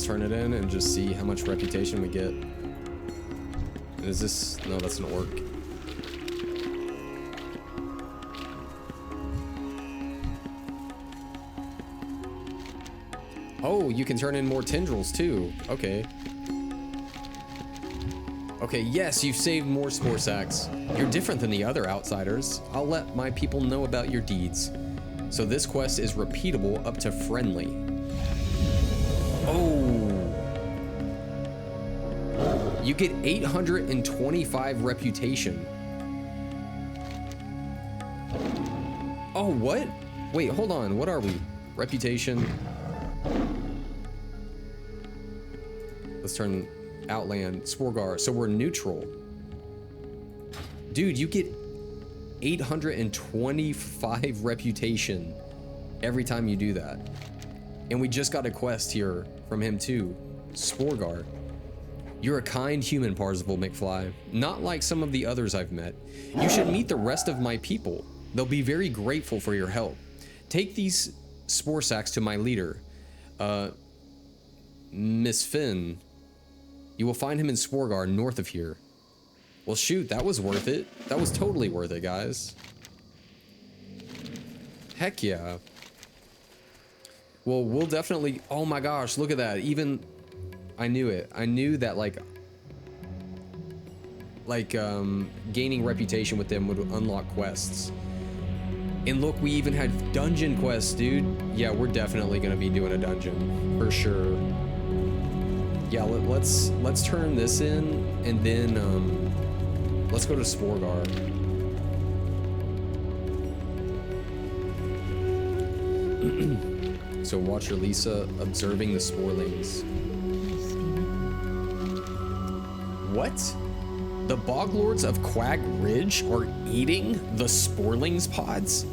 turn it in and just see how much reputation we get. Is this... No, that's an orc. Oh, you can turn in more tendrils too. Okay. Okay, yes, you've saved more spore sacks. You're different than the other outsiders. I'll let my people know about your deeds. So this quest is repeatable up to friendly. Oh. You get 825 reputation. Oh, what? Wait, hold on. What are we? Reputation. Let's turn Outland, Sporeggar. So we're neutral. Dude, you get 825 reputation every time you do that. And we just got a quest here from him too. Sporeggar. You're a kind human, Parzival McFly. Not like some of the others I've met. You should meet the rest of my people. They'll be very grateful for your help. Take these spore sacks to my leader, Miss Finn. You will find him in Sporeggar, north of here. Well, shoot, that was worth it. That was totally worth it, guys. Heck yeah. Well, we'll definitely... Oh my gosh, look at that. Even... I knew it. I knew that, gaining reputation with them would unlock quests. And look, we even had dungeon quests, dude. Yeah, we're definitely gonna be doing a dungeon. For sure. Yeah, let's turn this in, and then, let's go to Sporeggar. So Watcher Lisa observing the sporelings. What? The Boglords of Quag Ridge are eating the sporelings pods?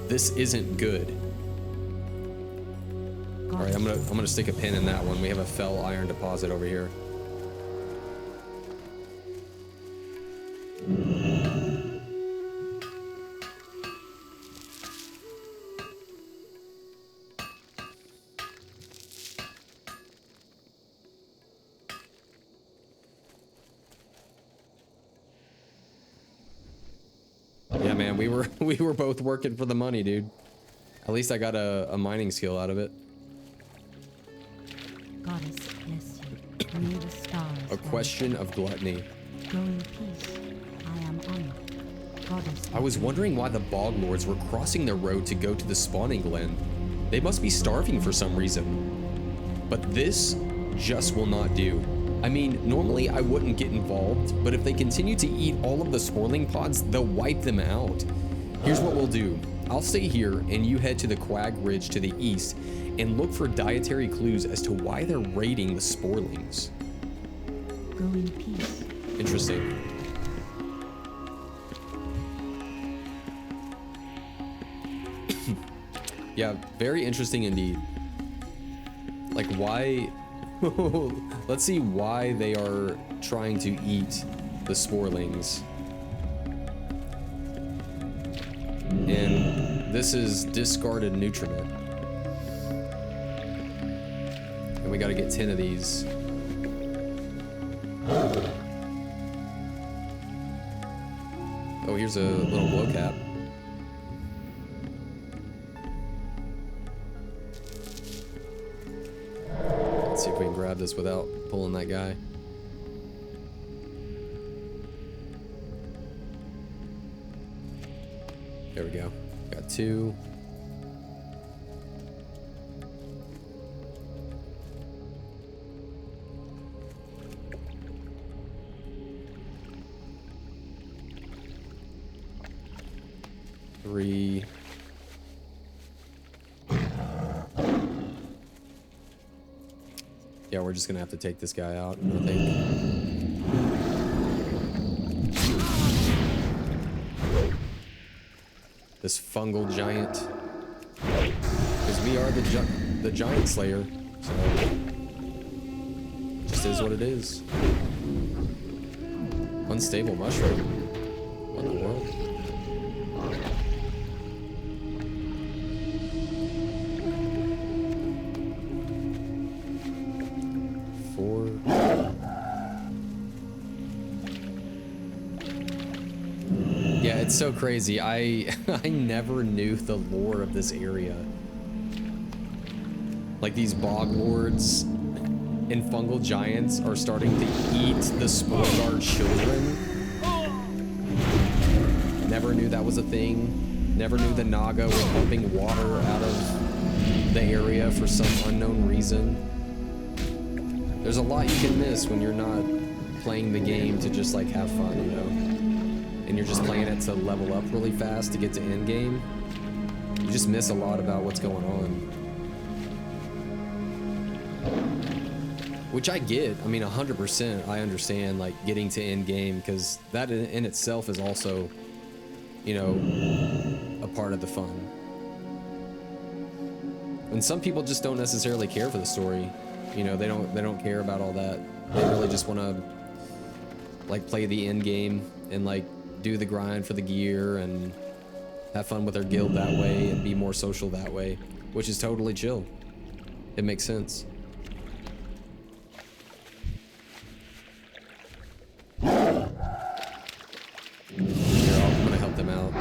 This isn't good. All right, I'm gonna stick a pin in that one. We have a fell iron deposit over here. Yeah, man, we were both working for the money, dude. At least I got a mining skill out of it. Goddess bless you. May the stars A question of gluttony. go in peace. I am honored. Goddess. I was wondering why the Boglords were crossing their road to go to the spawning glen. They must be starving for some reason. But this just will not do. I mean, normally I wouldn't get involved, but if they continue to eat all of the sporling pods, they'll wipe them out. Here's what we'll do. I'll stay here and you head to the Quag Ridge to the east and look for dietary clues as to why they're raiding the sporelings. Go in peace. Interesting. Yeah, very interesting indeed. Like, why... Let's see why they are trying to eat the sporelings. And this is discarded nutriment. And we gotta get 10 of these. Oh, here's a little glow cap. Let's see if we can grab this without pulling that guy. There we go. Got 2. Three. Yeah, Yeah, we're just gonna have to take this guy out, I think. This fungal giant. Because we are the giant slayer, so just is what it is. Unstable mushroom. What in the world? Yeah, it's so crazy. I never knew the lore of this area. Like these bog lords and fungal giants are starting to eat the Sporeggar children. Never knew that was a thing. Never knew the Naga were pumping water out of the area for some unknown reason. There's a lot you can miss when you're not playing the game to just like have fun, you know? And you're just playing it to level up really fast to get to end game. You just miss a lot about what's going on. Which I get. I mean, 100% I understand like getting to end game, because that in itself is also, you know, a part of the fun. And some people just don't necessarily care for the story. You know, they don't care about all that. They really just want to like play the end game and like do the grind for the gear and have fun with their guild that way and be more social that way, which is totally chill. It makes sense. Here, I'm gonna help them out.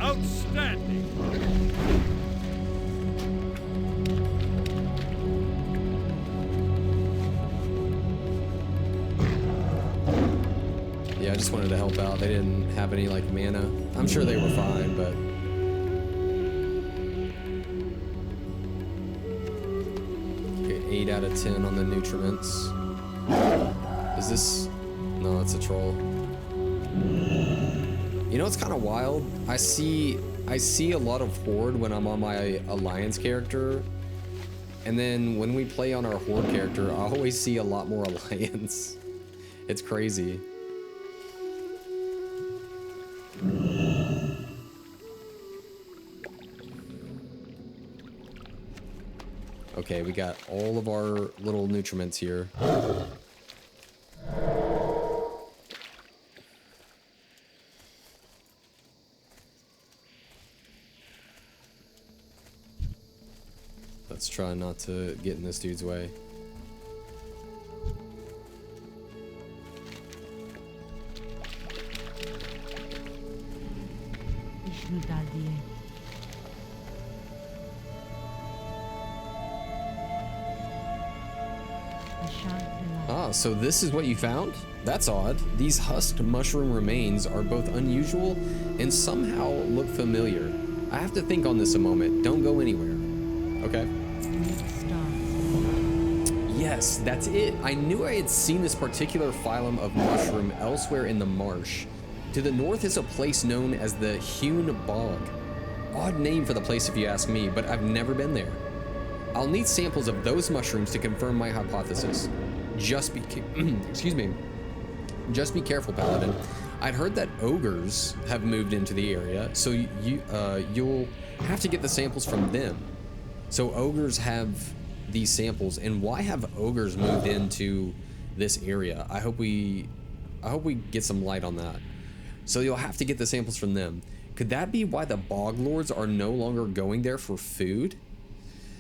Outstanding. Yeah, I just wanted to help out. They didn't have any like mana. I'm sure they were fine, but okay, 8 out of 10 on the nutriments. Is this? No, it's a troll. You know, it's kind of wild. I see a lot of Horde when I'm on my Alliance character, and then when we play on our Horde character, I always see a lot more Alliance. It's crazy. Okay, we got all of our little nutriments here. Let's try not to get in this dude's way. Ah, so this is what you found? That's odd. These husked mushroom remains are both unusual and somehow look familiar. I have to think on this a moment. Don't go anywhere. Okay. Yes, that's it. I knew I had seen this particular phylum of mushroom elsewhere in the marsh. To the north is a place known as the Hewn Bog. Odd name for the place if you ask me, but I've never been there. I'll need samples of those mushrooms to confirm my hypothesis. Just be excuse me. Just be careful, Paladin. I'd heard that ogres have moved into the area, so you'll have to get the samples from them. So ogres have these samples, and why have ogres moved into this area? I hope we get some light on that. So you'll have to get the samples from them. Could that be why the bog lords are no longer going there for food?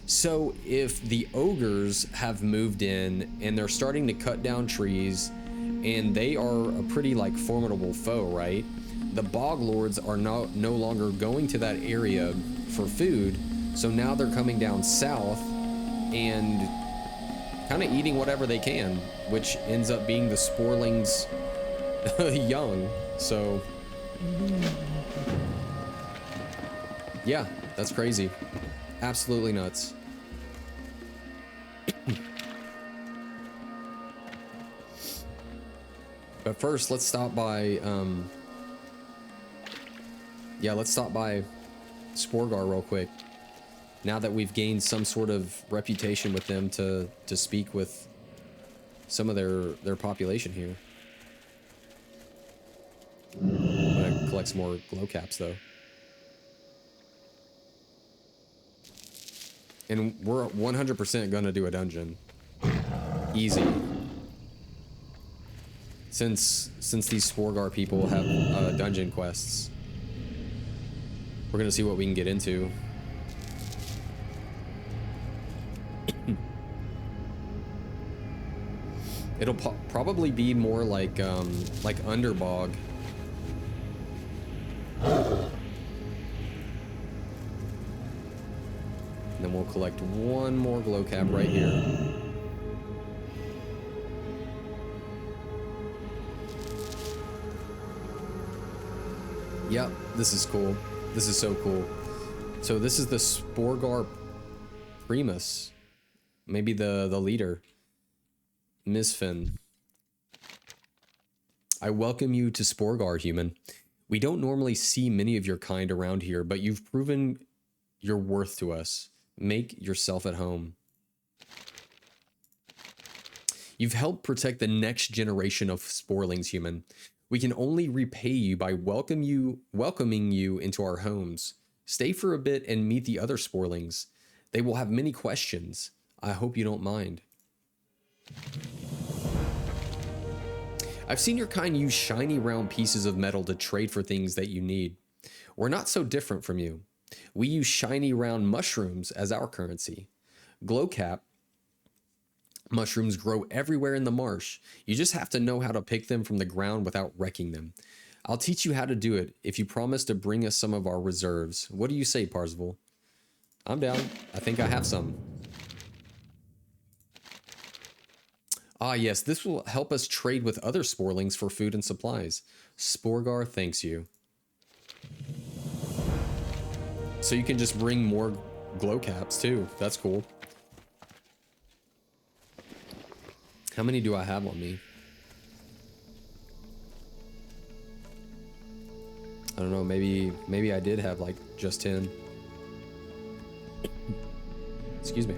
So if the ogres have moved in and they're starting to cut down trees, and they are a pretty like formidable foe, right? The bog lords are no longer going to that area for food, so now they're coming down south and kind of eating whatever they can, which ends up being the sporelings young. So yeah, that's crazy. Absolutely nuts. But first, let's stop by, yeah, let's stop by Sporeggar real quick. Now that we've gained some sort of reputation with them to speak with some of their population here. I'm gonna collect some more glow caps though. And we're 100% gonna do a dungeon. Easy. Since these Sporeggar people have dungeon quests, we're gonna see what we can get into. It'll probably be more like Underbog. And then we'll collect one more glow cap right here. Yep, this is cool. This is so cool. So this is the Sporeggar Primus. Maybe the leader. Misfin. I welcome you to Sporeggar, human. We don't normally see many of your kind around here, but you've proven your worth to us. Make yourself at home. You've helped protect the next generation of Sporelings, human. We can only repay you by welcoming you into our homes. Stay for a bit and meet the other Sporelings. They will have many questions. I hope you don't mind. I've seen your kind use shiny round pieces of metal to trade for things that you need. We're not so different from you. We use shiny round mushrooms as our currency. Glowcap mushrooms grow everywhere in the marsh. You just have to know how to pick them from the ground without wrecking them. I'll teach you how to do it if you promise to bring us some of our reserves. What do you say, Parzival? I'm down. I think I have some. Ah, yes, this will help us trade with other Sporelings for food and supplies. Sporeggar thanks you. So you can just bring more glow caps too. That's cool. How many do I have on me? I don't know, maybe I did have like just 10. Excuse me.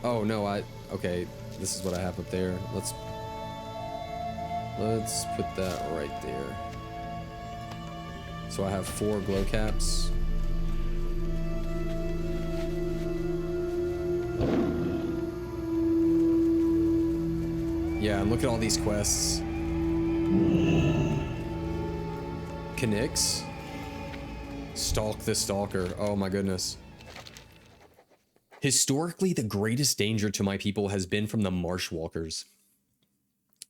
Oh no, okay, this is what I have up there. Let's put that right there. So I have 4 glow caps. Yeah, and look at all these quests. Kinix. Stalk the Stalker. Oh my goodness. Historically, the greatest danger to my people has been from the Marsh Walkers.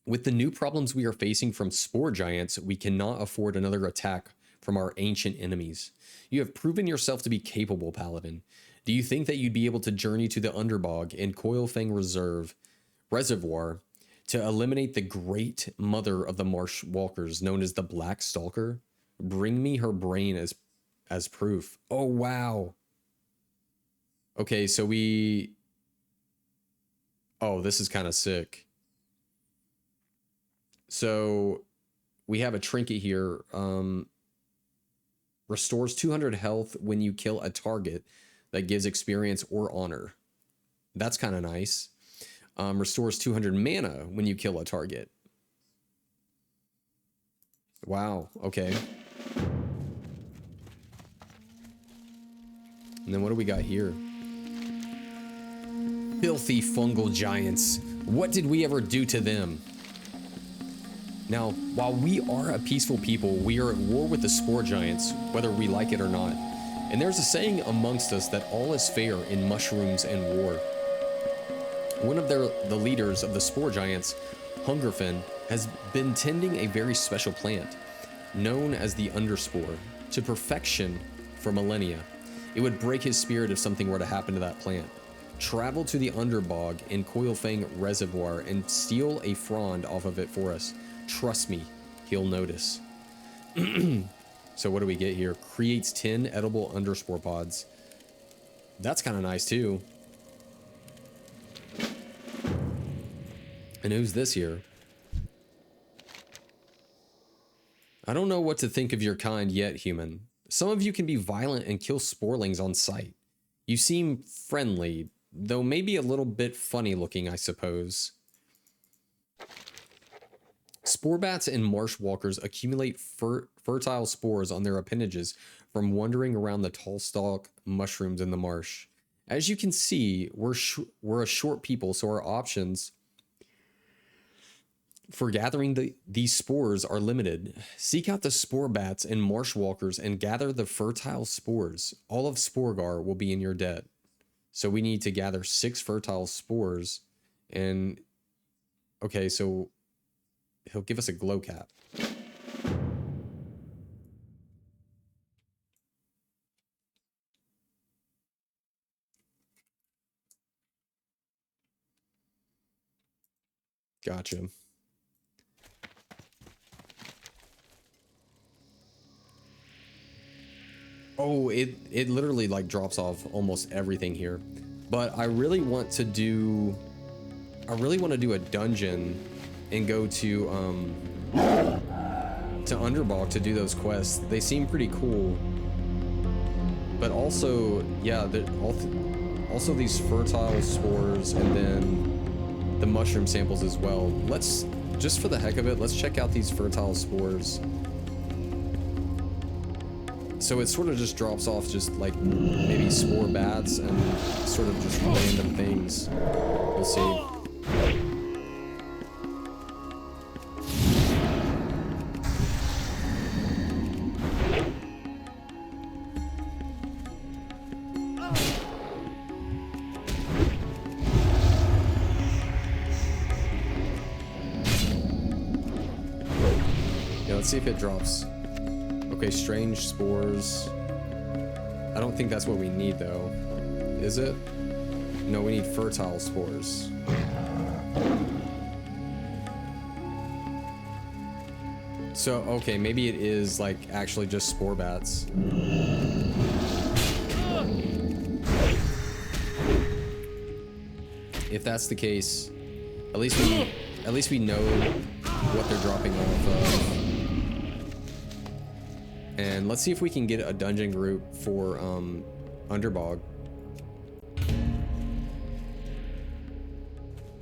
With the new problems we are facing from Spore Giants, we cannot afford another attack from our ancient enemies. You have proven yourself to be capable, Paladin. Do you think that you'd be able to journey to the Underbog and Coilfang Reservoir to eliminate the great mother of the Marsh Walkers, known as the Black Stalker? Bring me her brain as proof. Oh, wow. Okay, so oh, this is kind of sick. So we have a trinket here. Restores 200 health when you kill a target that gives experience or honor. That's kind of nice. Restores 200 mana when you kill a target. Wow, okay. And then what do we got here? Filthy fungal giants. What did we ever do to them? Now, while we are a peaceful people, we are at war with the Spore Giants, whether we like it or not. And there's a saying amongst us that all is fair in mushrooms and war. One of the leaders of the Spore Giants, Hungerfin, has been tending a very special plant, known as the Underspore, to perfection for millennia. It would break his spirit if something were to happen to that plant. Travel to the Underbog in Coilfang Reservoir and steal a frond off of it for us. Trust me, he'll notice. So what do we get here? Creates 10 edible Underspore pods. That's kind of nice too. And who's this here? I don't know what to think of your kind yet, human. Some of you can be violent and kill sporelings on sight. You seem friendly, though maybe a little bit funny looking, I suppose. Spore bats and marsh walkers accumulate fertile spores on their appendages from wandering around the tall stalk mushrooms in the marsh. As you can see, we're a short people, so our options for gathering these spores are limited. Seek out the spore bats and marsh walkers and gather the fertile spores. All of Sporeggar will be in your debt. So we need to gather 6 fertile spores. And okay, so he'll give us a glow cap. Gotcha. Oh, it literally like drops off almost everything here. But I really want to do a dungeon and go to Underbog to do those quests. They seem pretty cool. But also, yeah, also these fertile spores and then the mushroom samples as well. Let's, just for the heck of it, let's check out these fertile spores. So it sort of just drops off just like maybe spore bats and sort of just random things. We'll see. Yeah, let's see if it drops. Okay, strange spores. I don't think that's what we need though. Is it? No, we need fertile spores. So, okay, maybe it is like actually just spore bats. If that's the case, at least we know what they're dropping off of. And let's see if we can get a dungeon group for Underbog.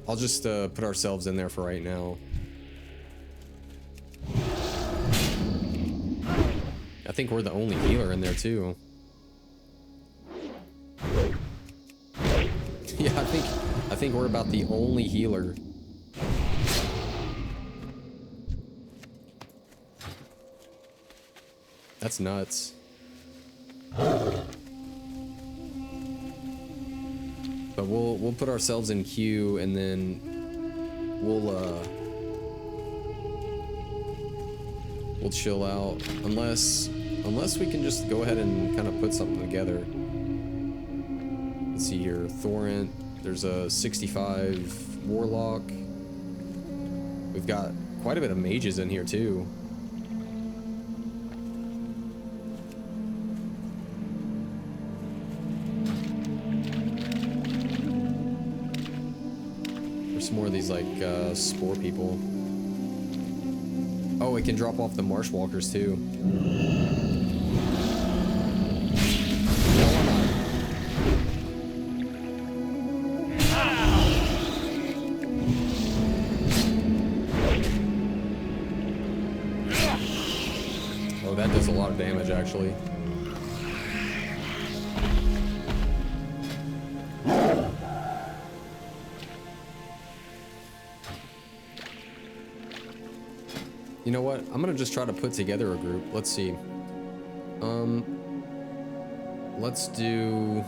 I'll just put ourselves in there for right now. I think we're the only healer in there too. Yeah, I think we're about the only healer. That's nuts. But we'll put ourselves in queue and then we'll chill out unless we can just go ahead and kind of put something together. Let's see here, Thorrent. There's a 65 warlock. We've got quite a bit of mages in here too. More of these like spore people. Oh, it can drop off the marsh walkers too. Oh, that does a lot of damage actually. You know what? I'm gonna just try to put together a group. Let's see. Let's do.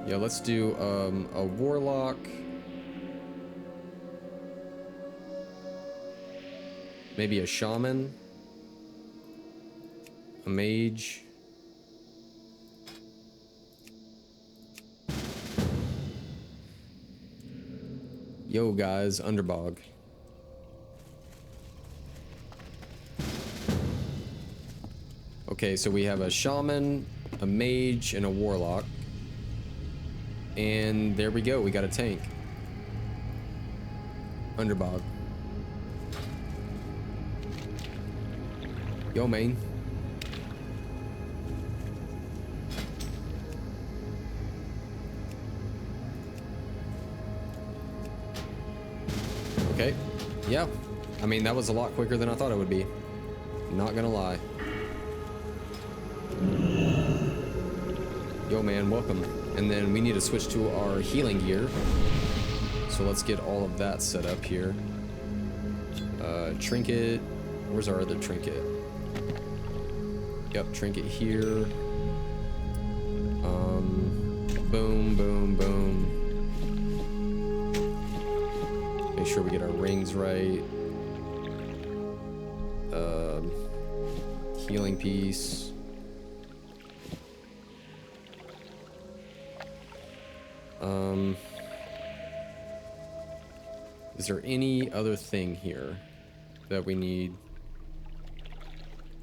Yeah, let's do a warlock. Maybe a shaman. A mage. Yo guys, Underbog. Okay, so we have a shaman, a mage, and a warlock. And there we go, we got a tank. Underbog. Yo, man. Okay. Yeah. I mean, that was a lot quicker than I thought it would be. Not gonna lie. Yo, man, welcome. And then we need to switch to our healing gear. So let's get all of that set up here. Trinket. Where's our other trinket? Yep, trinket here. Boom, boom, boom. Make sure we get our rings right. Healing piece. Is there any other thing here that we need?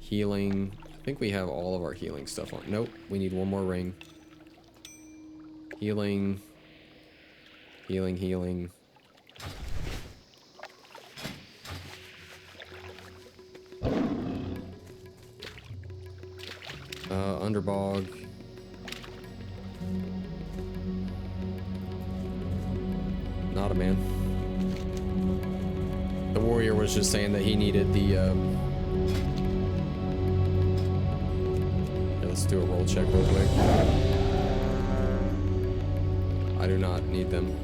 Healing. I think we have all of our healing stuff on. Nope, we need one more ring. Healing. Healing, healing. Underbog. Not a man. The warrior was just saying that he needed the, yeah, let's do a roll check real quick. I do not need them.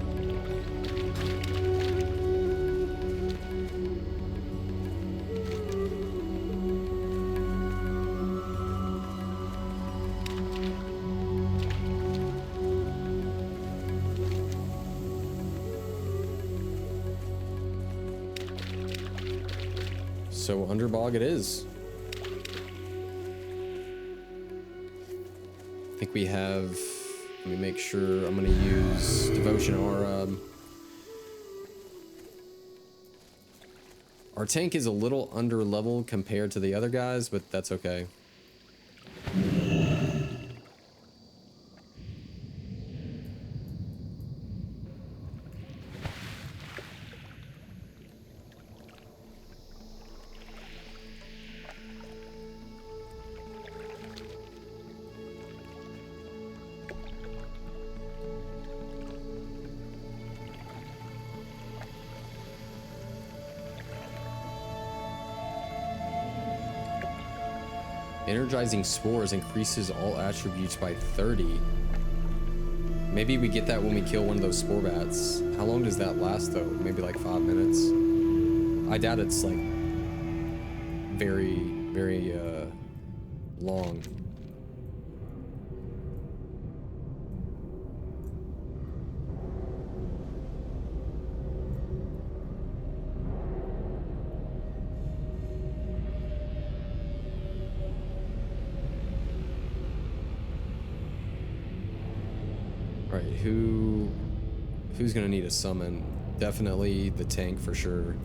So Underbog it is. I think we have, let me make sure, I'm gonna use Devotion. Our tank is a little under level compared to the other guys, but that's okay. Energizing spores increases all attributes by 30. Maybe we get that when we kill one of those spore bats. How long does that last though? Maybe like 5 minutes. I doubt it's like very, very long. Right, who's gonna need a summon? Definitely the tank for sure.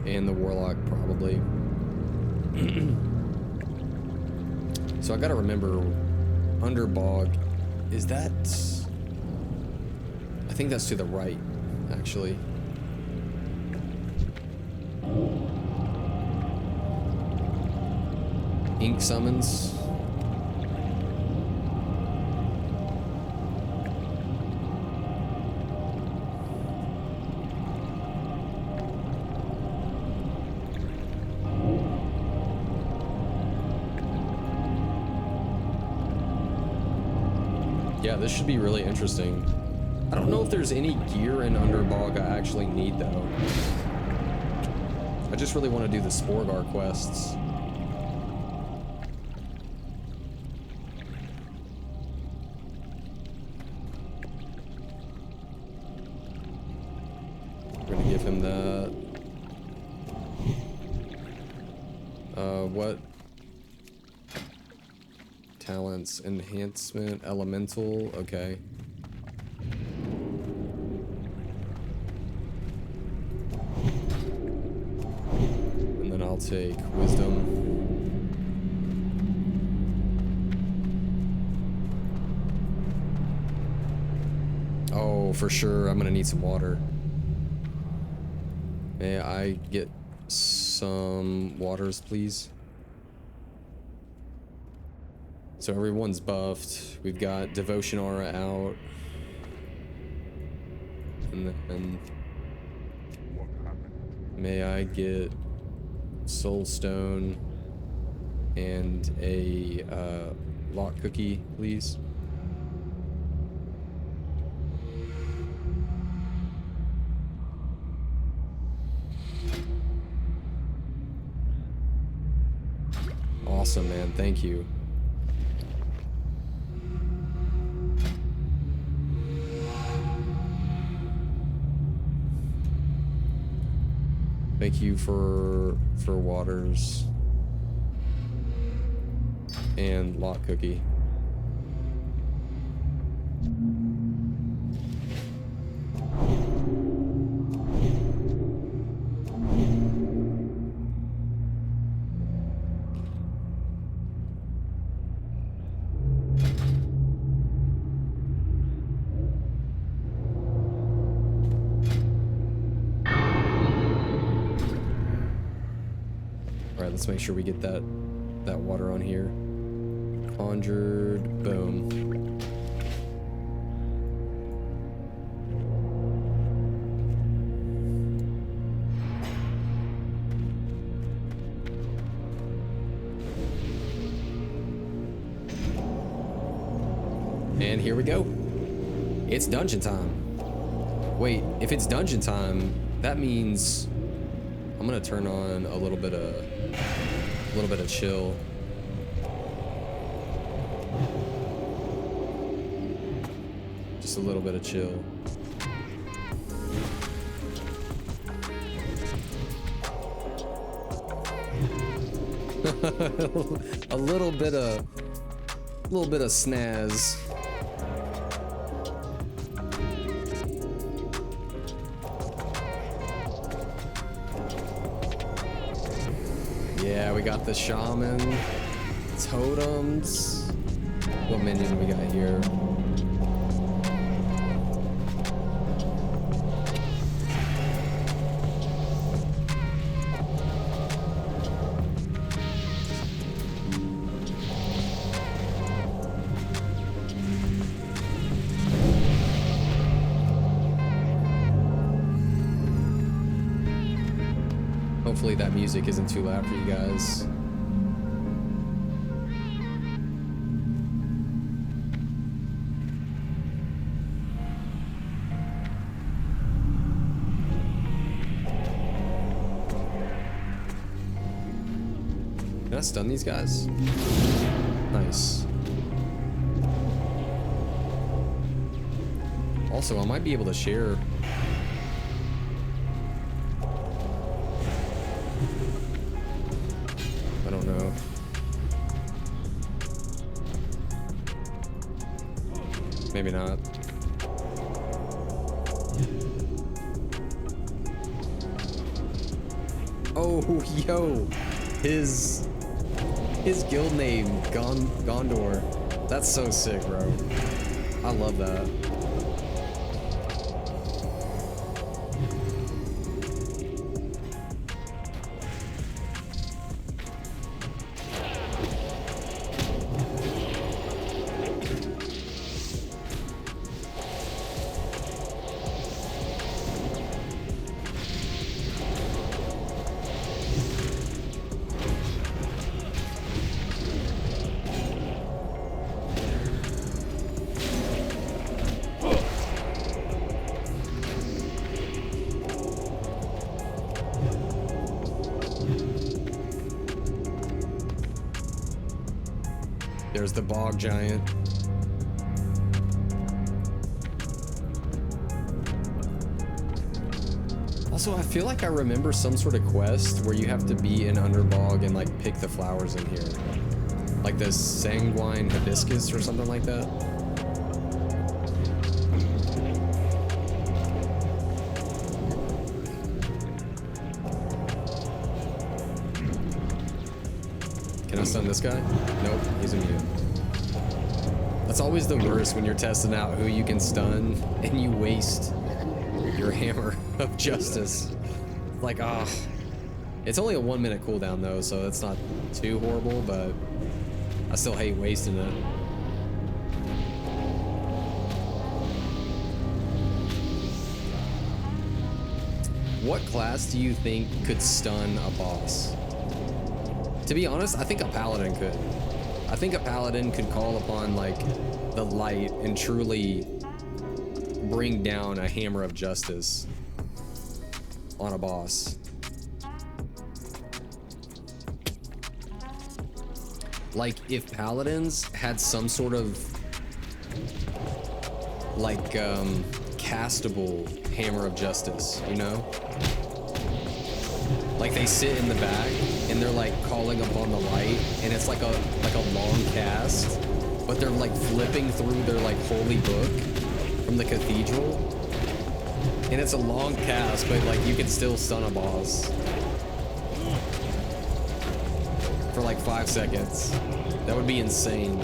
And the warlock probably. So I gotta remember, Underbog, is that? I think that's to the right, actually. Ink summons. Yeah, this should be really interesting. I don't know if there's any gear in Underbog I actually need, though. I just really want to do the Sporeggar quests. We're gonna give him that. What? Talents, enhancement, elemental, okay. I'll take wisdom. Oh, for sure, I'm gonna need some water. May I get some waters, please? So everyone's buffed. We've got Devotion Aura out. And then... May I get Soul Stone and a lock cookie, please? Awesome, man. Thank you. Thank you for waters and lock cookie. Let's make sure we get that water on here. Conjured, boom. And here we go. It's dungeon time. Wait, if it's dungeon time, that means I'm gonna turn on a little bit of chill. Just a little bit of chill. a little bit of snaz. Yeah, we got the shaman, totems. What minion we got here? Hopefully that music isn't too loud for you guys. Can I stun these guys? Nice. Also, I might be able to share. I don't know. Maybe not. Oh, yo, his guild name, Gondor. That's so sick, bro. I love that. There's the bog giant. Also, I feel like I remember some sort of quest where you have to be in Underbog and like pick the flowers in here. Like the sanguine hibiscus or something like that. Can I stun this guy? Nope, he's immune. That's always the worst when you're testing out who you can stun and you waste your hammer of justice. Like, ah. It's only a 1 minute cooldown though, so it's not too horrible, but I still hate wasting it. What class do you think could stun a boss? To be honest, I think a Paladin could. I think a Paladin could call upon like the light and truly bring down a hammer of justice on a boss. Like if Paladins had some sort of like castable hammer of justice, you know? Like they sit in the back and they're like calling upon the light, and it's like a long cast, but they're like flipping through their like holy book from the cathedral, and it's a long cast, but like you can still stun a boss for like 5 seconds. That would be insane.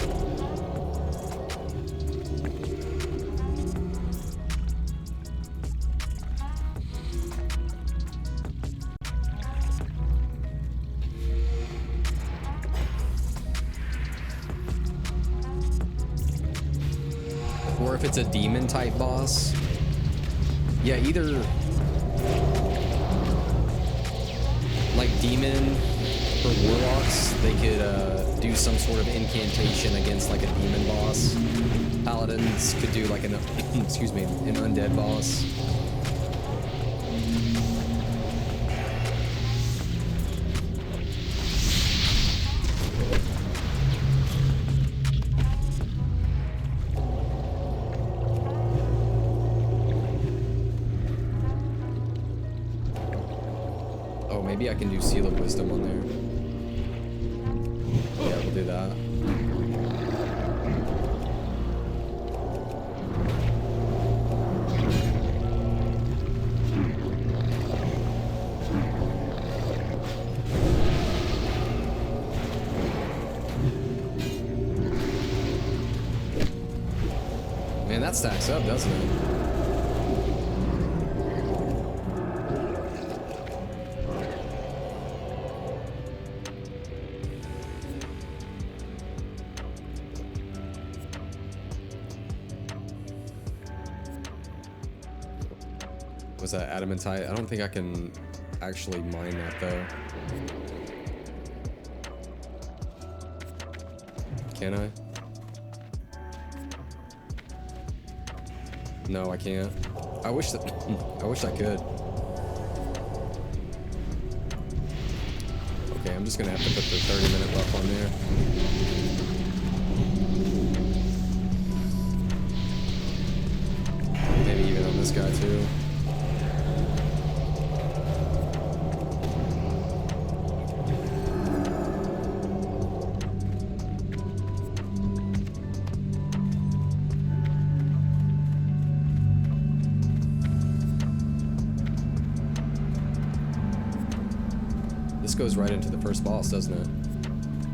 Or if it's a demon type boss, yeah, either like demon or warlocks, they could do some sort of incantation against like a demon boss. Paladins could do like an excuse me, an undead boss. Maybe I can do Seal of Wisdom on there. Yeah, we'll do that. Man, that stacks up, doesn't it? Was that adamantite? I don't think I can actually mine that though. Can I? No, I can't. I wish that I wish I could. Okay, I'm just gonna have to put the 30-minute buff on there. Maybe even on this guy too. Goes right into the first boss, doesn't it?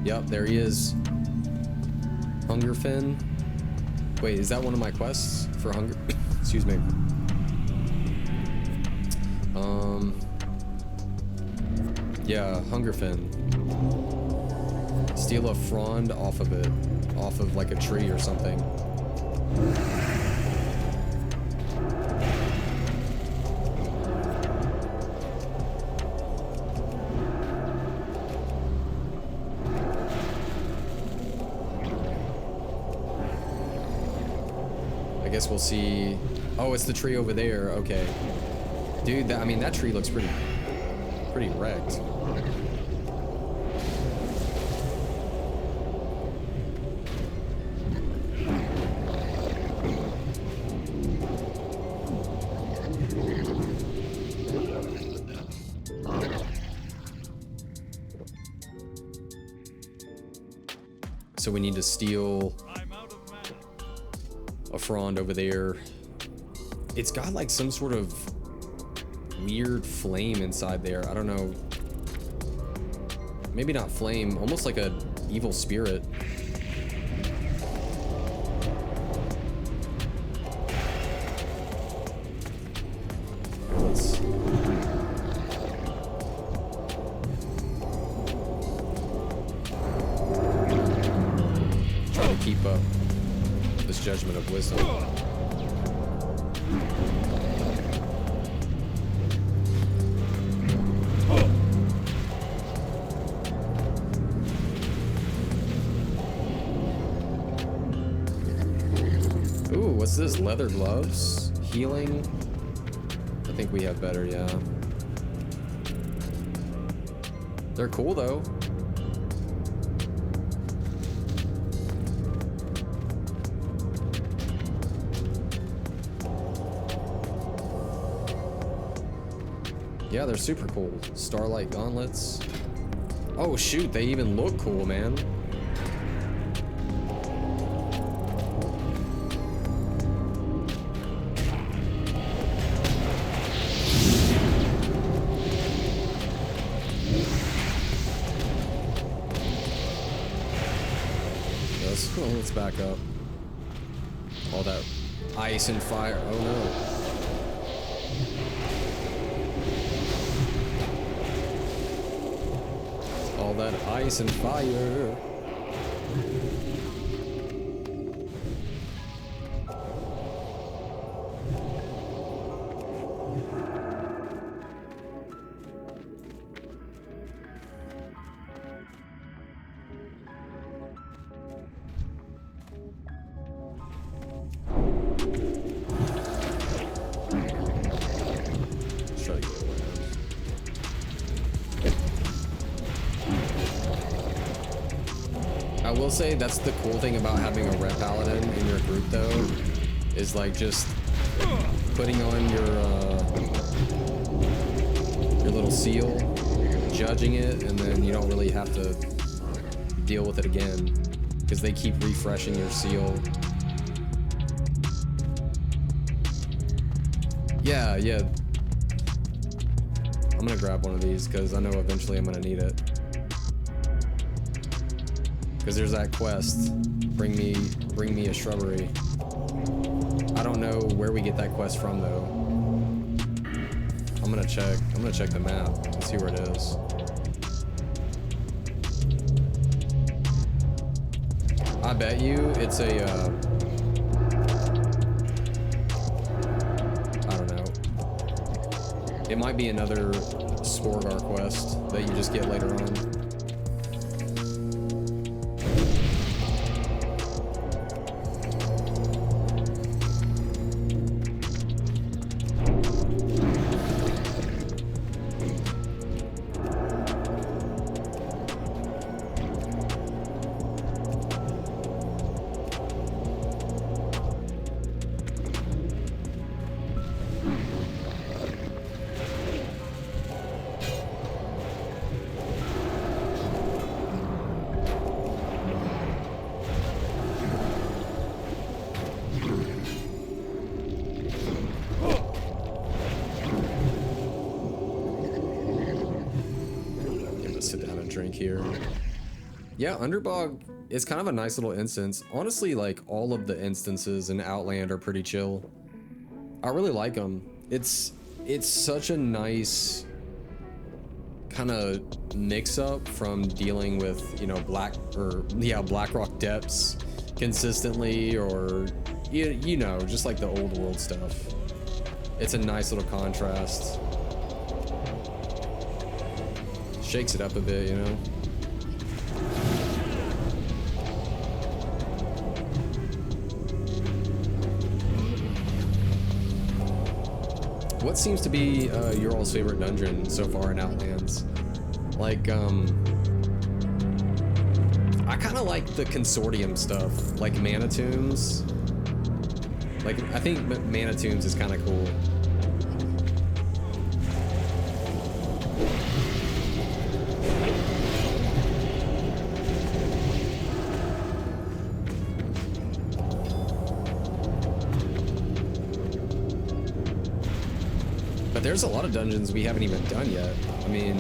Yep, there he is. Hunger Fin. Wait, is that one of my quests for hunger? Excuse me. Yeah, Hunger Fin. Steal a frond off of it, off of like a tree or something. I guess we'll see. Oh, it's the tree over there. Okay, dude. That, I mean, that tree looks pretty wrecked. So we need to steal a frond over there. It's got like some sort of weird flame inside there. I don't know. maybe not flame, almost like a evil spirit. Let's try to keep up this judgment of wisdom. Ooh, what's this? Leather gloves? Healing? I think we have better, yeah. They're cool though. Yeah, they're super cool. Starlight gauntlets. Oh shoot, they even look cool, man. Let's back up. All that ice and fire. Oh no. All that ice and fire. I will say that's the cool thing about having a red paladin in your group though, is like just putting on your little seal, judging it, and then you don't really have to deal with it again because they keep refreshing your seal. Yeah, yeah. I'm gonna grab one of these because I know eventually I'm gonna need it. Because there's that quest, bring me a shrubbery. I don't know where we get that quest from though. I'm gonna check the map and see where it is. I bet you it's a, I don't know. It might be another Sporeggar quest that you just get later on. Here. Yeah, Underbog is kind of a nice little instance. Honestly, like all of the instances in Outland are pretty chill. I really like them. It's such a nice kind of mix up from dealing with, you know, Blackrock depths consistently, or you know, just like the old world stuff. It's a nice little contrast. Shakes it up a bit, you know. What seems to be your all's favorite dungeon so far in Outlands? Like, I kind of like the consortium stuff, like Mana Tombs. Like, I think Mana Tombs is kind of cool. There's a lot of dungeons we haven't even done yet. I mean,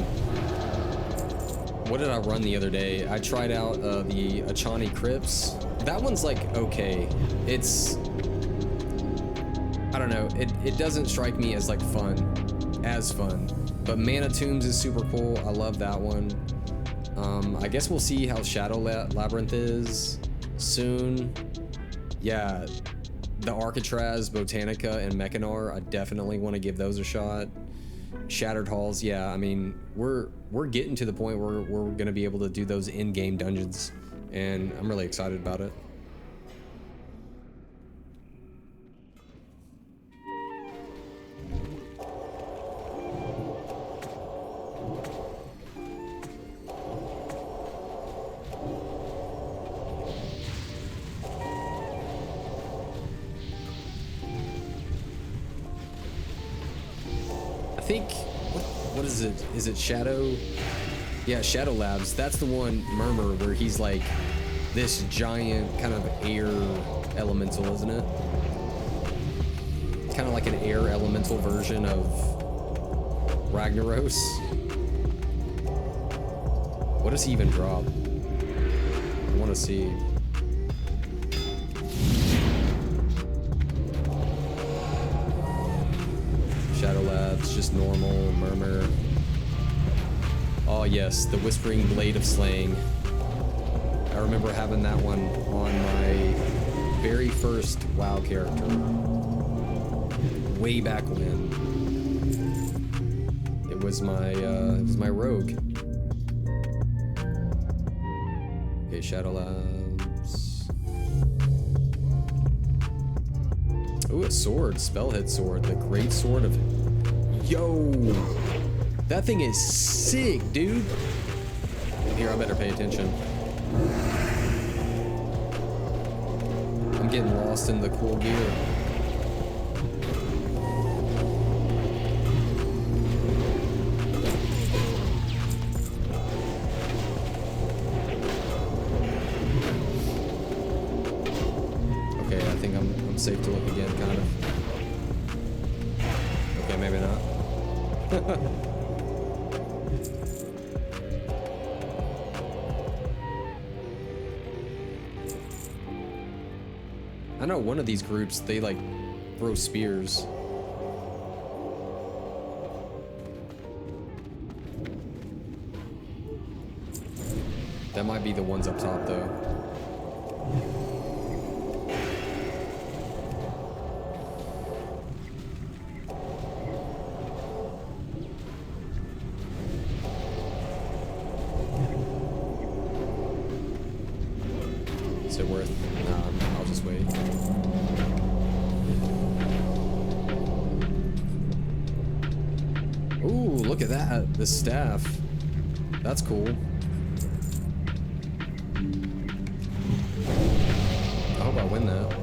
what did I run the other day? I tried out the Achani Crypts. That one's like okay. It's, I don't know. It doesn't strike me as like fun, But Mana Tombs is super cool. I love that one. I guess we'll see how Shadow Labyrinth is soon. Yeah, the Arcatraz, Botanica, and Mechanar, I definitely want to give those a shot. Shattered Halls, yeah, I mean, we're getting to the point where we're going to be able to do those in-game dungeons, and I'm really excited about it. I think, what is it? Is it Shadow? Yeah, Shadow Labs. That's the one, Murmur, where he's like this giant kind of air elemental, isn't it? Kind of like an air elemental version of Ragnaros. What does he even drop? I want to see. Shadow Labs, just normal, Murmur. Oh yes, the Whispering Blade of Slaying. I remember having that one on my very first WoW character. Way back when. It was my rogue. Okay, Shadow Labs. Ooh, a sword, Spellhead Sword, the Great Sword of... Yo! That thing is sick, dude! Here, I better pay attention. I'm getting lost in the cool gear. Okay, I think I'm safe to look again, kind of. Okay, maybe not. I know one of these groups, they like throw spears. That might be the ones up top though. Is it worth? Nah, I'll just wait. Ooh, look at that. The staff. That's cool. I hope I win that.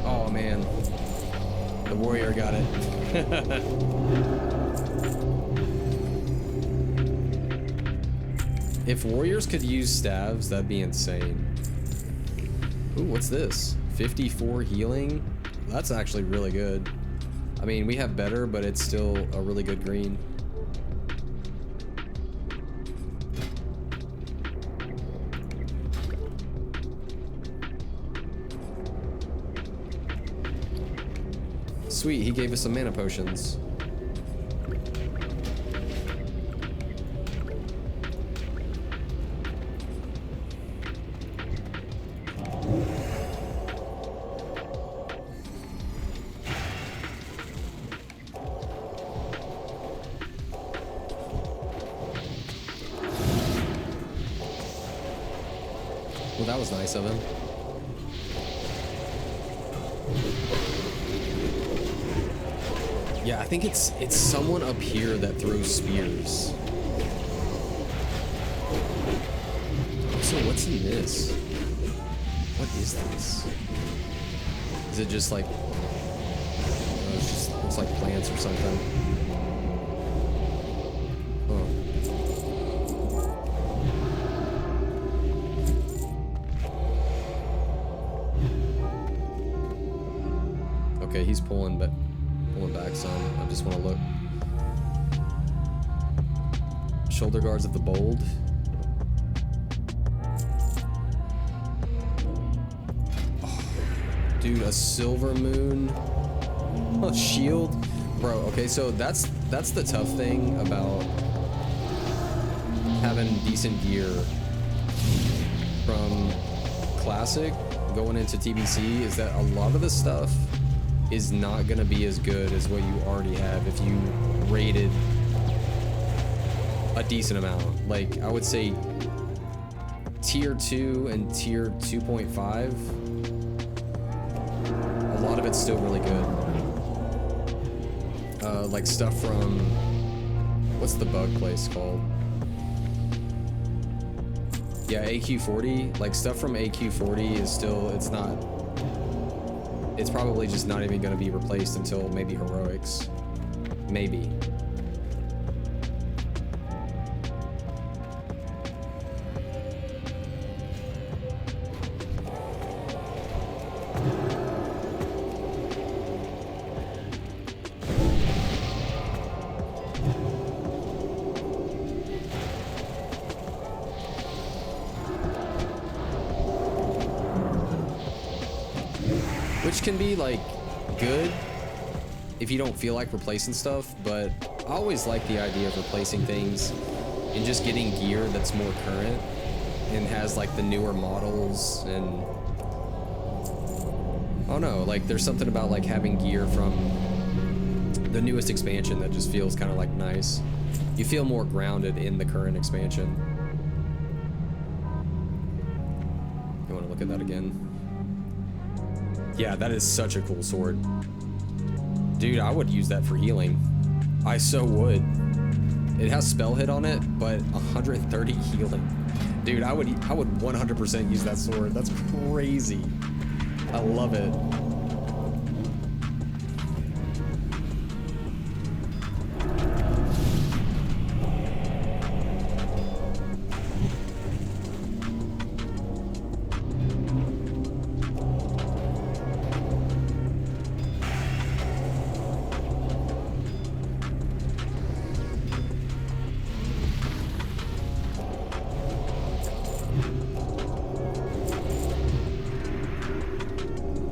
Oh man, the warrior got it. If warriors could use staves, that'd be insane. Ooh, what's this? 54 healing? That's actually really good. I mean, we have better, but it's still a really good green. Sweet, he gave us some mana potions. Well, that was nice of him. Yeah, I think it's someone up here that throws spears. So what's in this? What is this? Is it just like Looks like plants or something. Oh. Okay, he's pulling back some. I just want to look. Shoulder guards of the bold. Oh, dude, a silver moon. A shield, bro. Okay, so that's the tough thing about having decent gear from Classic going into TBC is that a lot of the stuff is not gonna be as good as what you already have if you rated a decent amount. Like, I would say tier 2 and tier 2.5, a lot of it's still really good. Like stuff from, what's the bug place called? Yeah, AQ40, like stuff from AQ40 is still, it's probably just not even gonna be replaced until maybe Heroics. Maybe. Which can be like good if you don't feel like replacing stuff, but I always like the idea of replacing things and just getting gear that's more current and has like the newer models. And I don't know, like there's something about like having gear from the newest expansion that just feels kind of like nice. You feel more grounded in the current expansion. You want to look at that again? Yeah, that is such a cool sword. Dude, I would use that for healing. I so would. It has spell hit on it, but 130 healing. Dude, I would 100% use that sword. That's crazy. I love it.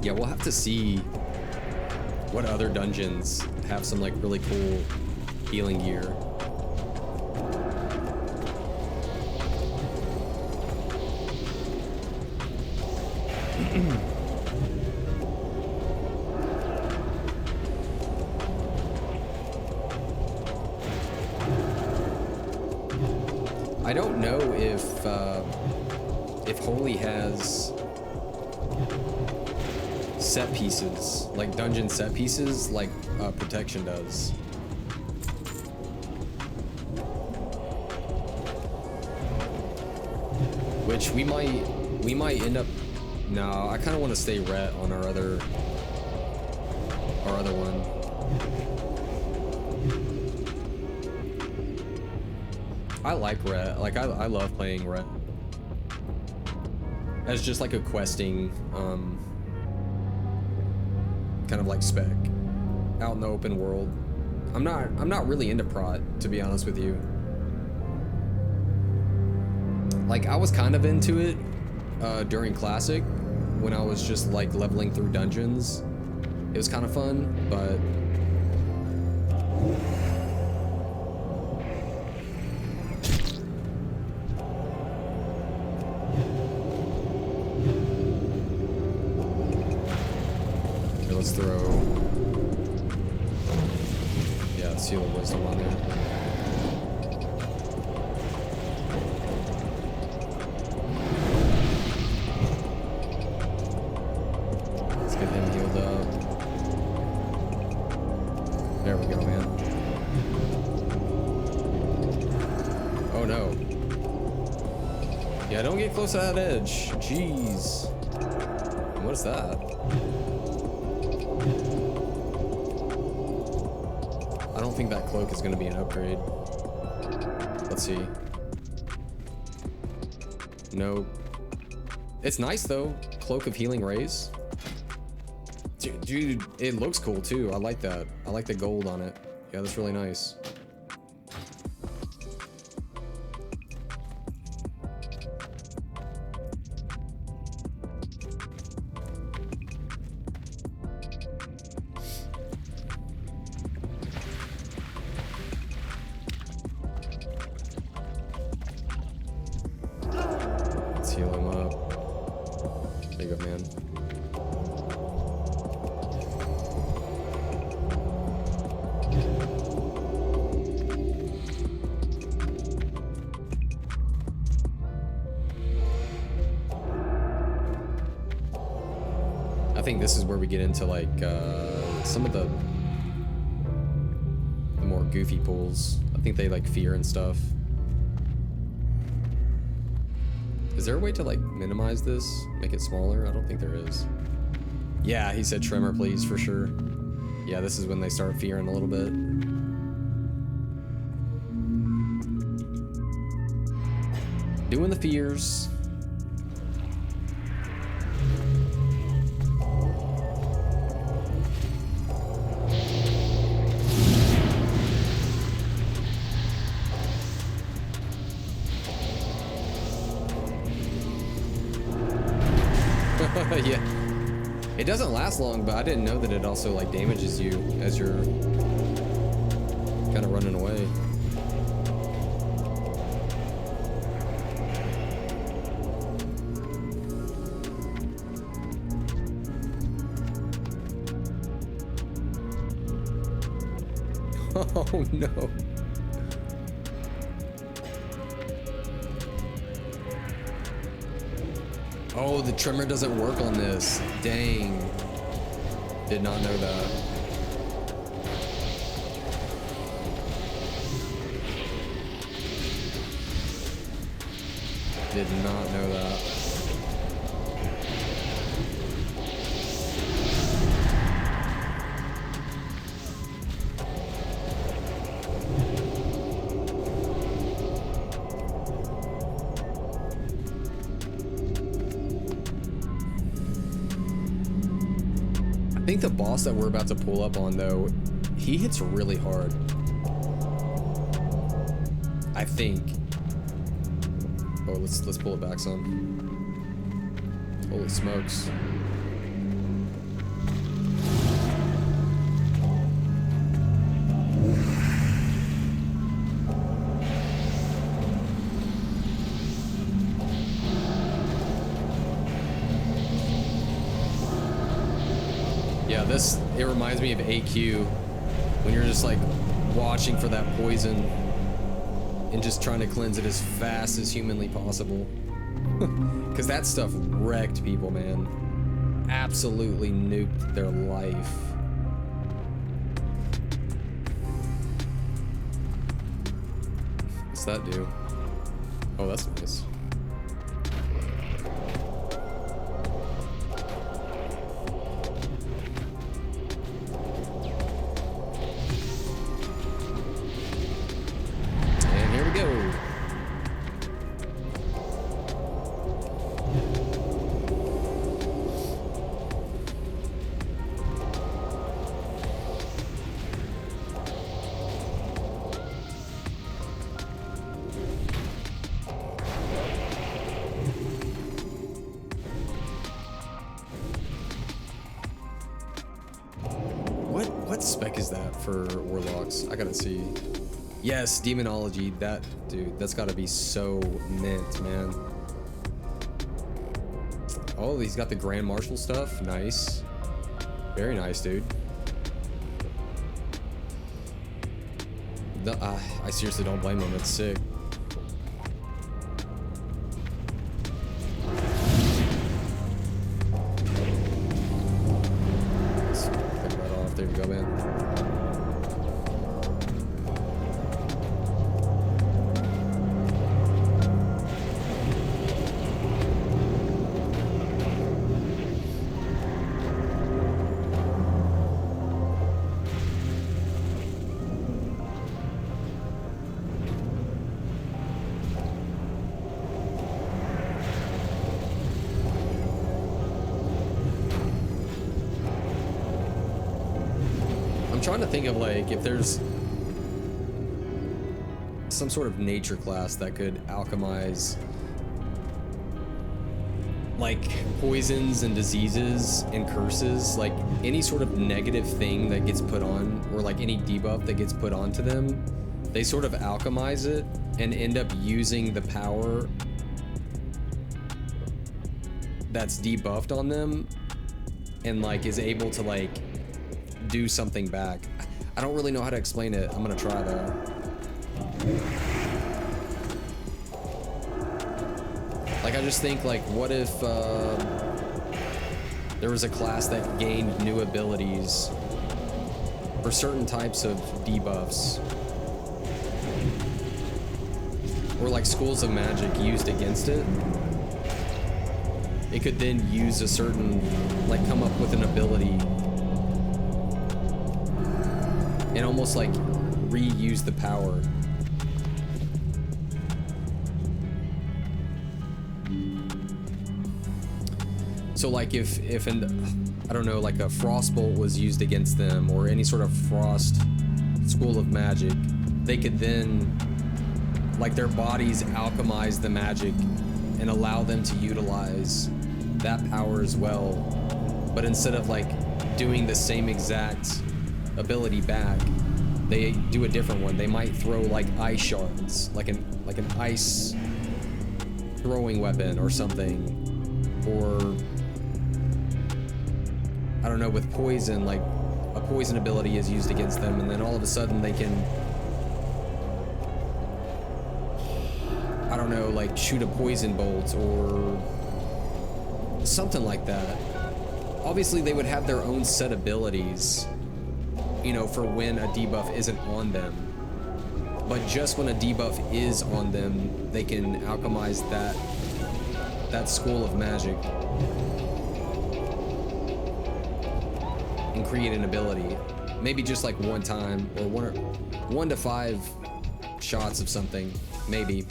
Yeah, we'll have to see what other dungeons have some like really cool healing gear. I don't know if Holy has set pieces, like dungeon set pieces, like Protection does. Which we might end up. No, I kind of want to stay ret on our other one. I like ret. Like I love playing ret as just like a questing kind of like spec out in the open world. I'm not really into prot, to be honest with you. Like I was kind of into it during Classic when I was just like leveling through dungeons. It was kind of fun, but let's throw, yeah, Seal of Wisdom on there. Let's get him healed up. There we go, man. Oh no. Yeah, don't get close to that edge. Jeez. What's that? don't think that cloak is going to be an upgrade. Let's see. No. It's nice though. Cloak of Healing Rays. Dude, it looks cool too. I like that. I like the gold on it. Yeah, that's really nice. Let's heal him up. There you go, man. I think this is where we get into like some of the more goofy pulls. I think they like fear and stuff. Is there a way to like minimize this? Make it smaller? I don't think there is. Yeah, he said tremor please for sure. Yeah, this is when they start fearing a little bit. Doing the fears. Yeah, it doesn't last long, but I didn't know that it also like damages you as you're kind of running away. Oh no. Oh, the tremor doesn't work on this. Dang. Did not know that. Did not know that. I think the boss that we're about to pull up on though, he hits really hard. I think. Oh, let's pull it back some. Holy smokes. Yeah, it reminds me of AQ when you're just like watching for that poison and just trying to cleanse it as fast as humanly possible. Because that stuff wrecked people, man. Absolutely nuked their life. What's that do? Oh, that's nice. What spec is that for warlocks? I gotta see. Yes, demonology. That dude, that's gotta be so mint, man. Oh, he's got the Grand Marshal stuff. Nice. Very nice, dude. I seriously don't blame him. It's sick. Let's pick that off. There you go, man. I'm trying to think of like if there's some sort of nature class that could alchemize like poisons and diseases and curses, like any sort of negative thing that gets put on, or like any debuff that gets put onto them, they sort of alchemize it and end up using the power that's debuffed on them and like is able to like do something back. I don't really know how to explain it. I'm gonna try though. Like I just think like, what if there was a class that gained new abilities for certain types of debuffs, or like schools of magic used against it. It could then use a certain, like come up with an ability and almost like reuse the power. So like if I don't know, like a frostbolt was used against them, or any sort of frost school of magic, they could then, like their bodies alchemize the magic and allow them to utilize that power as well. But instead of like doing the same exact ability back, they do a different one. They might throw like ice shards, like an ice throwing weapon or something, or I don't know, with poison, like a poison ability is used against them, and then all of a sudden they can, I don't know, like shoot a poison bolt or something like that. Obviously they would have their own set abilities, you know, for when a debuff isn't on them. But just when a debuff is on them, they can alchemize that school of magic and create an ability. Maybe just like one time, or 1 to 5 shots of something, maybe.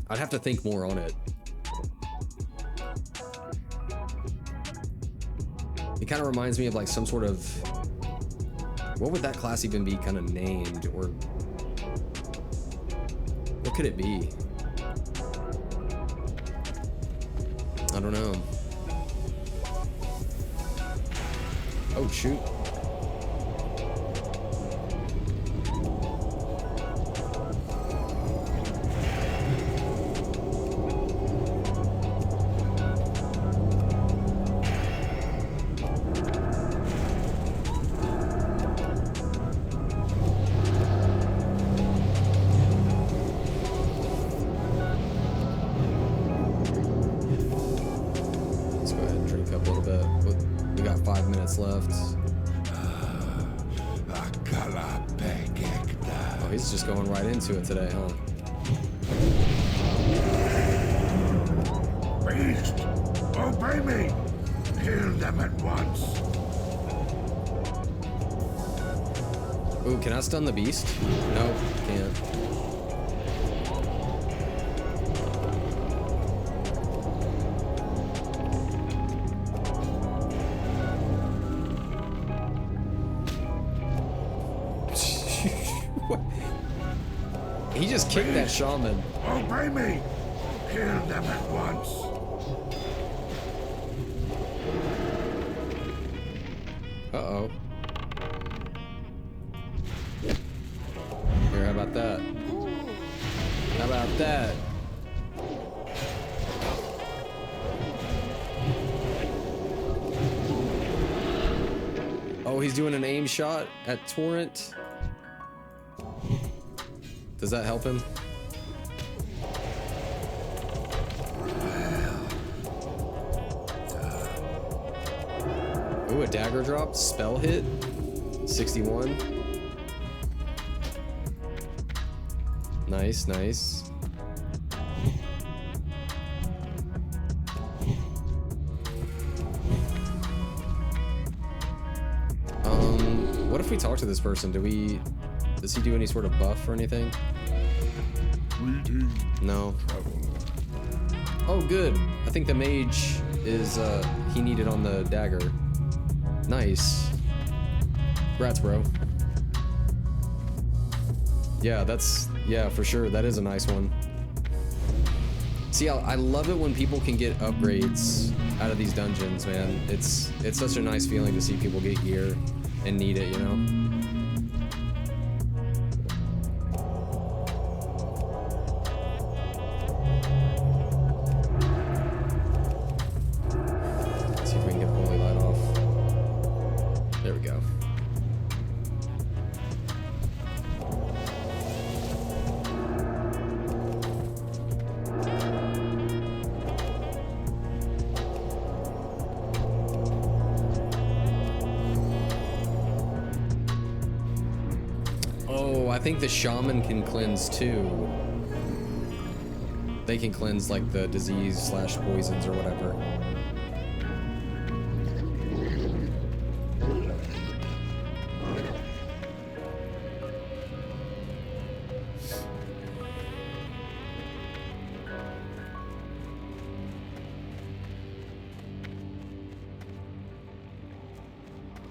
I'd have to think more on it. It kind of reminds me of like some sort of, what would that class even be kind of named, or what could it be? I don't know. Oh shoot. Let's go ahead and drink up a little bit. We got 5 minutes left. Oh, he's just going right into it today, huh? Beast, obey me. Kill them at once. Ooh, can I stun the beast? No, can't. He just kicked that shaman. Obey me. Kill them at once. Uh-oh. Here, how about that? How about that? Oh, he's doing an aim shot at Torrent. Does that help him? Ooh, a dagger drop, spell hit, 61. Nice, nice. What if we talk to this person? Does he do any sort of buff or anything? No. Oh, good. I think the mage is, he needed on the dagger. Nice. Congrats, bro. Yeah, yeah, for sure. That is a nice one. See, I love it when people can get upgrades out of these dungeons, man. It's such a nice feeling to see people get gear and need it, you know? Let's see if we can get Holy Light off. There we go. I think the shaman can cleanse too. They can cleanse like the disease slash poisons or whatever.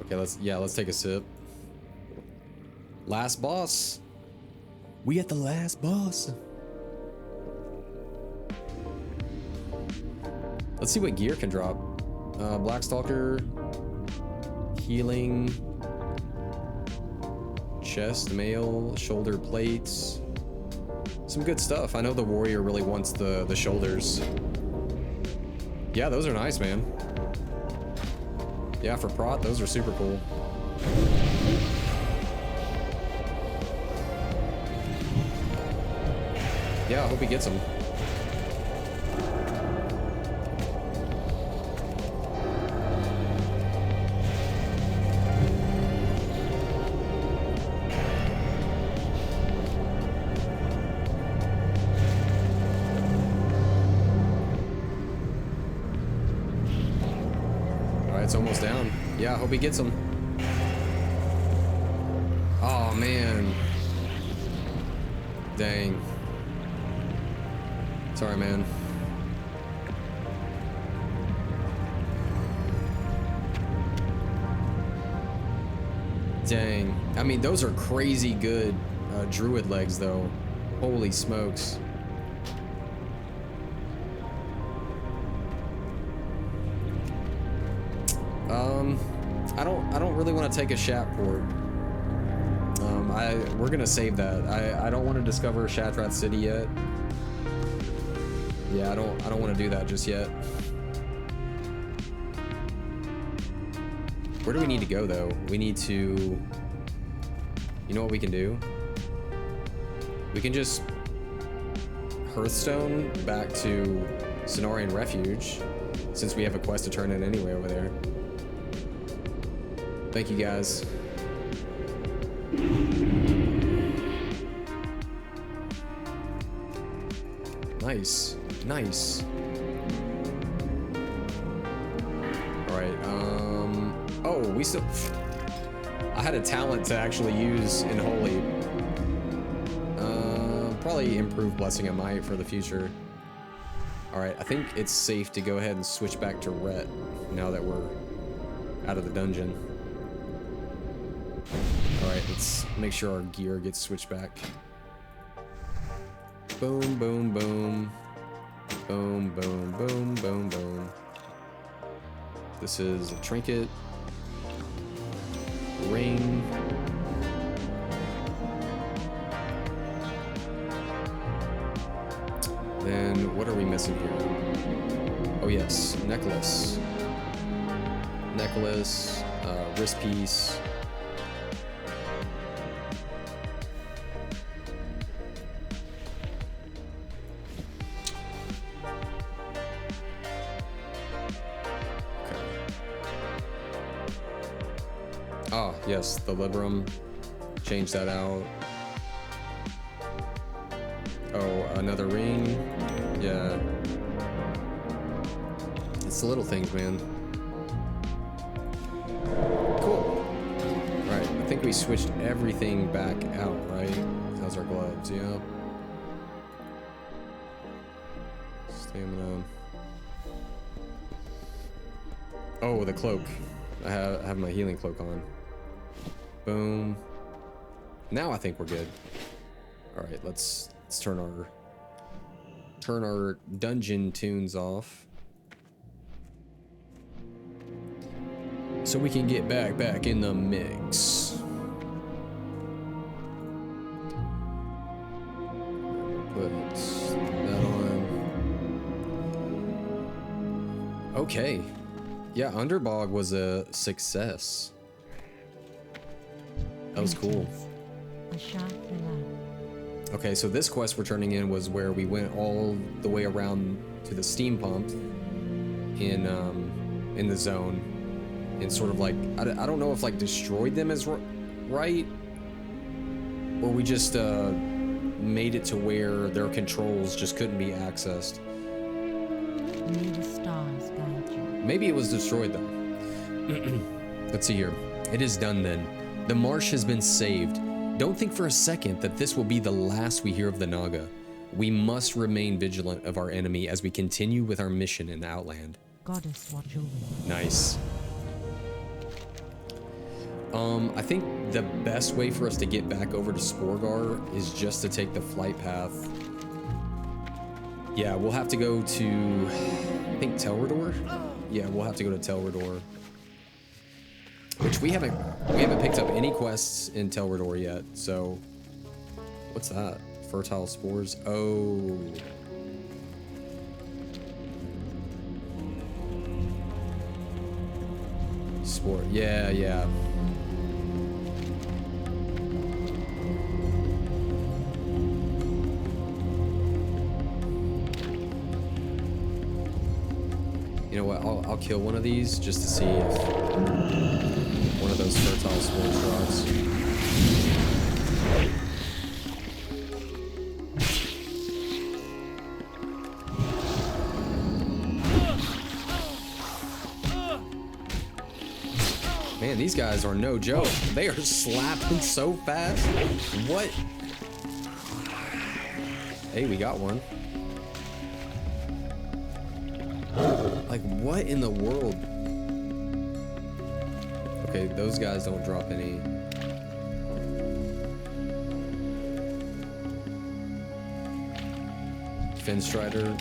Okay, let's take a sip. Last boss. We at the last boss. Let's see what gear can drop. Blackstalker, healing, chest, mail, shoulder plates. Some good stuff. I know the warrior really wants the shoulders. Yeah, those are nice, man. Yeah, for prot, those are super cool. Yeah, I hope he gets them. Alright, it's almost down. Yeah, I hope he gets them. Oh, man. Dang. Sorry, man. Dang. I mean, those are crazy good druid legs, though. Holy smokes. I don't really want to take a shat port. We're gonna save that. I don't want to discover Shattrath City yet. Yeah, I don't want to do that just yet. Where do we need to go though? We need to... You know what we can do? We can just Hearthstone back to Cenarian Refuge, since we have a quest to turn in anyway over there. Thank you guys. Nice. Nice. Alright, oh, we still... I had a talent to actually use in Holy. Probably improve Blessing of Might for the future. Alright, I think it's safe to go ahead and switch back to Ret now that we're out of the dungeon. Alright, let's make sure our gear gets switched back. Boom, boom, boom. Boom, boom, boom, boom, boom. This is a trinket. Ring. Then what are we missing here? Oh yes, necklace. Necklace, wrist piece. Ah, yes, the Librum. Change that out. Oh, another ring. Yeah. It's the little things, man. Cool. Alright, I think we switched everything back out, right? How's our gloves? Yep. Stamina. Oh, the cloak. I have my healing cloak on. Boom. Now I think we're good. All right, let's turn our dungeon tunes off, so we can get back in the mix. Put that on. Okay. Yeah, Underbog was a success. That was cool. Okay, so this quest we're turning in was where we went all the way around to the steam pump in the zone, and sort of like I don't know if like destroyed them is right, or we just made it to where their controls just couldn't be accessed. May the stars guide you. Maybe it was destroyed though. Let's see here. It is done then. The marsh has been saved. Don't think for a second that this will be the last we hear of the Naga. We must remain vigilant of our enemy as we continue with our mission in the Outland. Goddess watch over you. Nice. I think the best way for us to get back over to Sporeggar is just to take the flight path. Yeah, we'll have to go to, I think, Telrador? Yeah, we'll have to go to Telrador. Which we haven't picked up any quests in Telrador yet, so what's that? Fertile spores. Oh. Spore. Yeah. You know what? I'll kill one of these just to see if one of those fertile spores drops. Man, these guys are no joke. They are slapping so fast. What? Hey, we got one. Like, what in the world? Okay, those guys don't drop any. Finstrider.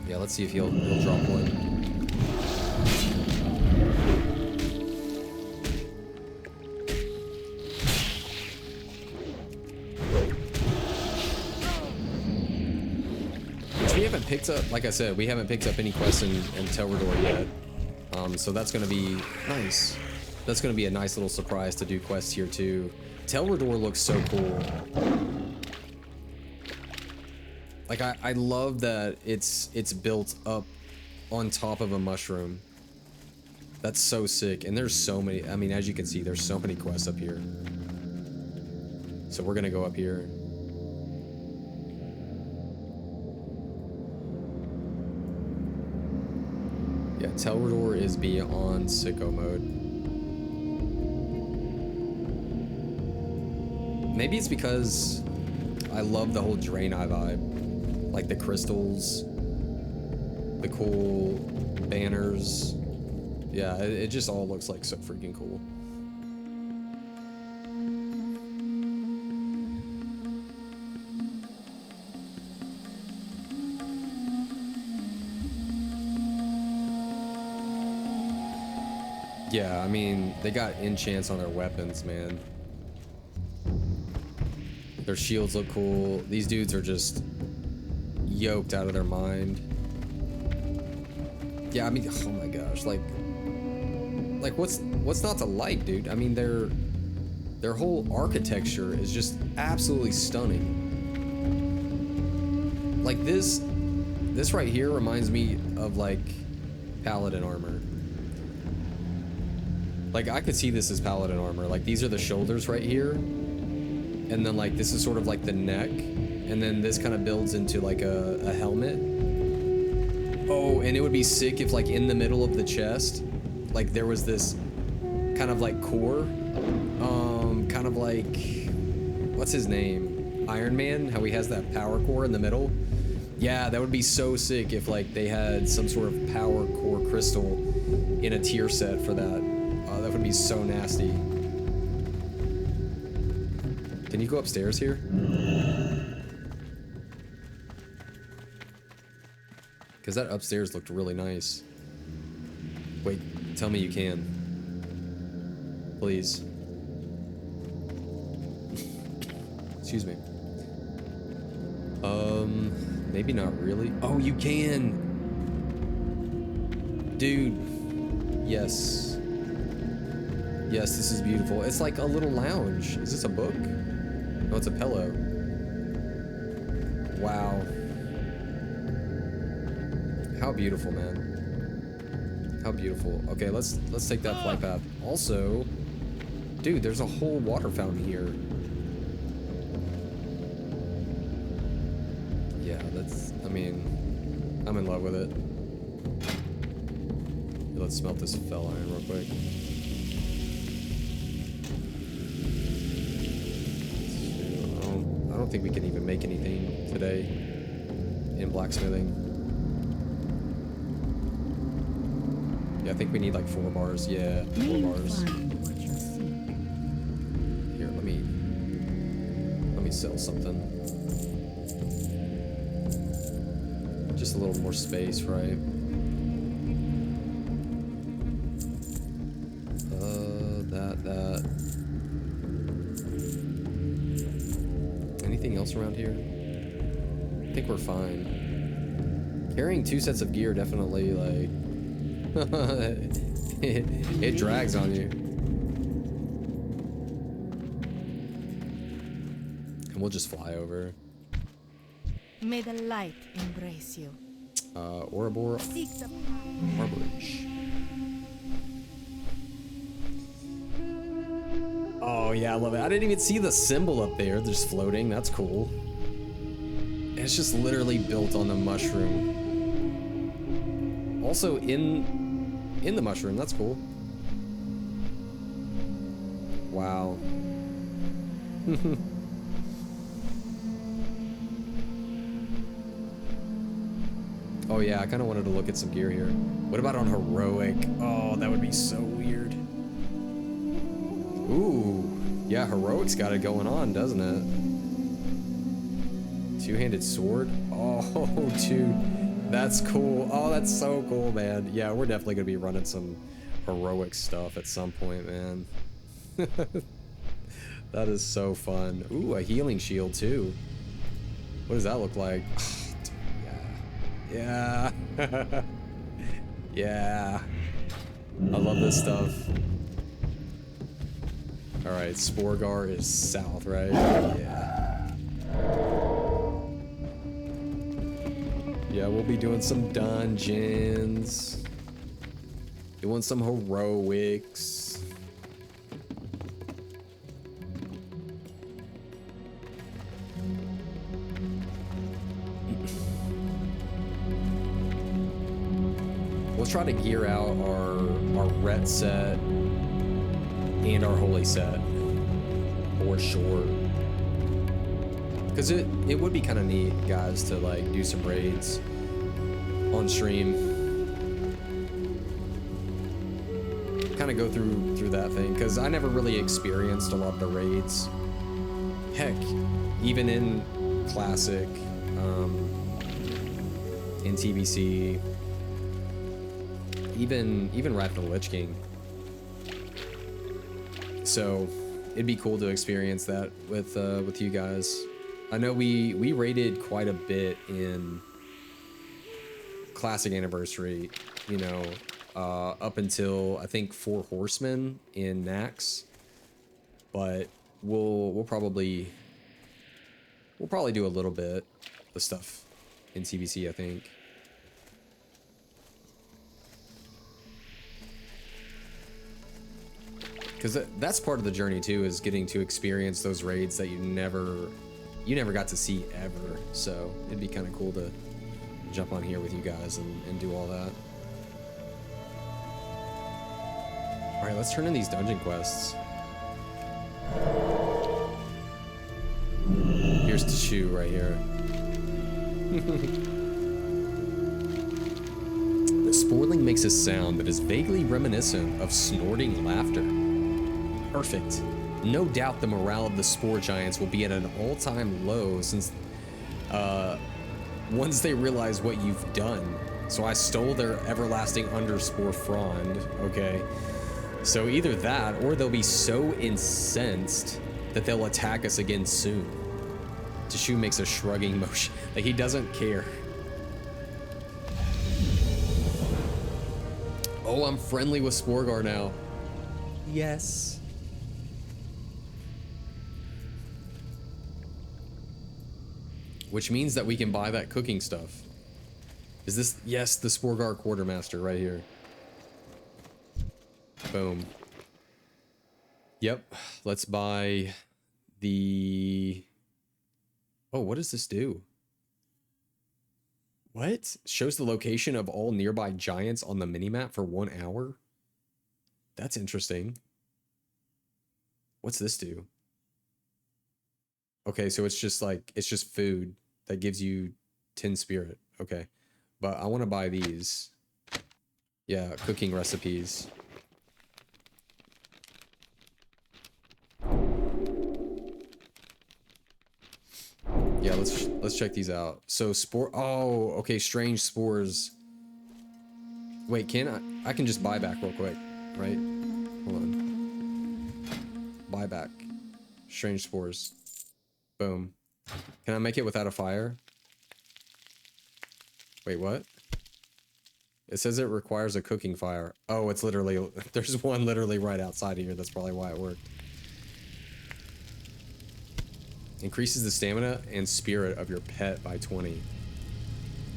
Yeah, let's see if he'll drop one. We haven't picked up, like I said, we haven't picked up any quests in Telrador yet. So that's gonna be nice. That's gonna be a nice little surprise to do quests here too. Telrador looks so cool. Like I love that it's built up on top of a mushroom. That's so sick. And there's so many, I mean, as you can see, there's so many quests up here. So we're gonna go up here. Yeah, Telrador is beyond sicko mode. Maybe it's because I love the whole Draenei vibe. Like the crystals, the cool banners. Yeah, it just all looks like so freaking cool. Yeah, I mean, they got enchants on their weapons, man. Their shields look cool. These dudes are just yoked out of their mind. Yeah, I mean, oh my gosh, like what's not to like, dude? I mean, their whole architecture is just absolutely stunning. Like this right here reminds me of like Paladin armor. Like, I could see this as Paladin armor. Like, these are the shoulders right here. And then, like, this is sort of like the neck. And then this kind of builds into, like, a helmet. Oh, and it would be sick if, like, in the middle of the chest, like, there was this kind of, like, core. Kind of like... What's his name? Iron Man? How he has that power core in the middle? Yeah, that would be so sick if like they had some sort of power core crystal in a tier set for that. That would be so nasty. Can you go upstairs here? Because that upstairs looked really nice. Wait, tell me you can. Please. Excuse me. Maybe not really. Oh, you can! Dude. Yes. Yes, this is beautiful. It's like a little lounge. Is this a book? No, it's a pillow. Wow. How beautiful, man. How beautiful. Okay, let's take that flight path. Also, dude, there's a whole water fountain here. Yeah, I mean, I'm in love with it. Let's smelt this fell iron real quick. I don't think we can even make anything today in blacksmithing. Yeah, I think we need like 4 bars. Yeah, 4 bars. Here, let me sell something. Just a little more space, right? That. Anything else around here? I think we're fine. Carrying 2 sets of gear definitely like it drags on you. And we'll just fly over. May the light embrace you. Ouroboros. Seek the Harborage. Oh yeah, I love it. I didn't even see the symbol up there, just floating. That's cool. It's just literally built on the mushroom. Also in the mushroom, that's cool. Wow. Oh yeah, I kind of wanted to look at some gear here. What about on heroic? Oh, that would be so weird. Ooh, yeah, heroic's got it going on, doesn't it? 2-handed sword. Oh, dude, that's cool. Oh, that's so cool, man. Yeah, we're definitely gonna be running some heroic stuff at some point, man. That is so fun. Ooh, a healing shield too. What does that look like? Yeah. Yeah. I love this stuff. Alright, Sporeggar is south, right? Yeah. Yeah, we'll be doing some dungeons. Doing some heroics. We'll try to gear out our ret set and our holy set for sure. Because it would be kind of neat, guys, to like do some raids on stream. Kind of go through that thing, because I never really experienced a lot of the raids. Heck, even in Classic, in TBC, even Wrath of the Lich King. So it'd be cool to experience that with you guys. I know we raided quite a bit in Classic Anniversary, you know, up until I think 4 Horsemen in Nax. But we'll probably do a little bit of stuff in TBC, I think. Because that's part of the journey too, is getting to experience those raids that you never got to see ever. So it'd be kind of cool to jump on here with you guys and do all that. All right, let's turn in these dungeon quests. Here's Tashu right here. The sporling makes a sound that is vaguely reminiscent of snorting laughter. Perfect. No doubt the morale of the spore giants will be at an all-time low since once they realize what you've done. So I stole their everlasting underspore frond, okay? So either that, or they'll be so incensed that they'll attack us again soon. Teshu makes a shrugging motion, like he doesn't care. Oh, I'm friendly with Sporeggar now. Yes. Which means that we can buy that cooking stuff. Is this? Yes, the Sporeggar quartermaster right here. Boom. Yep. Let's buy the... Oh, what does this do? What? Shows the location of all nearby giants on the minimap for 1 hour? That's interesting. What's this do? Okay, so it's just like, it's just food that gives you 10 spirit. Okay. But I want to buy these. Yeah, cooking recipes. Yeah, let's check these out. So oh, okay, strange spores. Wait, I can just buy back real quick, right? Hold on. Buy back. Strange spores. Boom. Can I make it without a fire? Wait, what? It says it requires a cooking fire. Oh, it's literally, there's one literally right outside of here. That's probably why it worked. Increases the stamina and spirit of your pet by 20.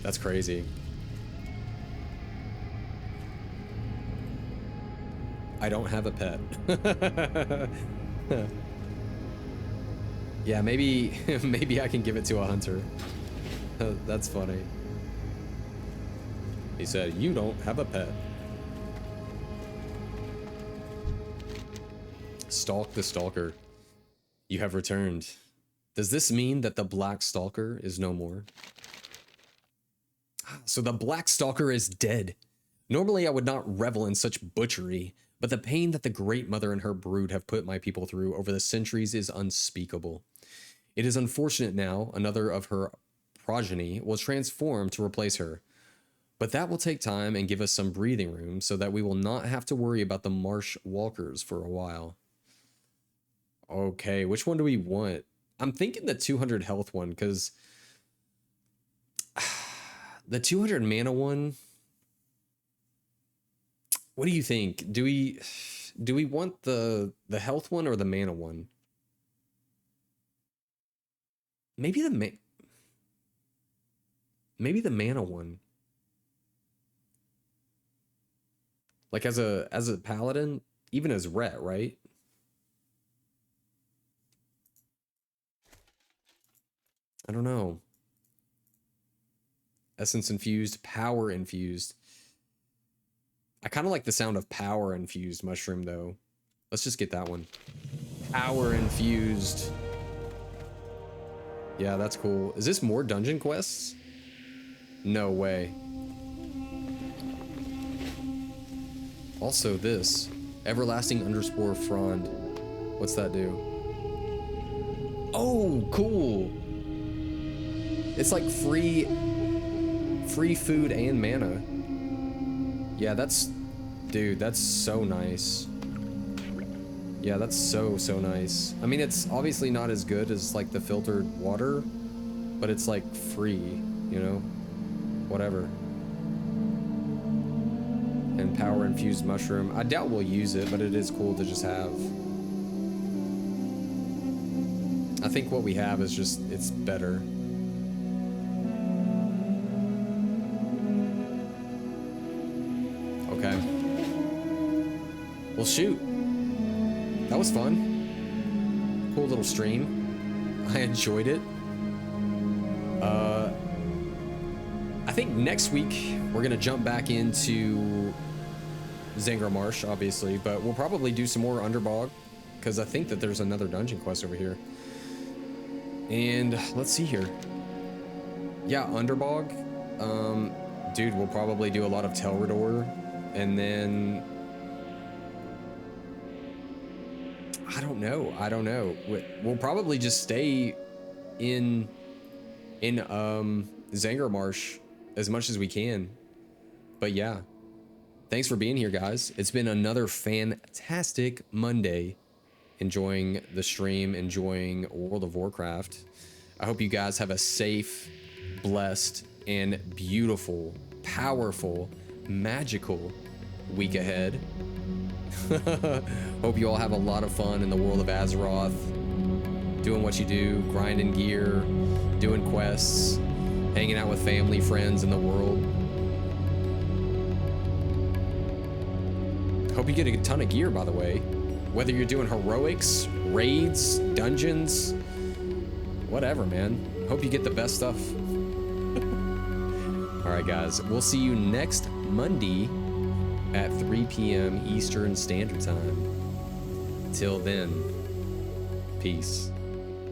That's crazy. I don't have a pet. Yeah, maybe maybe I can give it to a hunter. That's funny. He said, "You don't have a pet." Stalk the Stalker. You have returned. Does this mean that the Black Stalker is no more? So the Black Stalker is dead. Normally I would not revel in such butchery, but the pain that the Great Mother and her brood have put my people through over the centuries is unspeakable. It is unfortunate now another of her progeny will transform to replace her. But that will take time and give us some breathing room so that we will not have to worry about the marsh walkers for a while. Okay, which one do we want? I'm thinking the 200 health one, because the 200 mana one, what do you think? Do we want the health one or the mana one? Maybe the mana one. Like as a paladin, even as Ret, right? I don't know. Essence infused, power infused. I kind of like the sound of power infused mushroom though. Let's just get that one. Power infused. Yeah, that's cool. Is this more dungeon quests? No way. Also this. Everlasting underspore frond. What's that do? Oh, cool. It's like free food and mana. Yeah, dude, that's so nice. Yeah, that's so nice. I mean, it's obviously not as good as like the filtered water, but it's like free, you know? Whatever. And power infused mushroom. I doubt we'll use it, but it is cool to just have. I think what we have is just, it's better. Okay. Well, shoot. That was fun. Cool little stream. I enjoyed it. I think next week we're gonna jump back into Zangar Marsh, obviously, but we'll probably do some more Underbog because I think that there's another dungeon quest over here. And let's see here. Yeah, Underbog. Dude, we'll probably do a lot of Telrador, and then I don't know. We'll probably just stay in Zangarmarsh as much as we can. But yeah, thanks for being here, guys. It's been another fantastic Monday. Enjoying the stream, enjoying World of Warcraft. I hope you guys have a safe, blessed, and beautiful, powerful, magical week ahead. Hope you all have a lot of fun in the world of Azeroth, doing what you do, grinding gear, doing quests, hanging out with family, friends in the world. Hope you get a ton of gear, by the way. Whether you're doing heroics, raids, dungeons, whatever, man. Hope you get the best stuff. All right, guys. We'll see you next Monday at 3 p.m. Eastern Standard Time. Till then, peace.